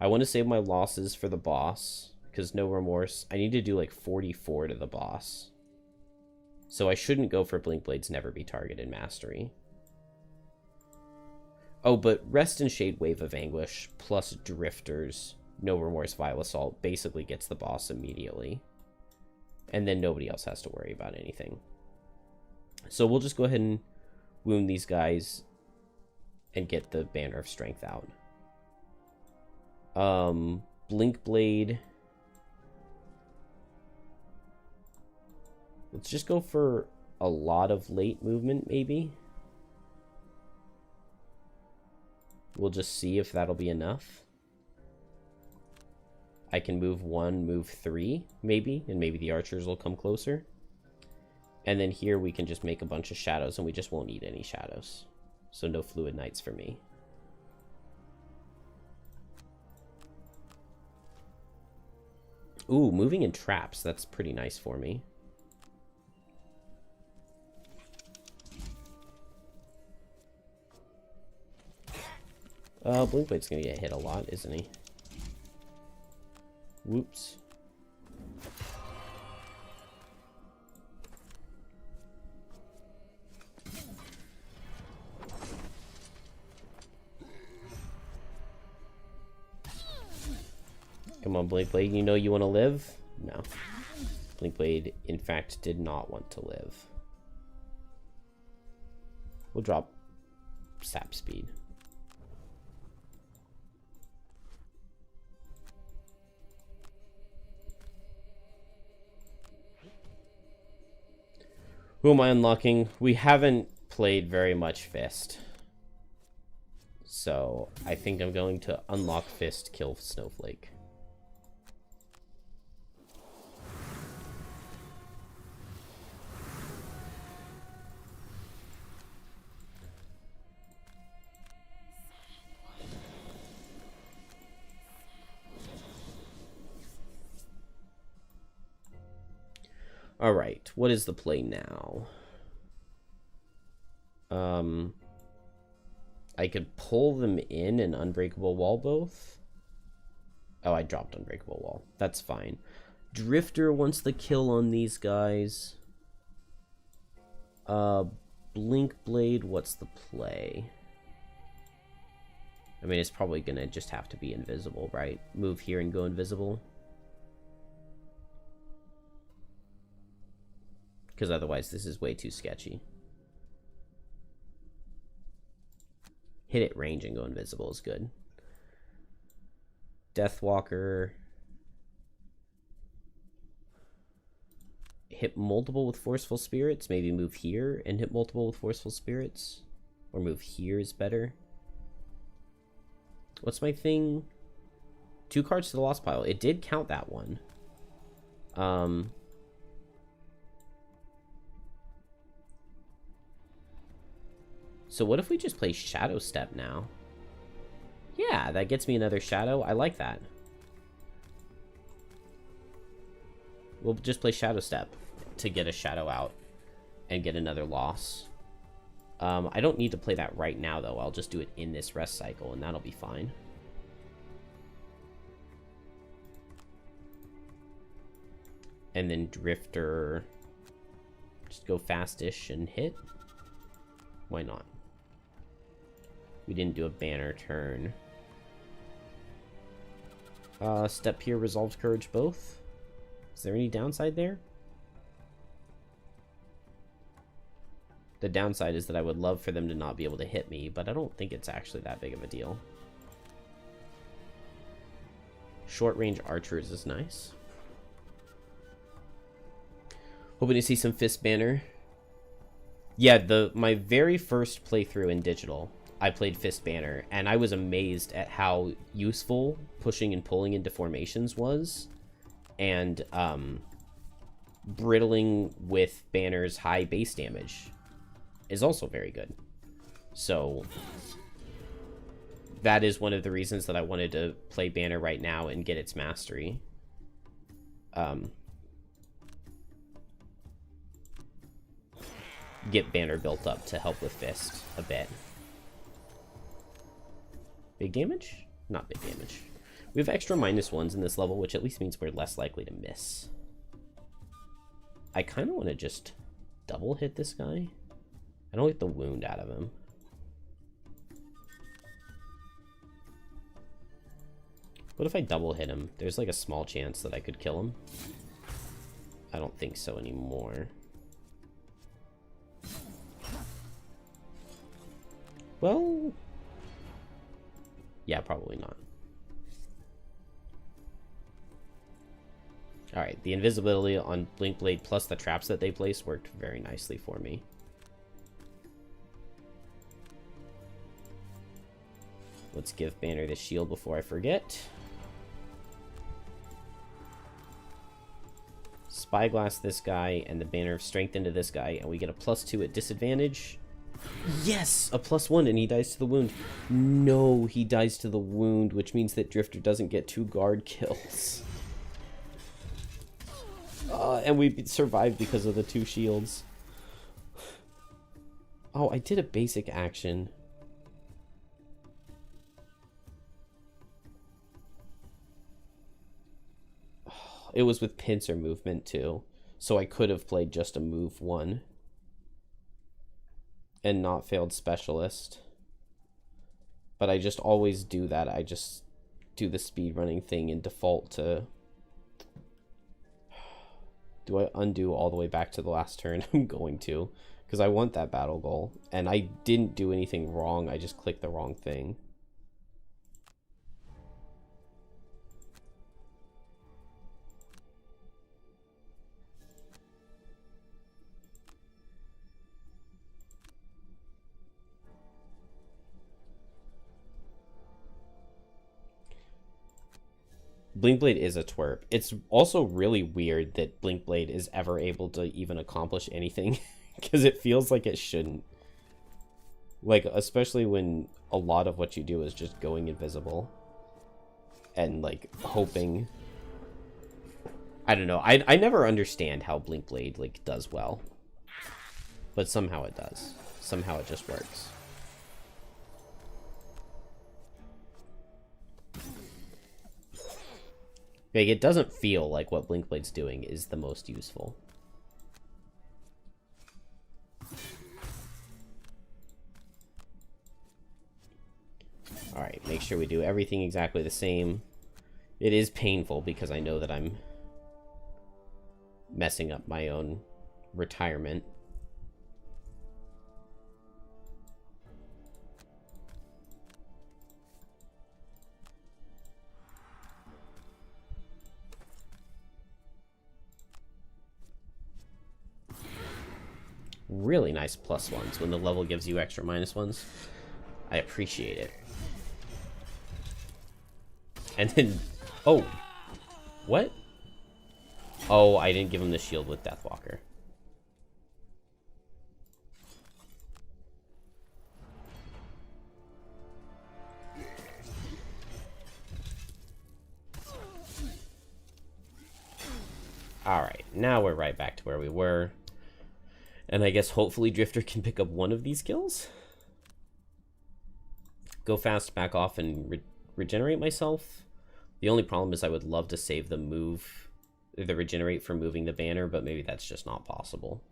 I want to save my losses for the boss, because no remorse. I need to do like 44 to the boss. So I shouldn't go for Blinkblade's Never Be Targeted Mastery. Oh, but Rest and Shade Wave of Anguish plus Drifter's No Remorse Vile Assault basically gets the boss immediately. And then nobody else has to worry about anything. So we'll just go ahead and wound these guys and get the Banner of Strength out. Blinkblade. Let's just go for a lot of late movement, maybe. We'll just see if that'll be enough. I can move 1, move 3, maybe, and maybe the archers will come closer. And then here we can just make a bunch of shadows, and we just won't need any shadows. So no Fluid Knights for me. Ooh, moving in traps. That's pretty nice for me. Blinkblade's gonna get hit a lot, isn't he? Whoops. Come on, Blinkblade, you know you want to live? No. Blinkblade, in fact, did not want to live. We'll drop sap speed. Who am I unlocking? We haven't played very much Fist. So I think I'm going to unlock Fist, kill Snowflake. All right, what is the play now? I could pull them in and Unbreakable Wall both. Oh, I dropped Unbreakable Wall. That's fine. Drifter wants the kill on these guys. Blink Blade, what's the play? I mean, it's probably gonna just have to be invisible, right? Move here and go invisible. Because otherwise this is way too sketchy. Hit it range and go invisible is good. Deathwalker. Hit multiple with Forceful Spirits. Maybe move here and hit multiple with Forceful Spirits. Or move here is better. What's my thing? 2 cards to the lost pile. It did count that one. So what if we just play Shadow Step now? Yeah, that gets me another Shadow. I like that. We'll just play Shadow Step to get a Shadow out and get another loss. I don't need to play that right now, though. I'll just do it in this rest cycle, and that'll be fine. And then Drifter. Just go fast-ish and hit. Why not? We didn't do a banner turn. Step here, Resolved Courage both. Is there any downside there? The downside is that I would love for them to not be able to hit me, but I don't think it's actually that big of a deal. Short range archers is nice. Hoping to see some Fist banner. Yeah, my very first playthrough in digital, I played Fist banner, and I was amazed at how useful pushing and pulling into formations was, and brittling with banner's high base damage is also very good. So that is one of the reasons that I wanted to play banner right now and get its mastery. Get banner built up to help with Fist a bit. Big damage? Not big damage. We have extra -1s in this level, which at least means we're less likely to miss. I kind of want to just double hit this guy. I don't get the wound out of him. What if I double hit him? There's like a small chance that I could kill him. I don't think so anymore. Well, yeah, probably not. Alright, the invisibility on Blink Blade plus the traps that they placed worked very nicely for me. Let's give Banner the shield before I forget. Spyglass this guy and the Banner of Strength into this guy, and we get a +2 at disadvantage. Yes! A +1, and he dies to the wound. No, he dies to the wound, which means that Drifter doesn't get 2 guard kills. And we survived because of the 2 shields. Oh, I did a basic action. It was with pincer movement, too. So I could have played just a move 1. And not failed specialist. But I just always do that. I just do the speedrunning thing in default to... Do I undo all the way back to the last turn? I'm going to. Because I want that battle goal. And I didn't do anything wrong. I just clicked the wrong thing. Blinkblade is a twerp. It's also really weird that Blinkblade is ever able to even accomplish anything, because it feels like it shouldn't. Like, especially when a lot of what you do is just going invisible and, like, hoping. I don't know. I never understand how Blinkblade, like, does well. But somehow it does. Somehow it just works. Like, it doesn't feel like what Blinkblade's doing is the most useful. Alright, make sure we do everything exactly the same. It is painful because I know that I'm messing up my own retirement. Really nice +1s when the level gives you extra -1s. I appreciate it. And then, oh, what? Oh, I didn't give him the shield with Deathwalker. Alright, now we're right back to where we were. And I guess hopefully Drifter can pick up one of these kills. Go fast, back off, and regenerate myself. The only problem is I would love to save the move, the regenerate for moving the banner, but maybe that's just not possible.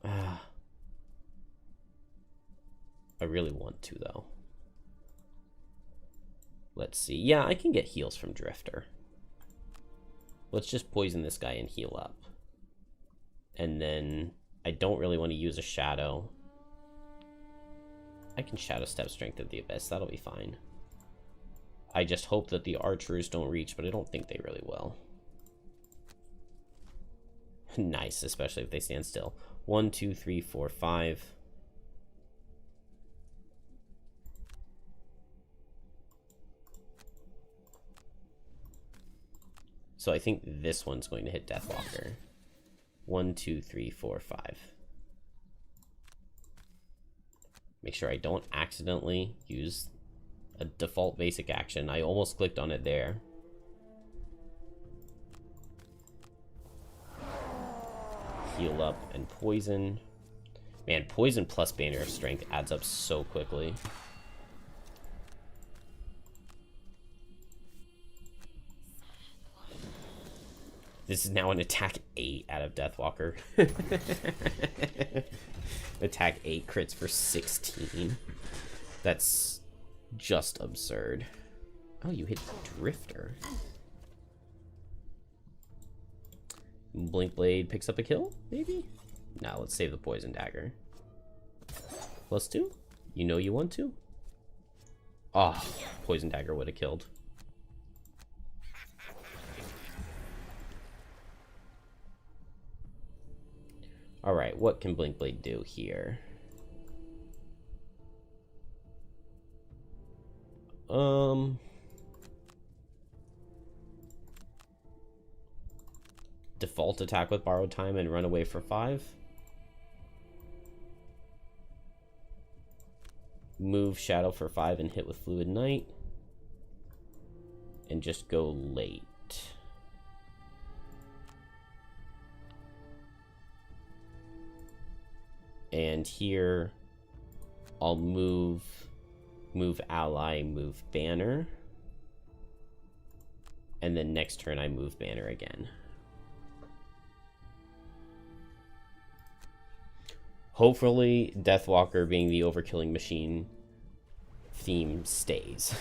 I really want to, though. Let's see. Yeah, I can get heals from Drifter. Let's just poison this guy and heal up. And then I don't really want to use a shadow. I can shadow step Strength of the Abyss. That'll be fine. I just hope that the archers don't reach, but I don't think they really will. Nice, especially if they stand still. 1, 2, 3, 4, 5. So I think this one's going to hit Deathwalker. 1, 2, 3, 4, 5. Make sure I don't accidentally use a default basic action. I almost clicked on it there. Heal up and poison. Man, poison plus Banner of Strength adds up so quickly. This is now an attack 8 out of Deathwalker. Attack 8 crits for 16. That's just absurd. Oh, you hit Drifter. Blinkblade picks up a kill, maybe? Nah, let's save the Poison Dagger. +2? You know you want to? Oh, Poison Dagger would have killed. Alright, what can Blinkblade do here? Default attack with Borrowed Time and run away for 5. Move Shadow for 5 and hit with Fluid Knight. And just go late. And here, I'll move ally, move banner. And then next turn I move banner again. Hopefully, Deathwalker being the overkilling machine theme stays.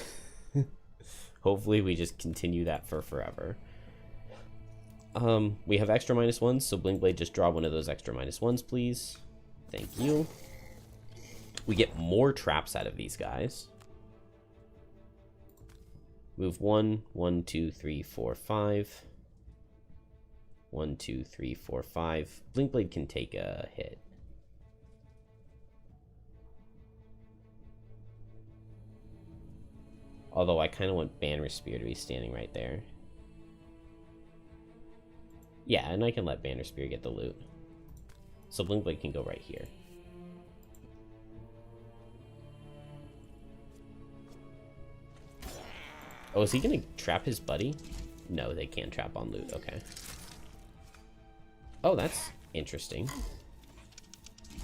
Hopefully we just continue that for forever. We have extra -1s, so Blinkblade, just draw one of those extra -1s, please. Thank you. We get more traps out of these guys. Move 1, 1, 2, 3, 4, 5. 1, 2, 3, 4, 5. Blinkblade can take a hit. Although I kind of want Banner Spear to be standing right there. Yeah, and I can let Banner Spear get the loot. So Blinkblade can go right here. Oh, is he gonna trap his buddy? No, they can't trap on loot. Okay. Oh, that's interesting.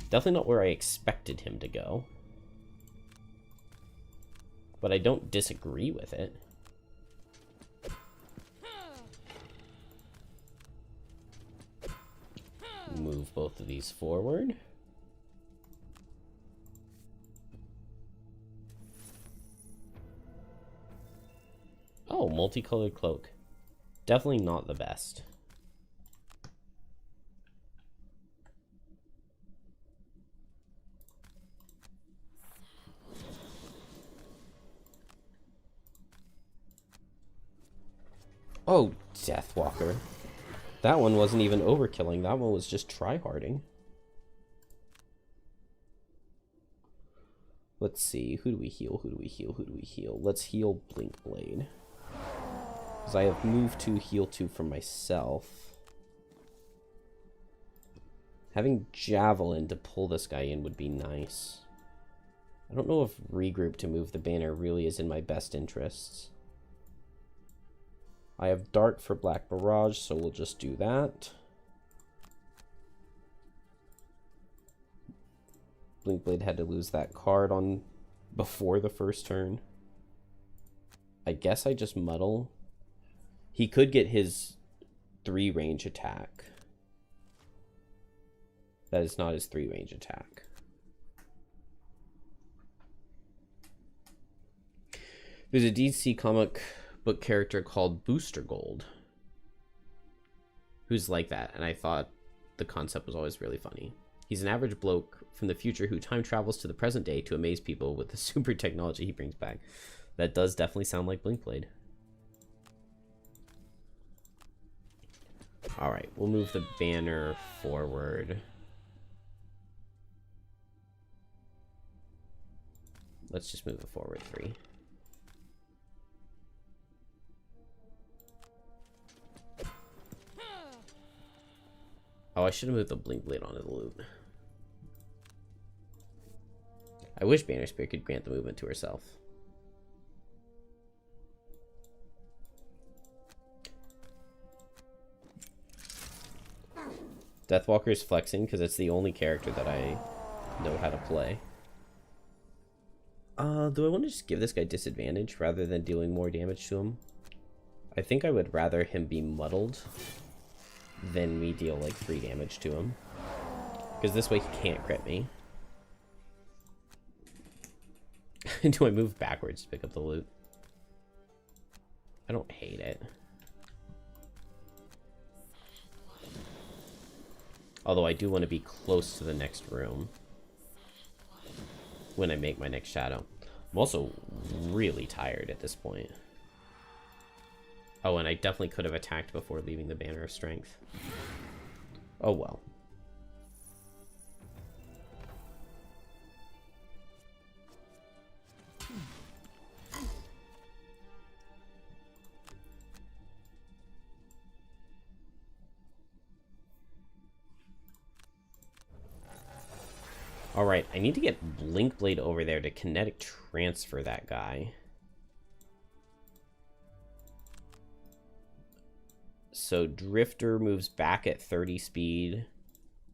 Definitely not where I expected him to go. But I don't disagree with it. Move both of these forward. Oh, multicolored cloak. Definitely not the best. Oh, Deathwalker. That one wasn't even overkilling. That one was just tryharding. Let's see. Who do we heal? Who do we heal? Who do we heal? Let's heal Blinkblade. Because I have moved to heal 2 for myself. Having Javelin to pull this guy in would be nice. I don't know if regroup to move the banner really is in my best interests. I have Dart for Black Barrage, so we'll just do that. Blinkblade had to lose that card on before the first turn. I guess I just muddle. He could get his 3 range attack. That is not his 3 range attack. There's a DC comic book character called Booster Gold who's like that, and I thought the concept was always really funny. He's an average bloke from the future who time travels to the present day to amaze people with the super technology he brings back. That does definitely sound like Blinkblade. Alright, we'll move the banner forward. Let's just move it forward 3. Oh, I should have moved the Blinkblade onto the loot. I wish Banner Spear could grant the movement to herself. Deathwalker is flexing because it's the only character that I know how to play. Do I want to just give this guy disadvantage rather than dealing more damage to him? I think I would rather him be muddled than me deal like 3 damage to him. Because this way he can't crit me. Do I move backwards to pick up the loot? I don't hate it. Although I do want to be close to the next room when I make my next shadow. I'm also really tired at this point. Oh, and I definitely could have attacked before leaving the Banner of Strength. Oh well. Alright, I need to get Blinkblade over there to kinetic transfer that guy. So Drifter moves back at 30 speed.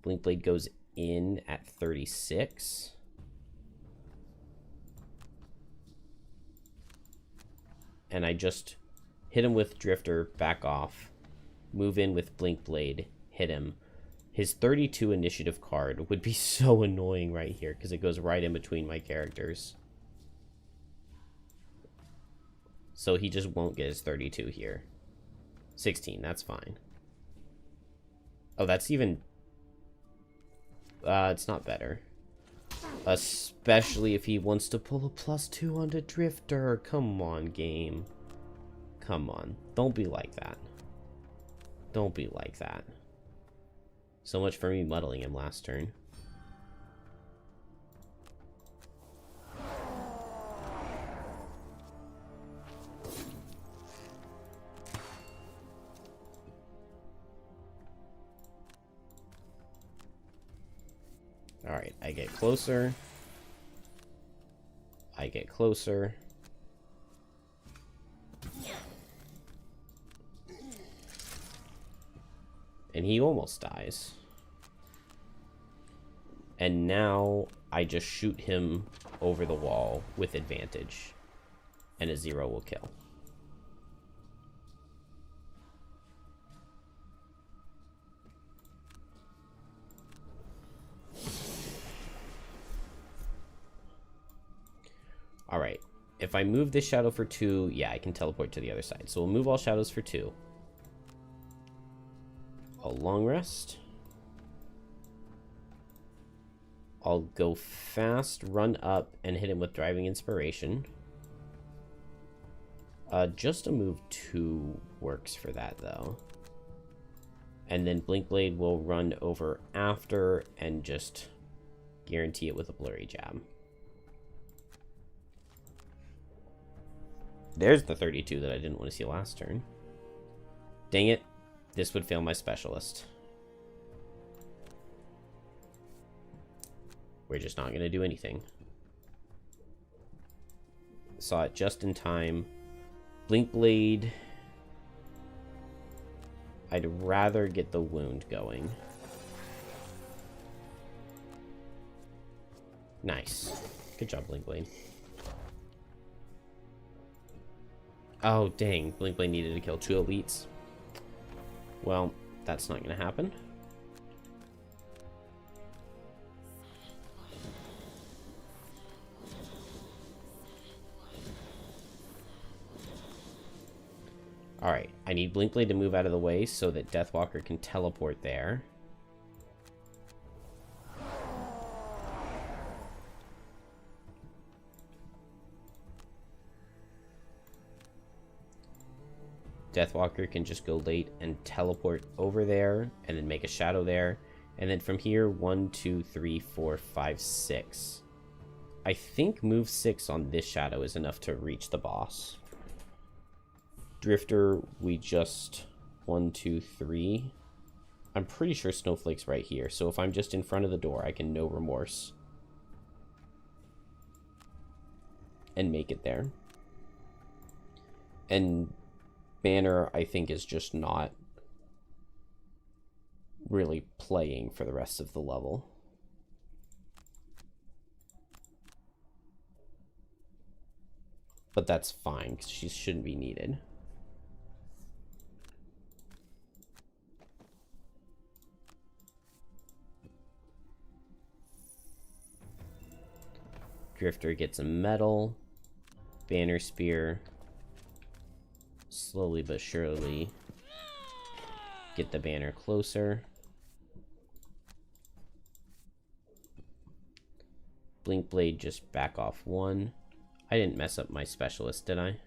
Blinkblade goes in at 36. And I just hit him with Drifter, back off. Move in with Blinkblade, hit him. His 32 initiative card would be so annoying right here because it goes right in between my characters. So he just won't get his 32 here. 16, that's fine. Oh, that's even... it's not better. Especially if he wants to pull a +2 onto Drifter. Come on, game. Come on. Don't be like that. Don't be like that. So much for me muddling him last turn. Alright, I get closer. I get closer. And he almost dies. And now I just shoot him over the wall with advantage. And a 0 will kill. Alright, if I move this shadow for 2, yeah, I can teleport to the other side. So we'll move all shadows for 2. I'll long rest. I'll go fast, run up, and hit him with Driving Inspiration. Just a move 2 works for that, though. And then Blink Blade will run over after and just guarantee it with a Blurry Jab. There's the 32 that I didn't want to see last turn. Dang it. This would fail my Specialist. We're just not going to do anything. Saw it just in time. Blink Blade. I'd rather get the wound going. Nice. Good job, Blink Blade. Oh, dang. Blink Blade needed to kill 2 elites. Well, that's not going to happen. Alright, I need Blink Blade to move out of the way so that Deathwalker can teleport there. Deathwalker can just go late and teleport over there and then make a shadow there. And then from here, 1, 2, 3, 4, 5, 6. I think move 6 on this shadow is enough to reach the boss. Drifter, we just 1, 2, 3. I'm pretty sure Snowflake's right here. So if I'm just in front of the door, I can No Remorse and make it there. And Banner, I think, is just not really playing for the rest of the level. But that's fine, because she shouldn't be needed. Drifter gets a medal. Banner Spear. Slowly but surely get the banner closer. Blink Blade just back off 1. I didn't mess up my Specialist, did I?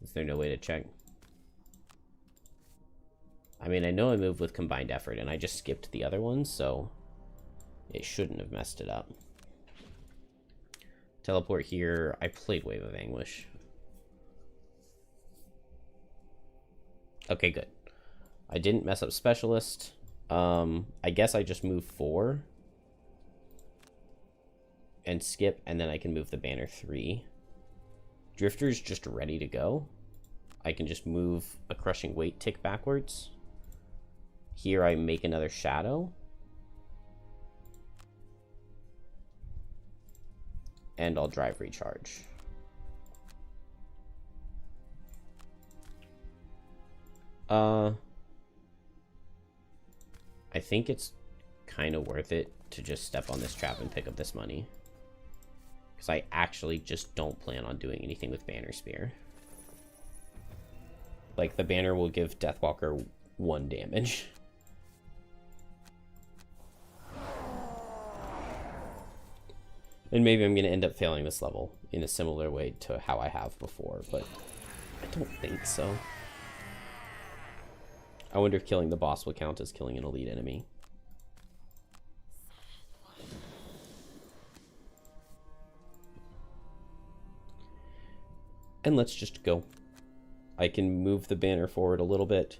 Is there no way to check? I mean, I know I moved with Combined Effort and I just skipped the other one, so it shouldn't have messed it up. Teleport here. I played Wave of Anguish. Okay, good. I didn't mess up Specialist. I guess I just move 4 and skip, and then I can move the banner 3. Drifter's just ready to go. I can just move a Crushing Weight tick backwards. Here I make another shadow. And I'll drive recharge. I think it's kind of worth it to just step on this trap and pick up this money. Because I actually just don't plan on doing anything with Banner Spear. Like, the banner will give Deathwalker 1 damage. And maybe I'm going to end up failing this level in a similar way to how I have before, but I don't think so. I wonder if killing the boss will count as killing an elite enemy. And let's just go. I can move the banner forward a little bit.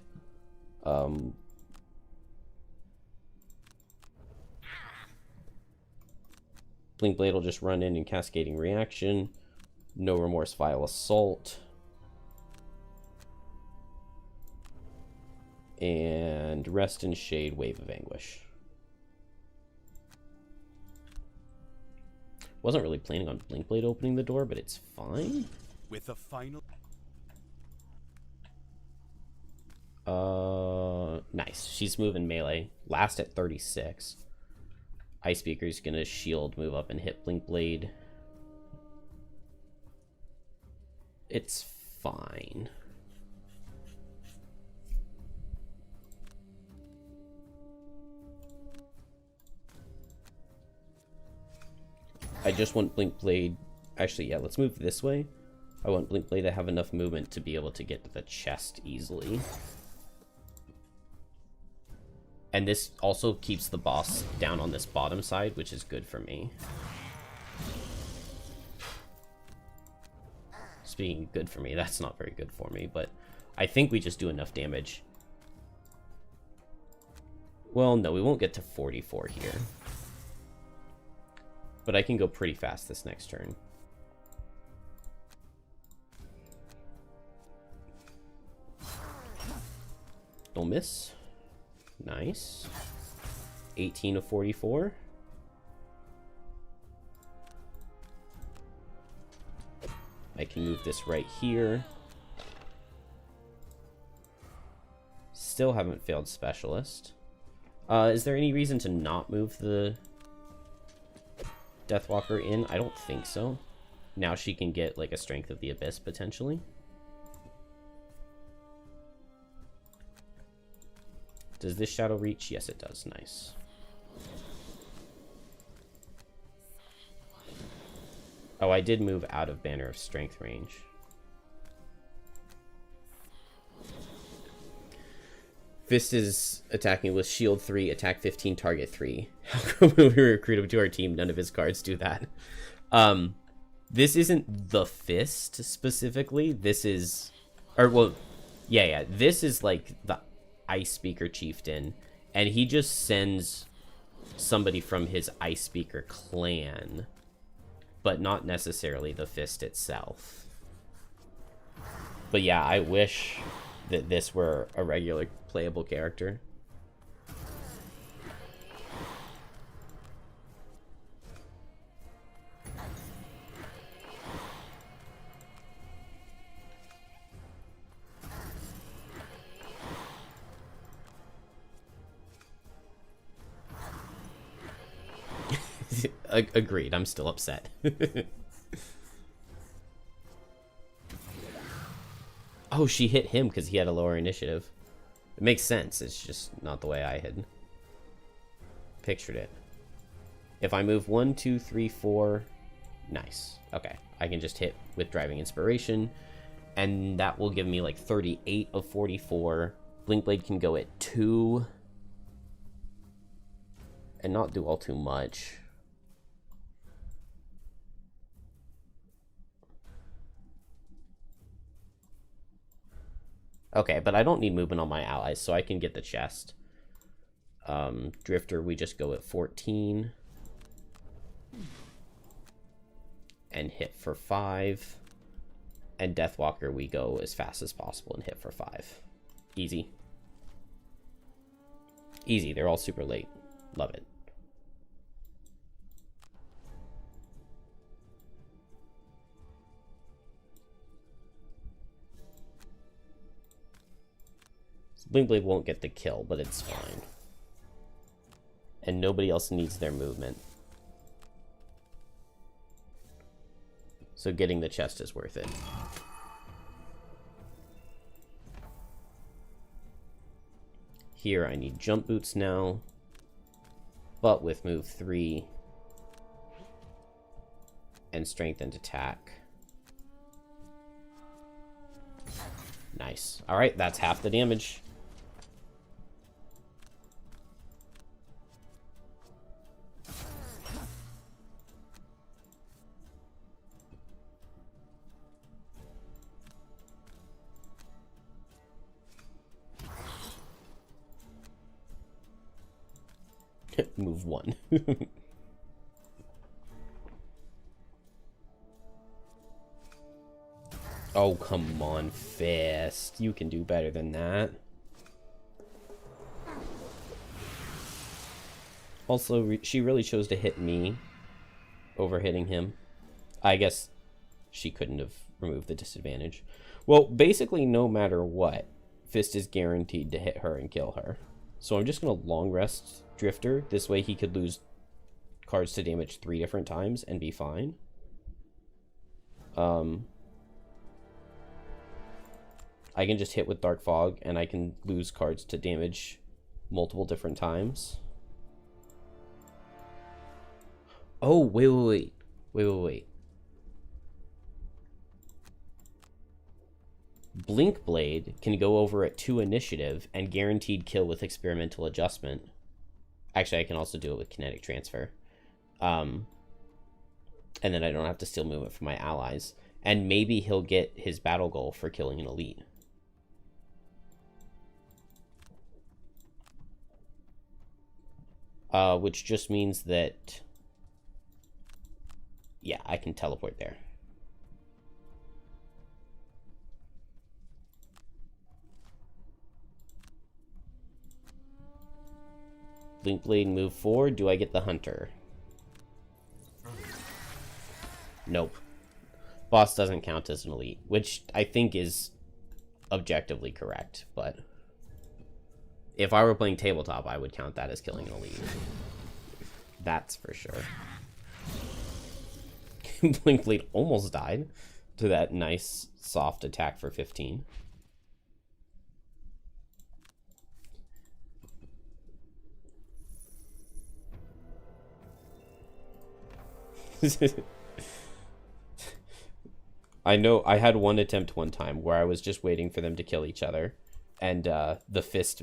Blink Blade will just run in and cascading reaction. No Remorse Vile Assault. And Rest and Shade Wave of Anguish. Wasn't really planning on Blink Blade opening the door, but it's fine. With the final... Nice. She's moving melee. Last at 36. Ice Speaker's gonna shield, move up, and hit Blink Blade. It's fine. I just want Blink Blade... Actually, yeah, let's move this way. I want Blink Blade to have enough movement to be able to get to the chest easily. And this also keeps the boss down on this bottom side, which is good for me. Speaking good for me, that's not very good for me, but I think we just do enough damage. Well, no, we won't get to 44 here. But I can go pretty fast this next turn. Don't miss. Nice. 18 of 44. I can move this right here. Still haven't failed Specialist. Is there any reason to not move the Deathwalker in? I don't think so. Now she can get like a Strength of the Abyss potentially. Does this shadow reach? Yes, it does. Nice. Oh, I did move out of Banner of Strength range. Fist is attacking with shield 3, attack 15, target 3. How come when we recruit him to our team, none of his cards do that? This isn't the Fist specifically. This is... Or, well, yeah. This is like the Ice Speaker Chieftain. And he just sends somebody from his Ice Speaker clan. But not necessarily the Fist itself. But yeah, I wish that this were a regular playable character. Agreed, I'm still upset. Oh, she hit him because he had a lower initiative. It makes sense, it's just not the way I had pictured it. If I move 1, 2, 3, 4... Nice. Okay, I can just hit with Driving Inspiration, and that will give me like 38 of 44. Blink Blade can go at 2 and not do all too much. Okay, but I don't need movement on my allies, so I can get the chest. Drifter, we just go at 14. And hit for 5. And Deathwalker, we go as fast as possible and hit for 5. Easy. Easy, they're all super late. Love it. Blink Blade won't get the kill, but it's fine. And nobody else needs their movement. So getting the chest is worth it. Here I need jump boots now. But with move 3 and strength and attack. Nice. Alright, that's half the damage. Move 1. Oh, come on, Fist. You can do better than that. Also, she really chose to hit me over hitting him. I guess she couldn't have removed the disadvantage. Well, basically, no matter what, Fist is guaranteed to hit her and kill her. So I'm just going to long rest Drifter. This way he could lose cards to damage 3 different times and be fine. I can just hit with Dark Fog, and I can lose cards to damage multiple different times. Oh, wait. Blink Blade can go over at 2 initiative and guaranteed kill with experimental adjustment. Actually, I can also do it with kinetic transfer. And then I don't have to steal movement from my allies. And maybe he'll get his battle goal for killing an elite. Which just means that... yeah, I can teleport there. Blink Blade, move forward. Do I get the Hunter? Nope. Boss doesn't count as an elite, which I think is objectively correct, but if I were playing tabletop, I would count that as killing an elite. That's for sure. Blink Blade almost died to that nice soft attack for 15. I know I had one attempt one time where I was just waiting for them to kill each other, and the Fist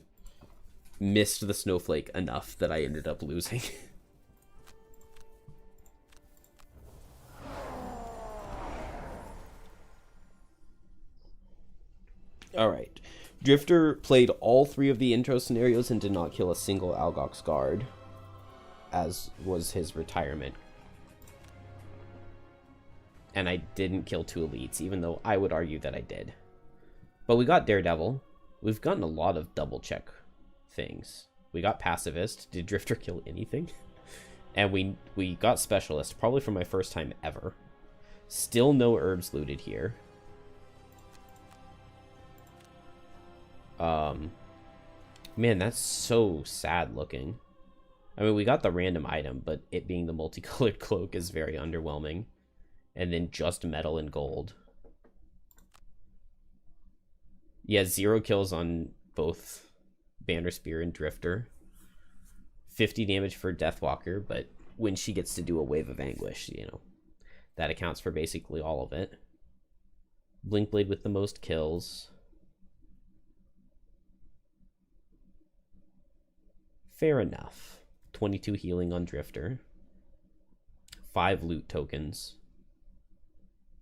missed the snowflake enough that I ended up losing. Alright. Drifter played all 3 of the intro scenarios and did not kill a single Algox guard, as was his retirement. And I didn't kill 2 elites, even though I would argue that I did. But we got Daredevil. We've gotten a lot of double check things. We got Pacifist. Did Drifter kill anything? And we got Specialist, probably for my first time ever. Still no herbs looted here. Man, that's so sad looking. I mean, we got the random item, but it being the multicolored cloak is very underwhelming. And then just metal and gold. Yeah, 0 kills on both Banner Spear and Drifter. 50 damage for Deathwalker, but when she gets to do a Wave of Anguish, you know, that accounts for basically all of it. Blinkblade with the most kills. Fair enough. 22 healing on Drifter. 5 loot tokens.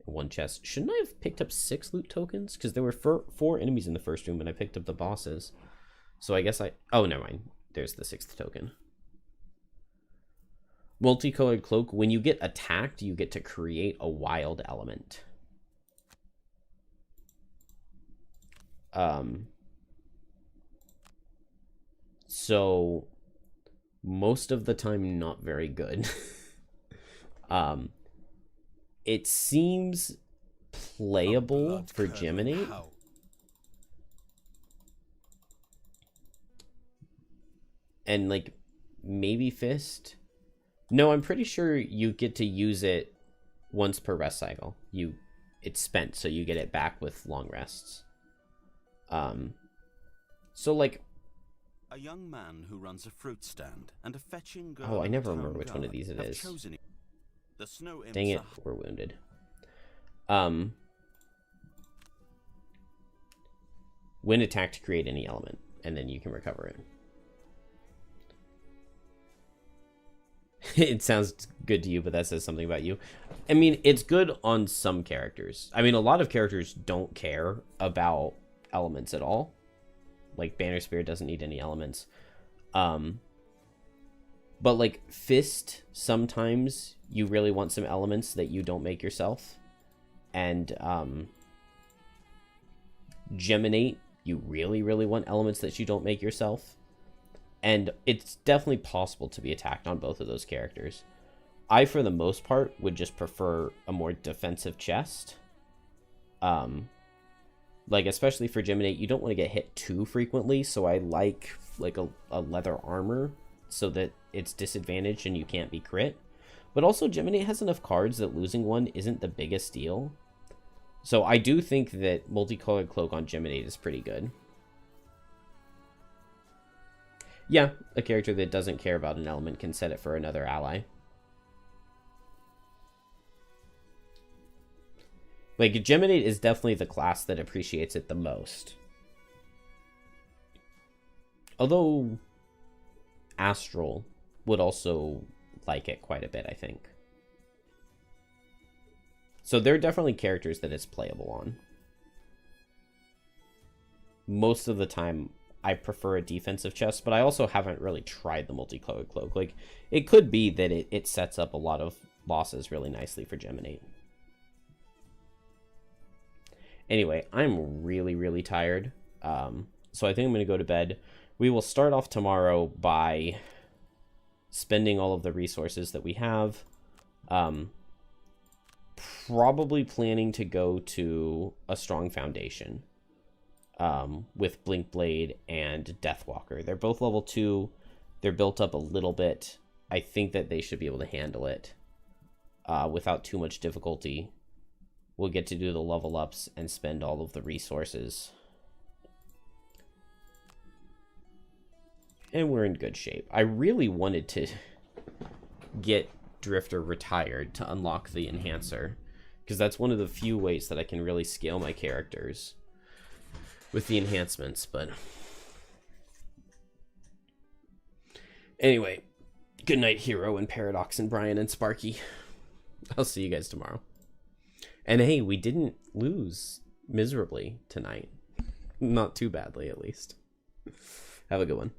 1 chest. Shouldn't I have picked up 6 loot tokens? Because there were 4 enemies in the first room and I picked up the bosses. So I guess I... oh, never mind. There's the 6th token. Multicolored cloak. When you get attacked, you get to create a wild element. So most of the time, not very good. It seems playable for Gemini. And like maybe Fist. No, I'm pretty sure you get to use it once per rest cycle. It's spent, so you get it back with long rests. So like a young man who runs a fruit stand and a fetching girl. Oh, I never remember which one of these it is. The snow dang it, we're wounded. When attacked, create any element, and then you can recover it. It sounds good to you, but that says something about you. I mean, it's good on some characters. I mean, a lot of characters don't care about elements at all. Like, Banner Spear doesn't need any elements. But, like, Fist, sometimes you really want some elements that you don't make yourself. And, Geminate, you really, really want elements that you don't make yourself. And it's definitely possible to be attacked on both of those characters. I, for the most part, would just prefer a more defensive chest. Like, especially for Geminate, you don't want to get hit too frequently, so I like a leather armor so that it's disadvantaged and you can't be crit. But also, Geminate has enough cards that losing one isn't the biggest deal. So I do think that Multicolored Cloak on Geminate is pretty good. Yeah, a character that doesn't care about an element can set it for another ally. Like, Geminate is definitely the class that appreciates it the most. Although, Astral would also like it quite a bit, I think. So there are definitely characters that it's playable on. Most of the time, I prefer a defensive chest, but I also haven't really tried the Multicolored Cloak. Like, it could be that it sets up a lot of losses really nicely for Geminate. Anyway, I'm really, really tired. So I think I'm going to go to bed. We will start off tomorrow by spending all of the resources that we have. Probably planning to go to a strong foundation with Blink Blade and Deathwalker. They're both level 2. They're built up a little bit. I think that they should be able to handle it without too much difficulty. We'll get to do the level ups and spend all of the resources. And we're in good shape. I really wanted to get Drifter retired to unlock the Enhancer, because that's one of the few ways that I can really scale my characters with the enhancements, but anyway, good night, Hero and Paradox and Brian and Sparky. I'll see you guys tomorrow. And hey, we didn't lose miserably tonight. Not too badly, at least. Have a good one.